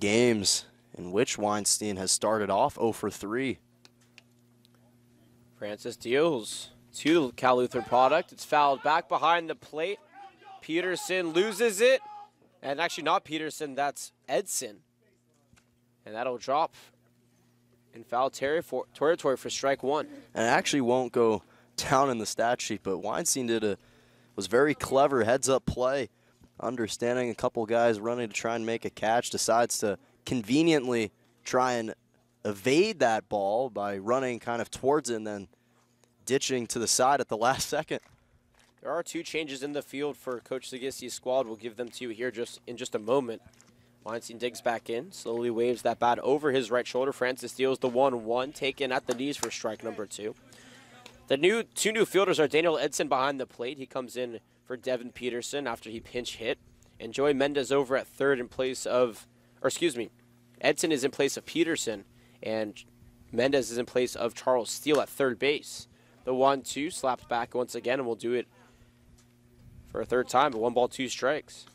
games in which Weinstein has started off 0 for 3. Francis deals to the Cal Lutheran product. It's fouled back behind the plate. Peterson loses it. And actually not Peterson, that's Edson. And that'll drop in foul territory for strike 1. And it actually won't go down in the stat sheet, but Weinstein was very clever heads-up play, understanding a couple guys running to try and make a catch, decides to conveniently try and evade that ball by running kind of towards it and then ditching to the side at the last second. There are 2 changes in the field for Coach Zagissi's squad. We'll give them to you here in just a moment. Weinstein digs back in, slowly waves that bat over his right shoulder. Francis deals the 1-1, taken at the knees for strike number 2. The 2 new fielders are Daniel Edson behind the plate. He comes in for Devin Peterson after he pinch hit. And Joey Mendez over at third in place of, Edson is in place of Peterson, and Mendez is in place of Charles Steele at third base. The 1-2 slapped back once again, and we'll do it for a third time, but 1 ball, 2 strikes.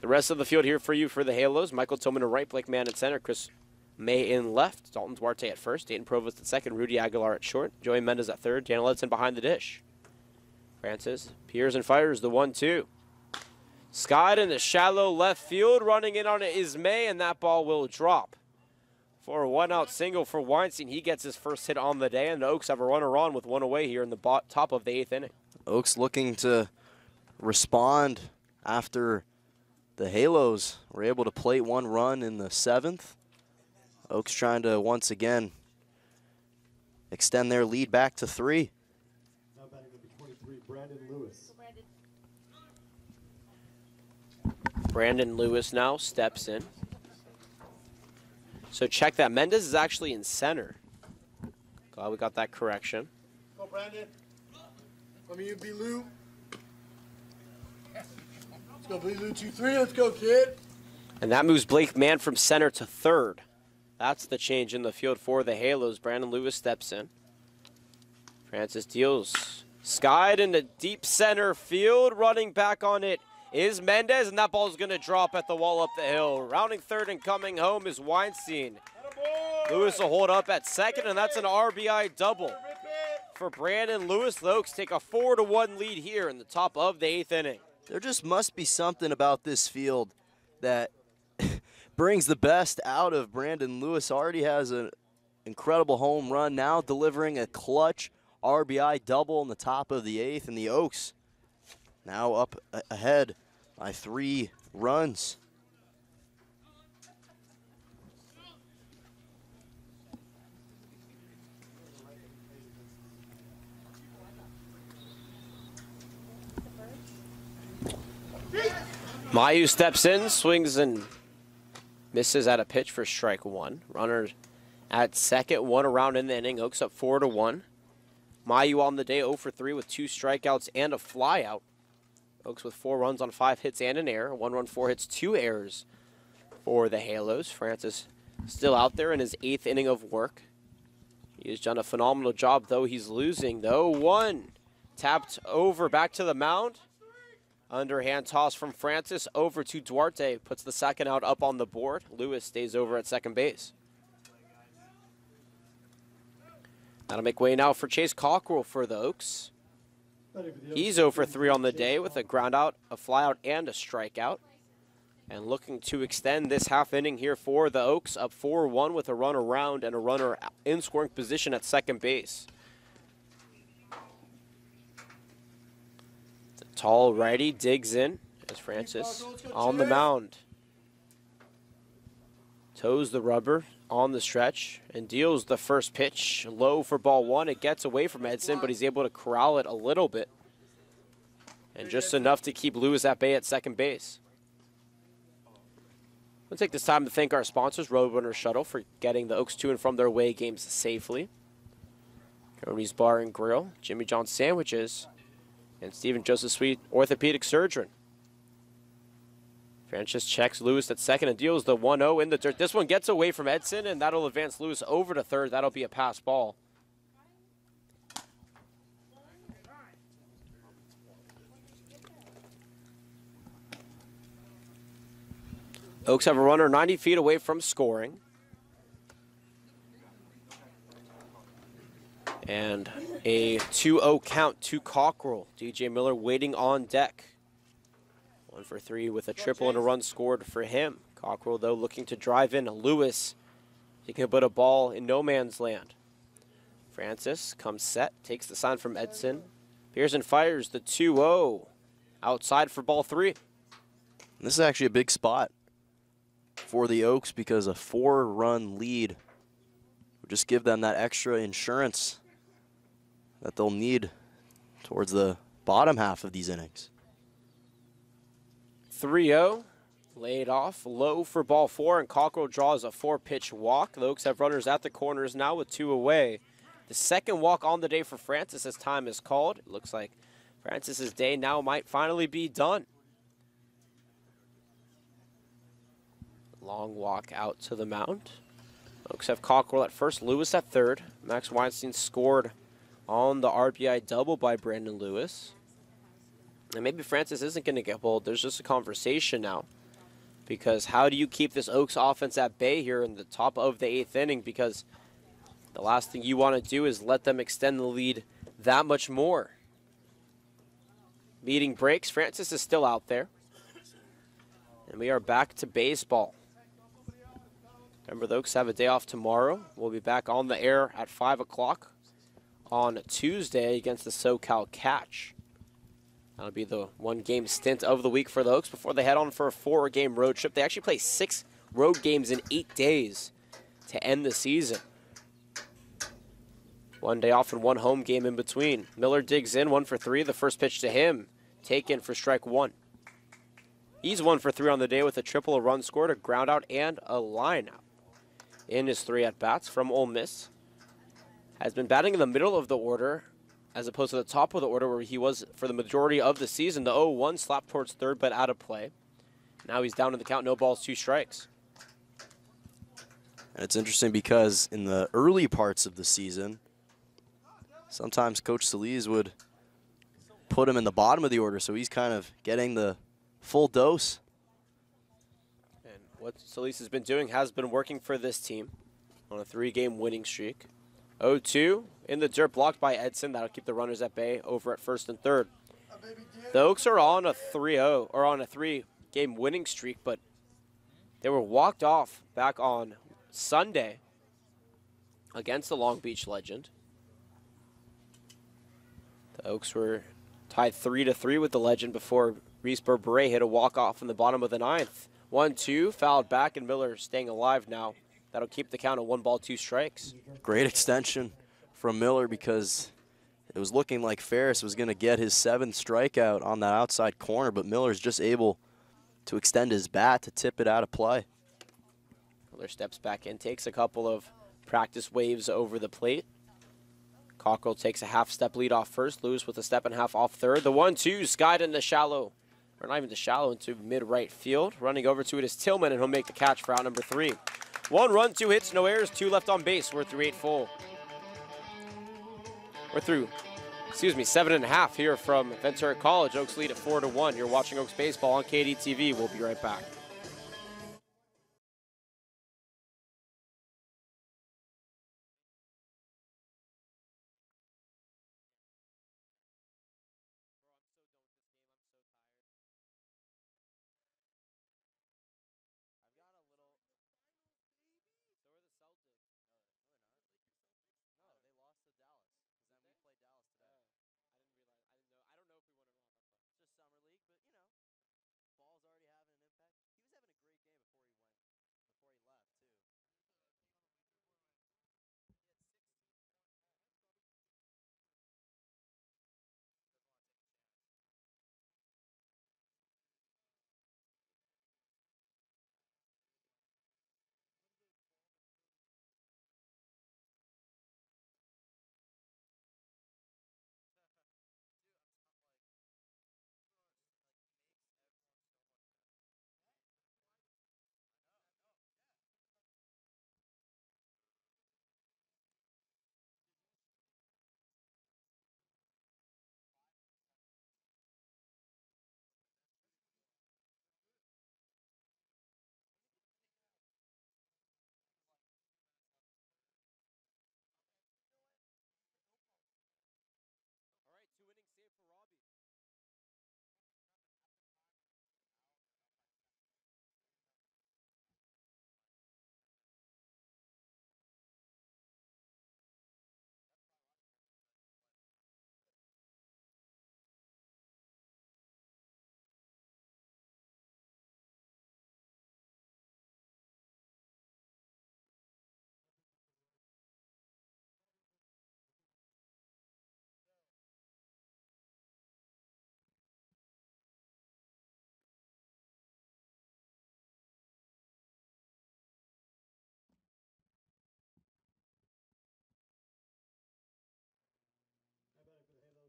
The rest of the field here for you for the Halos. Michael Tillman in right, Blake Mann at center, Chris May in left, Dalton Duarte at first, Dayton Provost at second, Rudy Aguilar at short, Joey Mendez at third, Daniel Edson behind the dish. Francis peers and fires the 1-2. Skied in the shallow left field, running in on it is May, and that ball will drop. For a 1-out single for Weinstein, he gets his first hit on the day, and the Oaks have a runner on with 1 away here in the top of the 8th inning. Oaks looking to respond after the Halos were able to plate 1 run in the 7th. Oaks trying to once again extend their lead back to 3. Now batting number 23, Brandon Lewis. Brandon Lewis now steps in. So check that. Mendez is actually in center. Glad we got that correction. Go, Brandon. Let me be Lou. Let's go, be Lou 2-3. Let's go, kid. And that moves Blake Mann from center to third. That's the change in the field for the Halos. Brandon Lewis steps in. Francis deals. Skied into deep center field. Running back on it is Mendez, and that ball is going to drop at the wall up the hill. Rounding third and coming home is Weinstein. Lewis will hold up at second, and that's an RBI double. For Brandon Lewis, the Oaks take a 4-1 lead here in the top of the 8th inning. There just must be something about this field that brings the best out of Brandon Lewis. Already has an incredible home run, now delivering a clutch RBI double in the top of the 8th, and the Oaks now up ahead by 3 runs. Mayu steps in, swings and misses at a pitch for strike 1. Runner at second, 1 around in the inning. Oaks up 4-1. Mayu on the day 0 for 3 with 2 strikeouts and a flyout. Oaks with 4 runs on 5 hits and an error. 1 run, 4 hits, 2 errors for the Halos. Francis still out there in his 8th inning of work. He has done a phenomenal job, though he's losing. The 0-1 tapped over back to the mound. Underhand toss from Francis over to Duarte. Puts the second out up on the board. Lewis stays over at second base. That'll make way now for Chase Cockrell for the Oaks. He's 0 for 3 on the day with a ground out, a flyout, and a strikeout. And looking to extend this half inning here for the Oaks, up 4-1 with a run around and a runner in scoring position at second base. The tall righty digs in as Francis on the mound. Toes the rubber on the stretch and deals the first pitch low for ball 1. It gets away from Edson, but he's able to corral it a little bit. And just enough to keep Lewis at bay at second base. We'll take this time to thank our sponsors, Roadrunner Shuttle, for getting the Oaks to and from their away games safely. Coney's Bar and Grill, Jimmy John's Sandwiches, and Stephen Joseph Sweet Orthopedic Surgeon. Francis checks Lewis at second and deals the 1-0 in the dirt. This one gets away from Edson, and that'll advance Lewis over to third. That'll be a pass ball. Oaks have a runner 90 feet away from scoring. And a 2-0 count to Cockrell. DJ Miller waiting on deck. 1 for 3 with a triple and a run scored for him. Cockrell, though, looking to drive in. Lewis, he can put a ball in no man's land. Francis comes set, takes the sign from Edson. Pearson fires the 2-0. Outside for ball 3. This is actually a big spot for the Oaks because a 4-run lead would just give them that extra insurance that they'll need towards the bottom half of these innings. 3-0, laid off, low for ball 4, and Cockrell draws a 4-pitch walk. The Oaks have runners at the corners now with 2 away. The second walk on the day for Francis as time is called. It looks like Francis's day now might finally be done. Long walk out to the mound. Oaks have Cockrell at first, Lewis at third. Max Weinstein scored on the RBI double by Brandon Lewis. And maybe Francis isn't going to get bowled. There's just a conversation now. Because how do you keep this Oaks offense at bay here in the top of the 8th inning? Because the last thing you want to do is let them extend the lead that much more. Meeting breaks. Francis is still out there. And we are back to baseball. Remember, the Oaks have a day off tomorrow. We'll be back on the air at 5 o'clock on Tuesday against the SoCal Catch. That'll be the 1-game stint of the week for the Oaks before they head on for a 4-game road trip. They actually play 6 road games in 8 days to end the season. 1 day off and 1 home game in between. Miller digs in, 1 for 3. The first pitch to him, taken for strike 1. He's 1 for 3 on the day with a triple, a run scored, a ground out, and a line out. In his 3 at-bats from Ole Miss. Has been batting in the middle of the order as opposed to the top of the order where he was for the majority of the season. The 0-1 slapped towards third but out of play. Now he's down in the count, no balls, 2 strikes. And it's interesting because in the early parts of the season, sometimes Coach Solis would put him in the bottom of the order, so he's kind of getting the full dose. And what Solis has been doing has been working for this team on a 3-game winning streak. 0-2 in the dirt, blocked by Edson. That'll keep the runners at bay over at first and third. The Oaks are on a 3-0 or on a 3-game winning streak, but they were walked off back on Sunday against the Long Beach Legend. The Oaks were tied 3-3 with the Legend before Reese Beret hit a walk-off in the bottom of the 9th. 1-2, fouled back, and Miller staying alive now. That'll keep the count at 1 ball, 2 strikes. Great extension from Miller because it was looking like Ferris was going to get his 7th strikeout on that outside corner, but Miller's just able to extend his bat to tip it out of play. Miller steps back in, takes a couple of practice waves over the plate. Cockrell takes a half-step lead off first. Lewis with a step and a half off third. The 1-2 skied into shallow, or not even to shallow, into mid-right field. Running over to it is Tillman, and he'll make the catch for out number 3. 1 run, 2 hits, no errors, 2 left on base. We're through 8 full. We're through, 7.5 here from Ventura College. Oaks lead at 4-1. You're watching Oaks Baseball on KDTV. We'll be right back.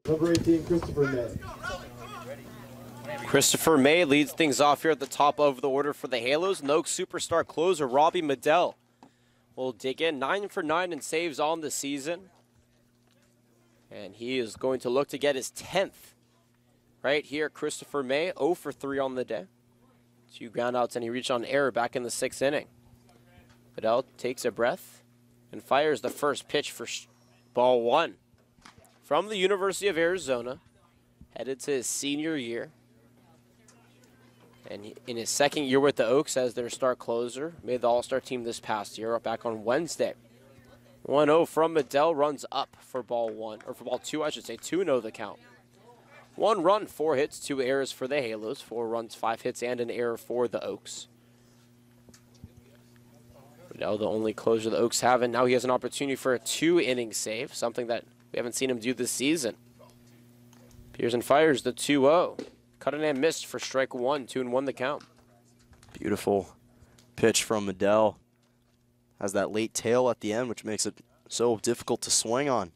Number 18, Christopher May. Christopher May leads things off here at the top of the order for the Halos. And the Oaks superstar closer Robbie Medell will dig in 9 for 9 in saves on the season. And he is going to look to get his 10th right here. Christopher May 0 for 3 on the day. 2 groundouts and he reached on error back in the 6th inning. Medell takes a breath and fires the first pitch for ball 1. From the University of Arizona, headed to his senior year. And in his second year with the Oaks as their star closer, made the All-Star team this past year, back on Wednesday. 1-0 from Medell, runs up for ball 1, or for ball 2, I should say, 2-0 the count. 1 run, 4 hits, 2 errors for the Halos, 4 runs, 5 hits, and an error for the Oaks. Medell, the only closer the Oaks have, and now he has an opportunity for a 2-inning save, something that we haven't seen him do this season. Pearson fires the 2-0. Cut and missed for strike 1, 2-1 the count. Beautiful pitch from Medell. Has that late tail at the end, which makes it so difficult to swing on.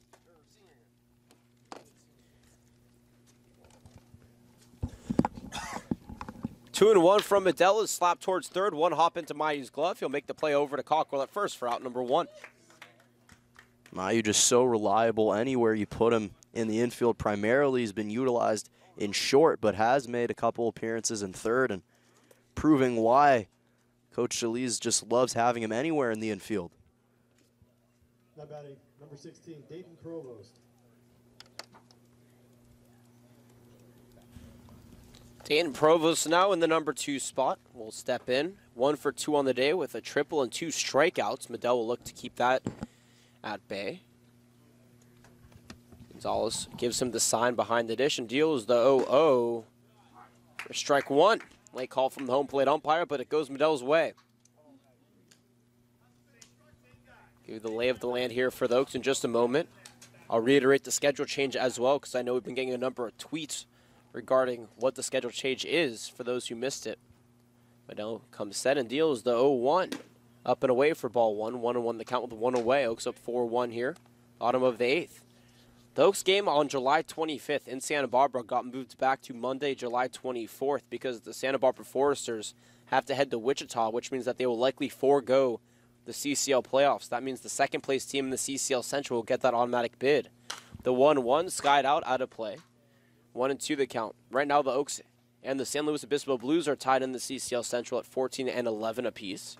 Two and one from Medell is slapped towards third. 1 hop into Mayu's glove. He'll make the play over to Cockrell at first for out number 1. Mayu just so reliable anywhere you put him in the infield. Primarily, he's been utilized in short, but has made a couple appearances in third, and proving why Coach Chaliz just loves having him anywhere in the infield. Now batting number 16, Dayton Provost. Dayton Provost now in the number 2 spot. Will step in. 1 for 2 on the day with a triple and 2 strikeouts. Medell will look to keep that at bay. Gonzalez gives him the sign behind the dish and deals the 0-0 for strike 1. Late call from the home plate umpire, but it goes Medell's way. Give you the lay of the land here for the Oaks in just a moment. I'll reiterate the schedule change as well because I know we've been getting a number of tweets regarding what the schedule change is for those who missed it. Medell comes set and deals the 0-1. Up and away for ball 1. 1-1 the count with 1 away. Oaks up 4-1 here. Bottom of the 8th. The Oaks game on July 25th in Santa Barbara got moved back to Monday, July 24th because the Santa Barbara Foresters have to head to Wichita, which means that they will likely forego the CCL playoffs. That means the second place team in the CCL Central will get that automatic bid. The 1-1 skied out of play. 1-2 the count. Right now the Oaks and the San Luis Obispo Blues are tied in the CCL Central at 14 and 11 apiece.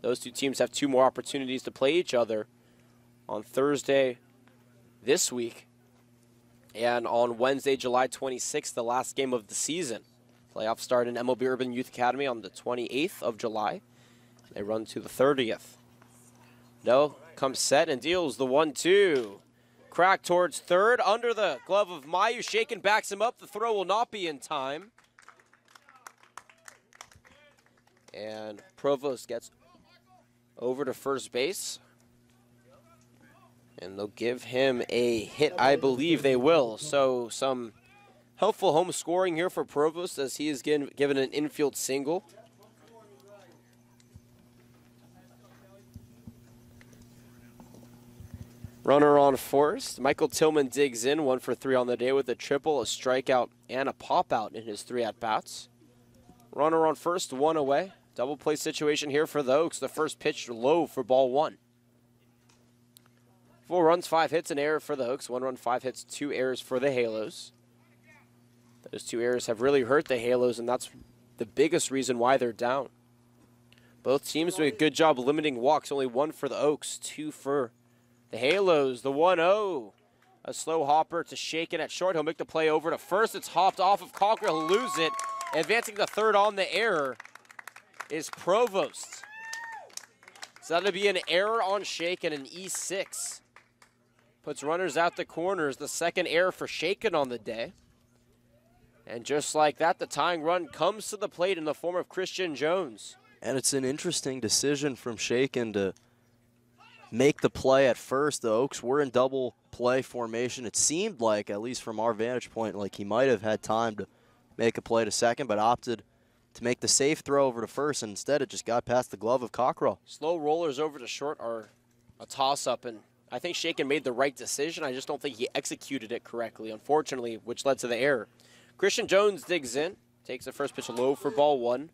Those two teams have 2 more opportunities to play each other on Thursday this week. And on Wednesday, July 26th, the last game of the season. Playoffs start in MLB Urban Youth Academy on the 28th of July. They run to the 30th. No, comes set and deals the 1-2. Crack towards third, under the glove of Mayu. Shaken backs him up. The throw will not be in time. And Provost gets over to first base. And they'll give him a hit. I believe they will. So some helpful home scoring here for Provost as he is given an infield single. Runner on first. Michael Tillman digs in. 1 for 3 on the day with a triple, a strikeout, and a pop-out in his 3 at-bats. Runner on first, 1 away. Double play situation here for the Oaks. The first pitch low for ball 1. 4 runs, 5 hits, an error for the Oaks. 1 run, 5 hits, 2 errors for the Halos. Those 2 errors have really hurt the Halos, and that's the biggest reason why they're down. Both teams doing a good job limiting walks. Only 1 for the Oaks, 2 for the Halos. The 1-0. A slow hopper to Shaken at short. He'll make the play over to first. It's hopped off of Cockrell. He'll lose it. Advancing to third on the error is Provost. So that'll be an error on Shaken, an E6. Puts runners out the corners. The second error for Shaken on the day. And just like that, the tying run comes to the plate in the form of Christian Jones. And it's an interesting decision from Shaken to make the play at first. The Oaks were in double play formation. It seemed like, at least from our vantage point, like he might have had time to make a play to second, but opted to make the safe throw over to first, and instead it just got past the glove of Cockrell. Slow rollers over to short are a toss-up, and I think Shaken made the right decision. I just don't think he executed it correctly, unfortunately, which led to the error. Christian Jones digs in, takes the first pitch low for ball 1.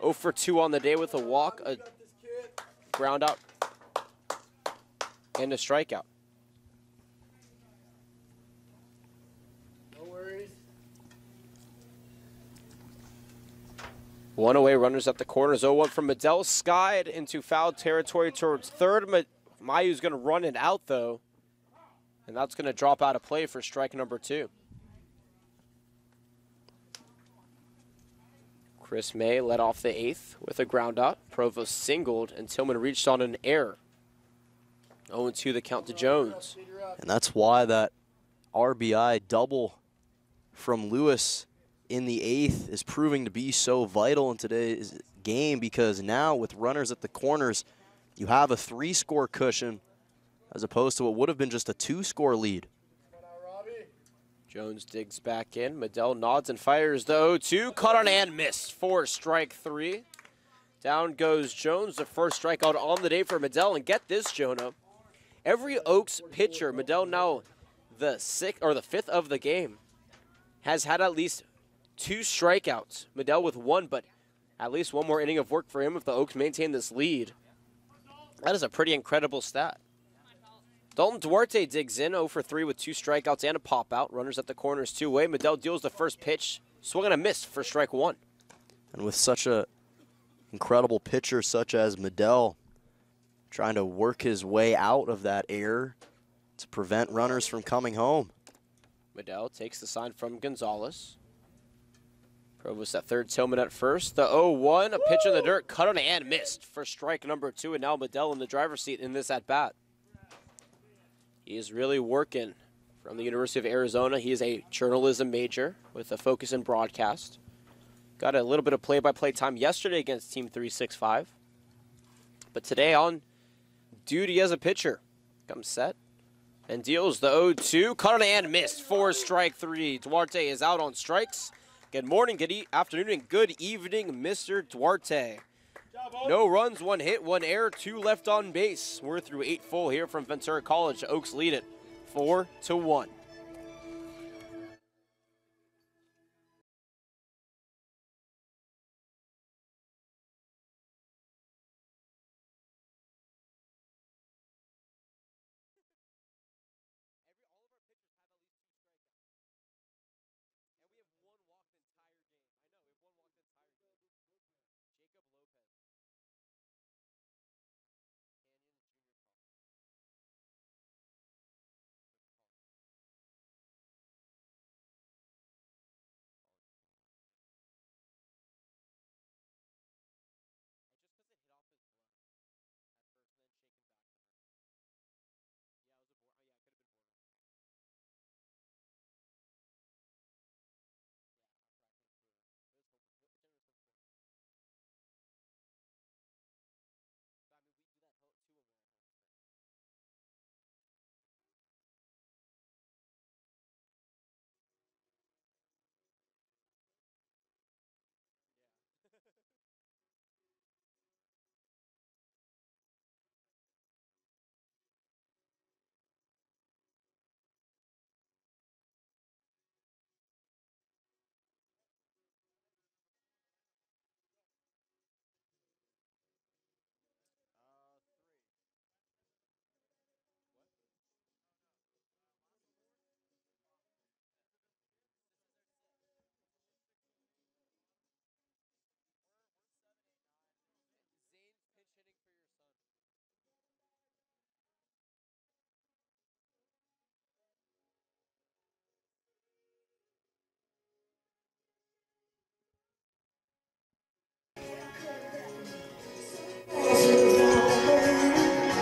0 for 2 on the day with a walk, a ground out, and a strikeout. No worries. 1 away, runners at the corners. 0-1 from Medell, skied into foul territory towards third. Mayu's going to run it out, though, and that's going to drop out of play for strike number 2. Chris May led off the 8th with a ground out. Provost singled, and Tillman reached on an error. 0-2 the count to Jones. And that's why that RBI double from Lewis in the 8th is proving to be so vital in today's game, because now with runners at the corners, you have a 3-score cushion as opposed to what would have been just a 2-score lead. Jones digs back in. Medell nods and fires the 0-2. Caught on and missed for strike 3. Down goes Jones, the first strikeout on the day for Medell. And get this, Jonah. Every Oaks pitcher, Medell now the 5th of the game, has had at least 2 strikeouts. Medell with 1, but at least 1 more inning of work for him if the Oaks maintain this lead. That is a pretty incredible stat. Dalton Duarte digs in, 0 for 3 with 2 strikeouts and a pop-out. Runners at the corners 2-way. Medell deals the first pitch. Swung and a miss for strike 1. And with such a incredible pitcher such as Medell trying to work his way out of that error to prevent runners from coming home. Medell takes the sign from Gonzalez. Provost at third, Tillman at first. The 0-1, a pitch in the dirt, cut on and missed for strike number 2. And now Medell in the driver's seat in this at-bat. He is really working from the University of Arizona. He is a journalism major with a focus in broadcast. Got a little bit of play-by-play time yesterday against Team 365. But today on duty as a pitcher. Comes set and deals the 0-2. Caught on and missed for strike 3. Duarte is out on strikes. Good morning, good afternoon, and good evening, Mr. Duarte. No runs, 1 hit, 1 error, 2 left on base. We're through 8 full here from Ventura College. Oaks lead it 4-1.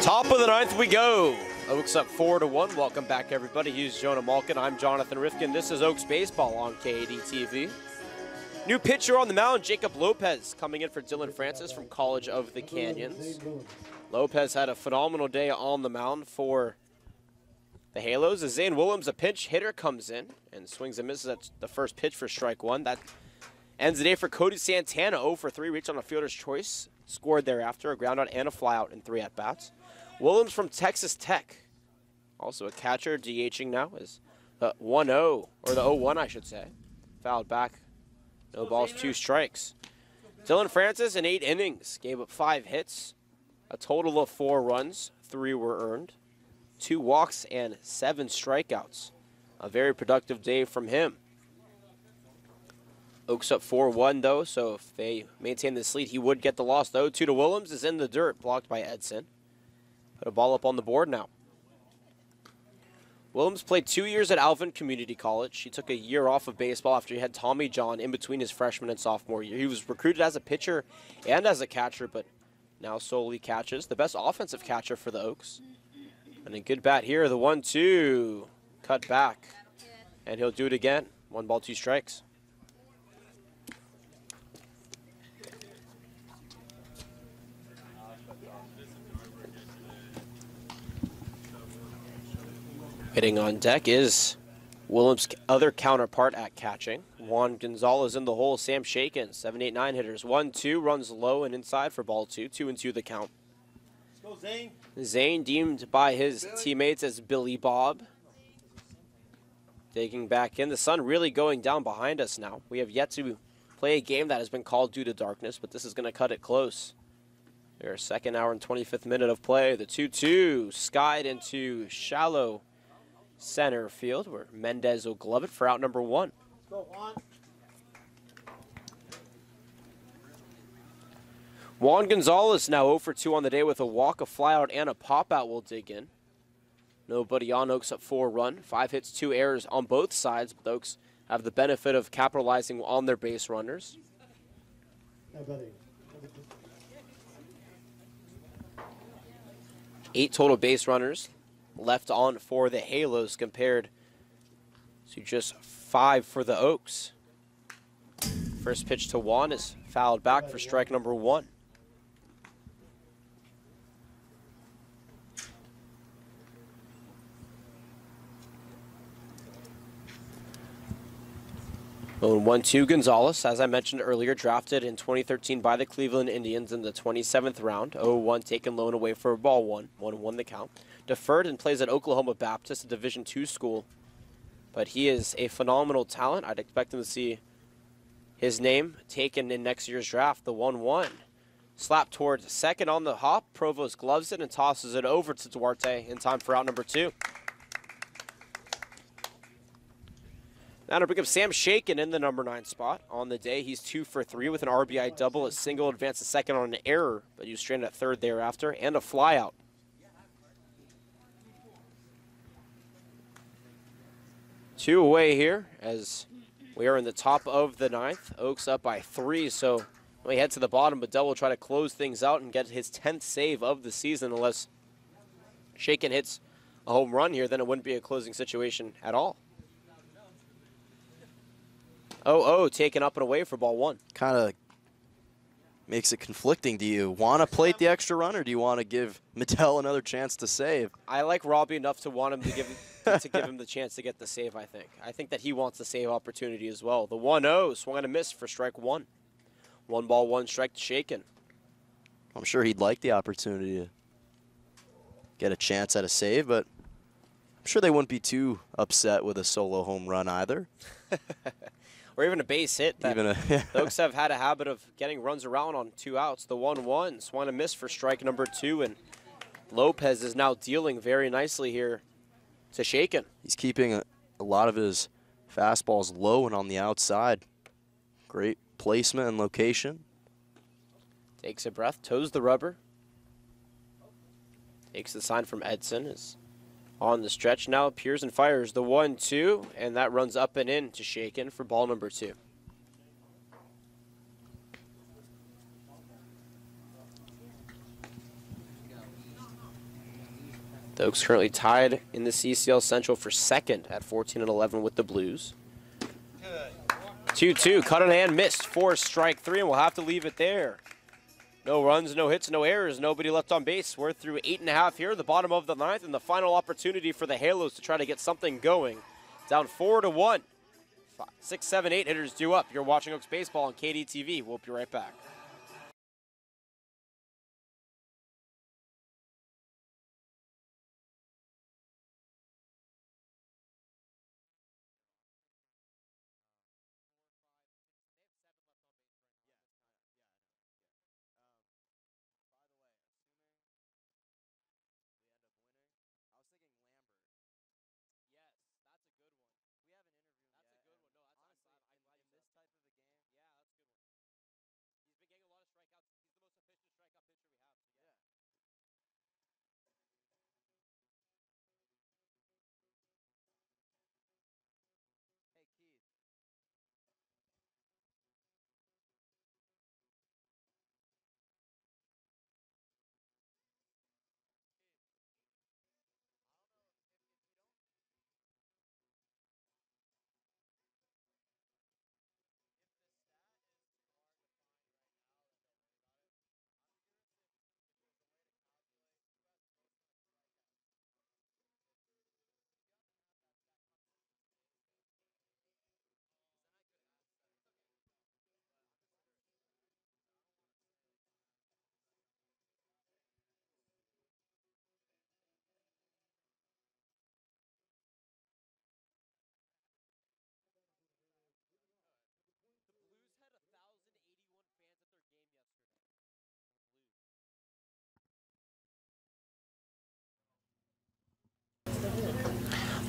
Top of the 9th we go. Oaks up 4-1. Welcome back, everybody. He's Jonah Malkin. I'm Jonathan Rifkin. This is Oaks Baseball on KAD-TV. New pitcher on the mound, Jacob Lopez, coming in for Dylan Francis from College of the Canyons. Lopez had a phenomenal day on the mound for the Halos. As Zane Willems, a pinch hitter, comes in and swings and misses at the first pitch for strike 1. That ends the day for Cody Santana, 0 for 3, reached on a fielder's choice. Scored thereafter, a ground out and a fly out in 3 at-bats. Willems from Texas Tech also a catcher, DHing now, is the 1-0, or the 0-1, I should say. Fouled back. No balls, 2 strikes. Dylan Francis in 8 innings gave up 5 hits, a total of 4 runs, 3 were earned, 2 walks, and 7 strikeouts. A very productive day from him. Oaks up 4-1 though, so if they maintain this lead, he would get the loss though. 2 to Willems is in the dirt, blocked by Edson. Put a ball up on the board now. Willems played 2 years at Alvin Community College. He took a year off of baseball after he had Tommy John in between his freshman and sophomore year. He was recruited as a pitcher and as a catcher, but now solely catches. The best offensive catcher for the Oaks. And a good bat here, the 1-2. Cut back. And he'll do it again. 1 ball, 2 strikes. Hitting on deck is Willems' other counterpart at catching. Juan Gonzalez in the hole. Sam Shakin, 7-8-9 hitters. 1-2, runs low and inside for ball 2. 2-2 the count. Let's go, Zane. Zane deemed by his teammates as Billy Bob. Digging back in. The sun really going down behind us now. We have yet to play a game that has been called due to darkness, but this is going to cut it close. Our 2nd hour and 25th minute of play. The 2-2 skied into shallow center field where Mendez will glove it for out number 1. Let's go, Juan. Juan Gonzalez now 0 for 2 on the day with a walk, a flyout, and a pop-out will dig in. Nobody on. Oaks up 4 run. 5 hits, 2 errors on both sides, but the Oaks have the benefit of capitalizing on their base runners. Hey, buddy. 8 total base runners left on for the Halos compared to just 5 for the Oaks. First pitch to Juan is fouled back for strike number 1. Lone 1-2 Gonzalez, as I mentioned earlier, drafted in 2013 by the Cleveland Indians in the 27th round. 0-1 taken lone away for ball 1. 1-1 the count. Deferred and plays at Oklahoma Baptist, a Division II school. But he is a phenomenal talent. I'd expect him to see his name taken in next year's draft. The 1-1. Slap towards second on the hop. Provost gloves it and tosses it over to Duarte in time for out number 2. Now to bring up Sam Shakin in the number 9 spot. On the day, he's 2 for 3 with an RBI double, a single, advance to second on an error, but he was stranded at third thereafter, and a flyout. Two away here as we are in the top of the 9th. Oaks up by 3, so we head to the bottom, but Dell will try to close things out and get his 10th save of the season. Unless Shakin hits a home run here, then it wouldn't be a closing situation at all. 0-0 taken up and away for ball 1. Kind of makes it conflicting. Do you want to plate the extra run, or do you want to give Mattel another chance to save? I like Robbie enough to want him to give him the chance to get the save, I think. I think that he wants the save opportunity as well. The 1-0 swung and a miss for strike 1. 1 ball, 1 strike to Shakin. I'm sure he'd like the opportunity to get a chance at a save, but I'm sure they wouldn't be too upset with a solo home run either. Or even a base hit. The Oaks have had a habit of getting runs around on 2 outs. The 1-1 swung and a miss for strike number 2, and Lopez is now dealing very nicely here to Shakin. He's keeping a lot of his fastballs low and on the outside. Great placement and location. Takes a breath, toes the rubber. Takes the sign from Edson. Is on the stretch now, appears and fires the 1-2, and that runs up and in to Shakin for ball number 2. The Oaks currently tied in the CCL Central for second at 14-11 with the Blues. 2-2, cut on hand, missed for strike 3, and we'll have to leave it there. No runs, no hits, no errors, nobody left on base. We're through 8.5 here, the bottom of the 9th, and the final opportunity for the Halos to try to get something going. Down 4-1. 6, 7, 8 hitters due up. You're watching Oaks Baseball on KDTV. We'll be right back.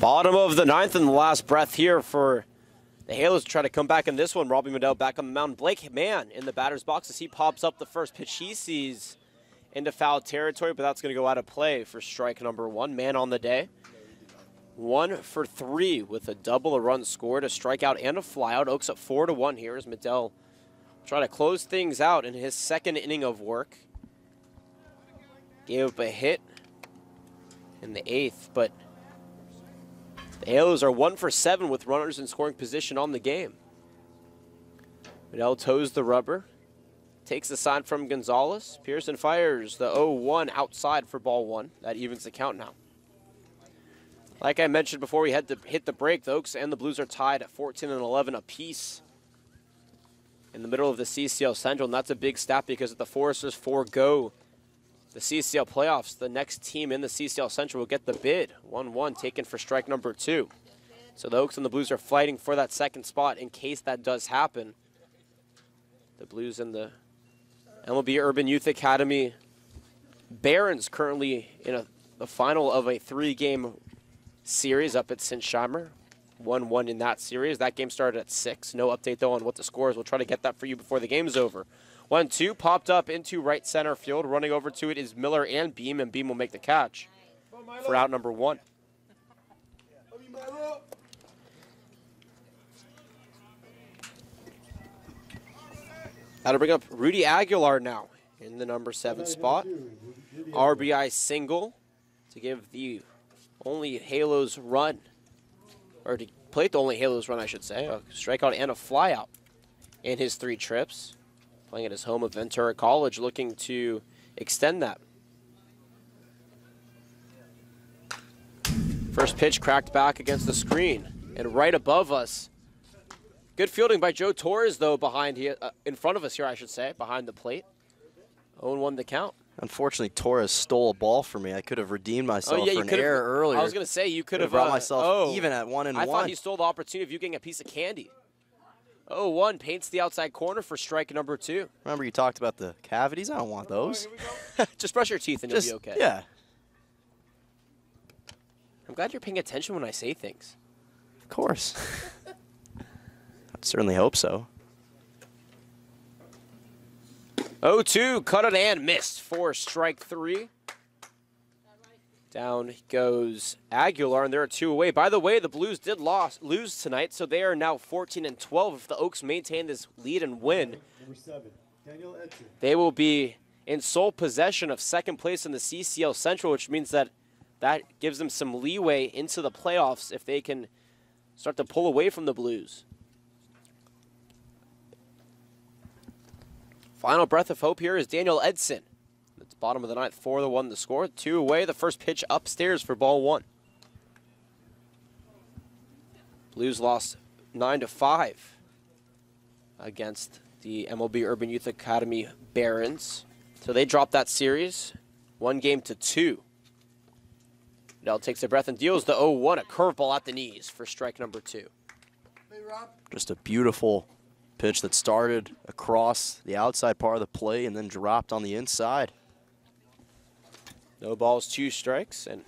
Bottom of the ninth and the last breath here for the Halos to try to come back in this one. Robbie Medell back on the mound. Blake Mann in the batter's box as he pops up the first pitch he sees into foul territory, but that's going to go out of play for strike number one. Mann on the day. 1 for 3 with a double, a run scored, a strikeout, and a flyout. Oaks up 4-1 here as Medell trying to close things out in his second inning of work. Gave up a hit in the 8th, but the Halos are 1 for 7 with runners in scoring position on the game. Medell toes the rubber, takes the sign from Gonzalez. Pearson fires the 0-1 outside for ball 1. That evens the count now. Like I mentioned before we had to hit the break, the Oaks and the Blues are tied at 14 and 11 apiece in the middle of the CCL Central, and that's a big stat because if the Foresters forego the CCL playoffs, the next team in the CCL Central will get the bid. 1-1 taken for strike number 2. So the Oaks and the Blues are fighting for that second spot in case that does happen. The Blues and the MLB Urban Youth Academy Barons currently in the final of a 3-game series up at St. Scheimer. 1-1 in that series. That game started at 6. No update, though, on what the score is. We'll try to get that for you before the game's over. 1-2, popped up into right center field. Running over to it is Miller and Beam will make the catch for out number 1. That'll bring up Rudy Aguilar now in the number 7 spot. RBI single to give the only Halos run, or to plate the only Halos run, I should say. A strikeout and a flyout in his 3 trips. Playing at his home of Ventura College, looking to extend that. First pitch cracked back against the screen. And right above us, good fielding by Joe Torres, though, behind here, in front of us here, I should say, behind the plate. 0-1 the count. Unfortunately, Torres stole a ball from me. I could have redeemed myself for an error earlier. I was going to say, you could have brought myself even at 1-1. I thought he stole the opportunity of you getting a piece of candy. 0-1 paints the outside corner for strike number 2. Remember you talked about the cavities? I don't want those. Just brush your teeth and you'll be okay. Yeah. I'm glad you're paying attention when I say things. Of course. I certainly hope so. 0-2, cut it and missed for strike 3. Down goes Aguilar, and there are 2 away. By the way, the Blues did lose tonight, so they are now 14 and 12. If the Oaks maintain this lead and win, Number 7, Daniel Edson. they will be in sole possession of second place in the CCL Central, which means that gives them some leeway into the playoffs if they can start to pull away from the Blues. Final breath of hope here is Daniel Edson. It's bottom of the ninth, 4-1 the score. 2 away, the first pitch upstairs for ball 1. Blues lost 9-5 against the MLB Urban Youth Academy Barons. So they dropped that series 1-2. Medell takes a breath and deals the 0-1, a curveball at the knees for strike number 2. Just a beautiful pitch that started across the outside part of the play and then dropped on the inside. No balls, 2 strikes, and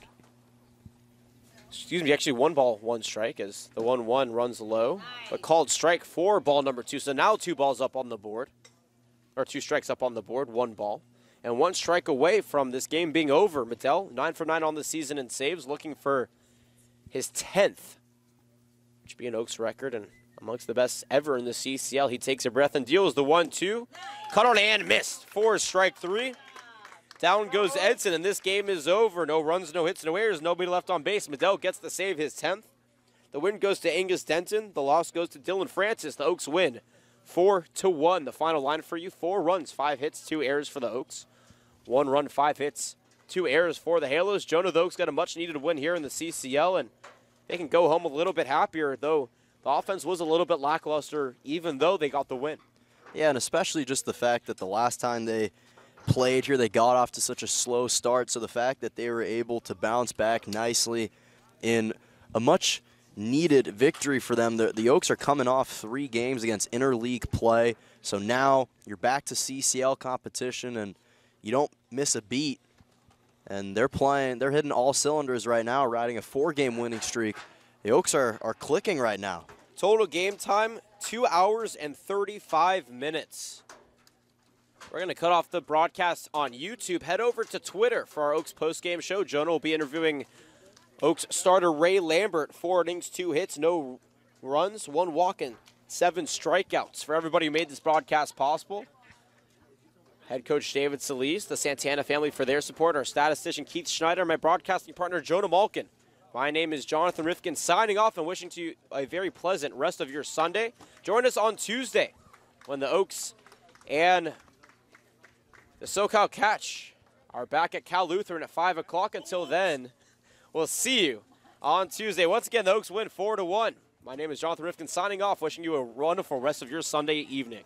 actually 1 ball, 1 strike as the 1-1 runs low, but called strike for ball number 2. So now 2 balls up on the board, or 2 strikes up on the board, 1 ball, and 1 strike away from this game being over. Medell, 9 for 9 on the season in saves, looking for his 10th, which would be an Oaks record and amongst the best ever in the CCL. He takes a breath and deals the 1-2, cut on and missed for strike 3. Down goes Edson, and this game is over. No runs, no hits, no errors, nobody left on base. Medell gets the save, his 10th. The win goes to Angus Denton. The loss goes to Dylan Francis. The Oaks win 4-1. The final line for you, 4 runs, 5 hits, 2 errors for the Oaks. 1 run, 5 hits, 2 errors for the Halos. Jonah, the Oaks got a much-needed win here in the CCL, and they can go home a little bit happier, though the offense was a little bit lackluster, even though they got the win. Yeah, and especially just the fact that the last time they played here, they got off to such a slow start. So the fact that they were able to bounce back nicely in a much needed victory for them. The Oaks are coming off 3 games against interleague play. So now you're back to CCL competition and you don't miss a beat And they're hitting all cylinders right now, riding a 4-game winning streak. The Oaks are clicking right now. Total game time, 2 hours and 35 minutes. We're going to cut off the broadcast on YouTube. Head over to Twitter for our Oaks postgame show. Jonah will be interviewing Oaks starter Ray Lambert. 4 innings, 2 hits, no runs, 1 walk, and 7 strikeouts. For everybody who made this broadcast possible, head coach David Solis, the Santana family for their support, our statistician Keith Schneider, my broadcasting partner Jonah Malkin. My name is Jonathan Rifkin, signing off and wishing to you a very pleasant rest of your Sunday. Join us on Tuesday when the Oaks and the SoCal Catch are back at Cal Lutheran at 5 o'clock. Until then, we'll see you on Tuesday. Once again, the Oaks win 4-1. My name is Jonathan Rifkin, signing off, wishing you a wonderful rest of your Sunday evening.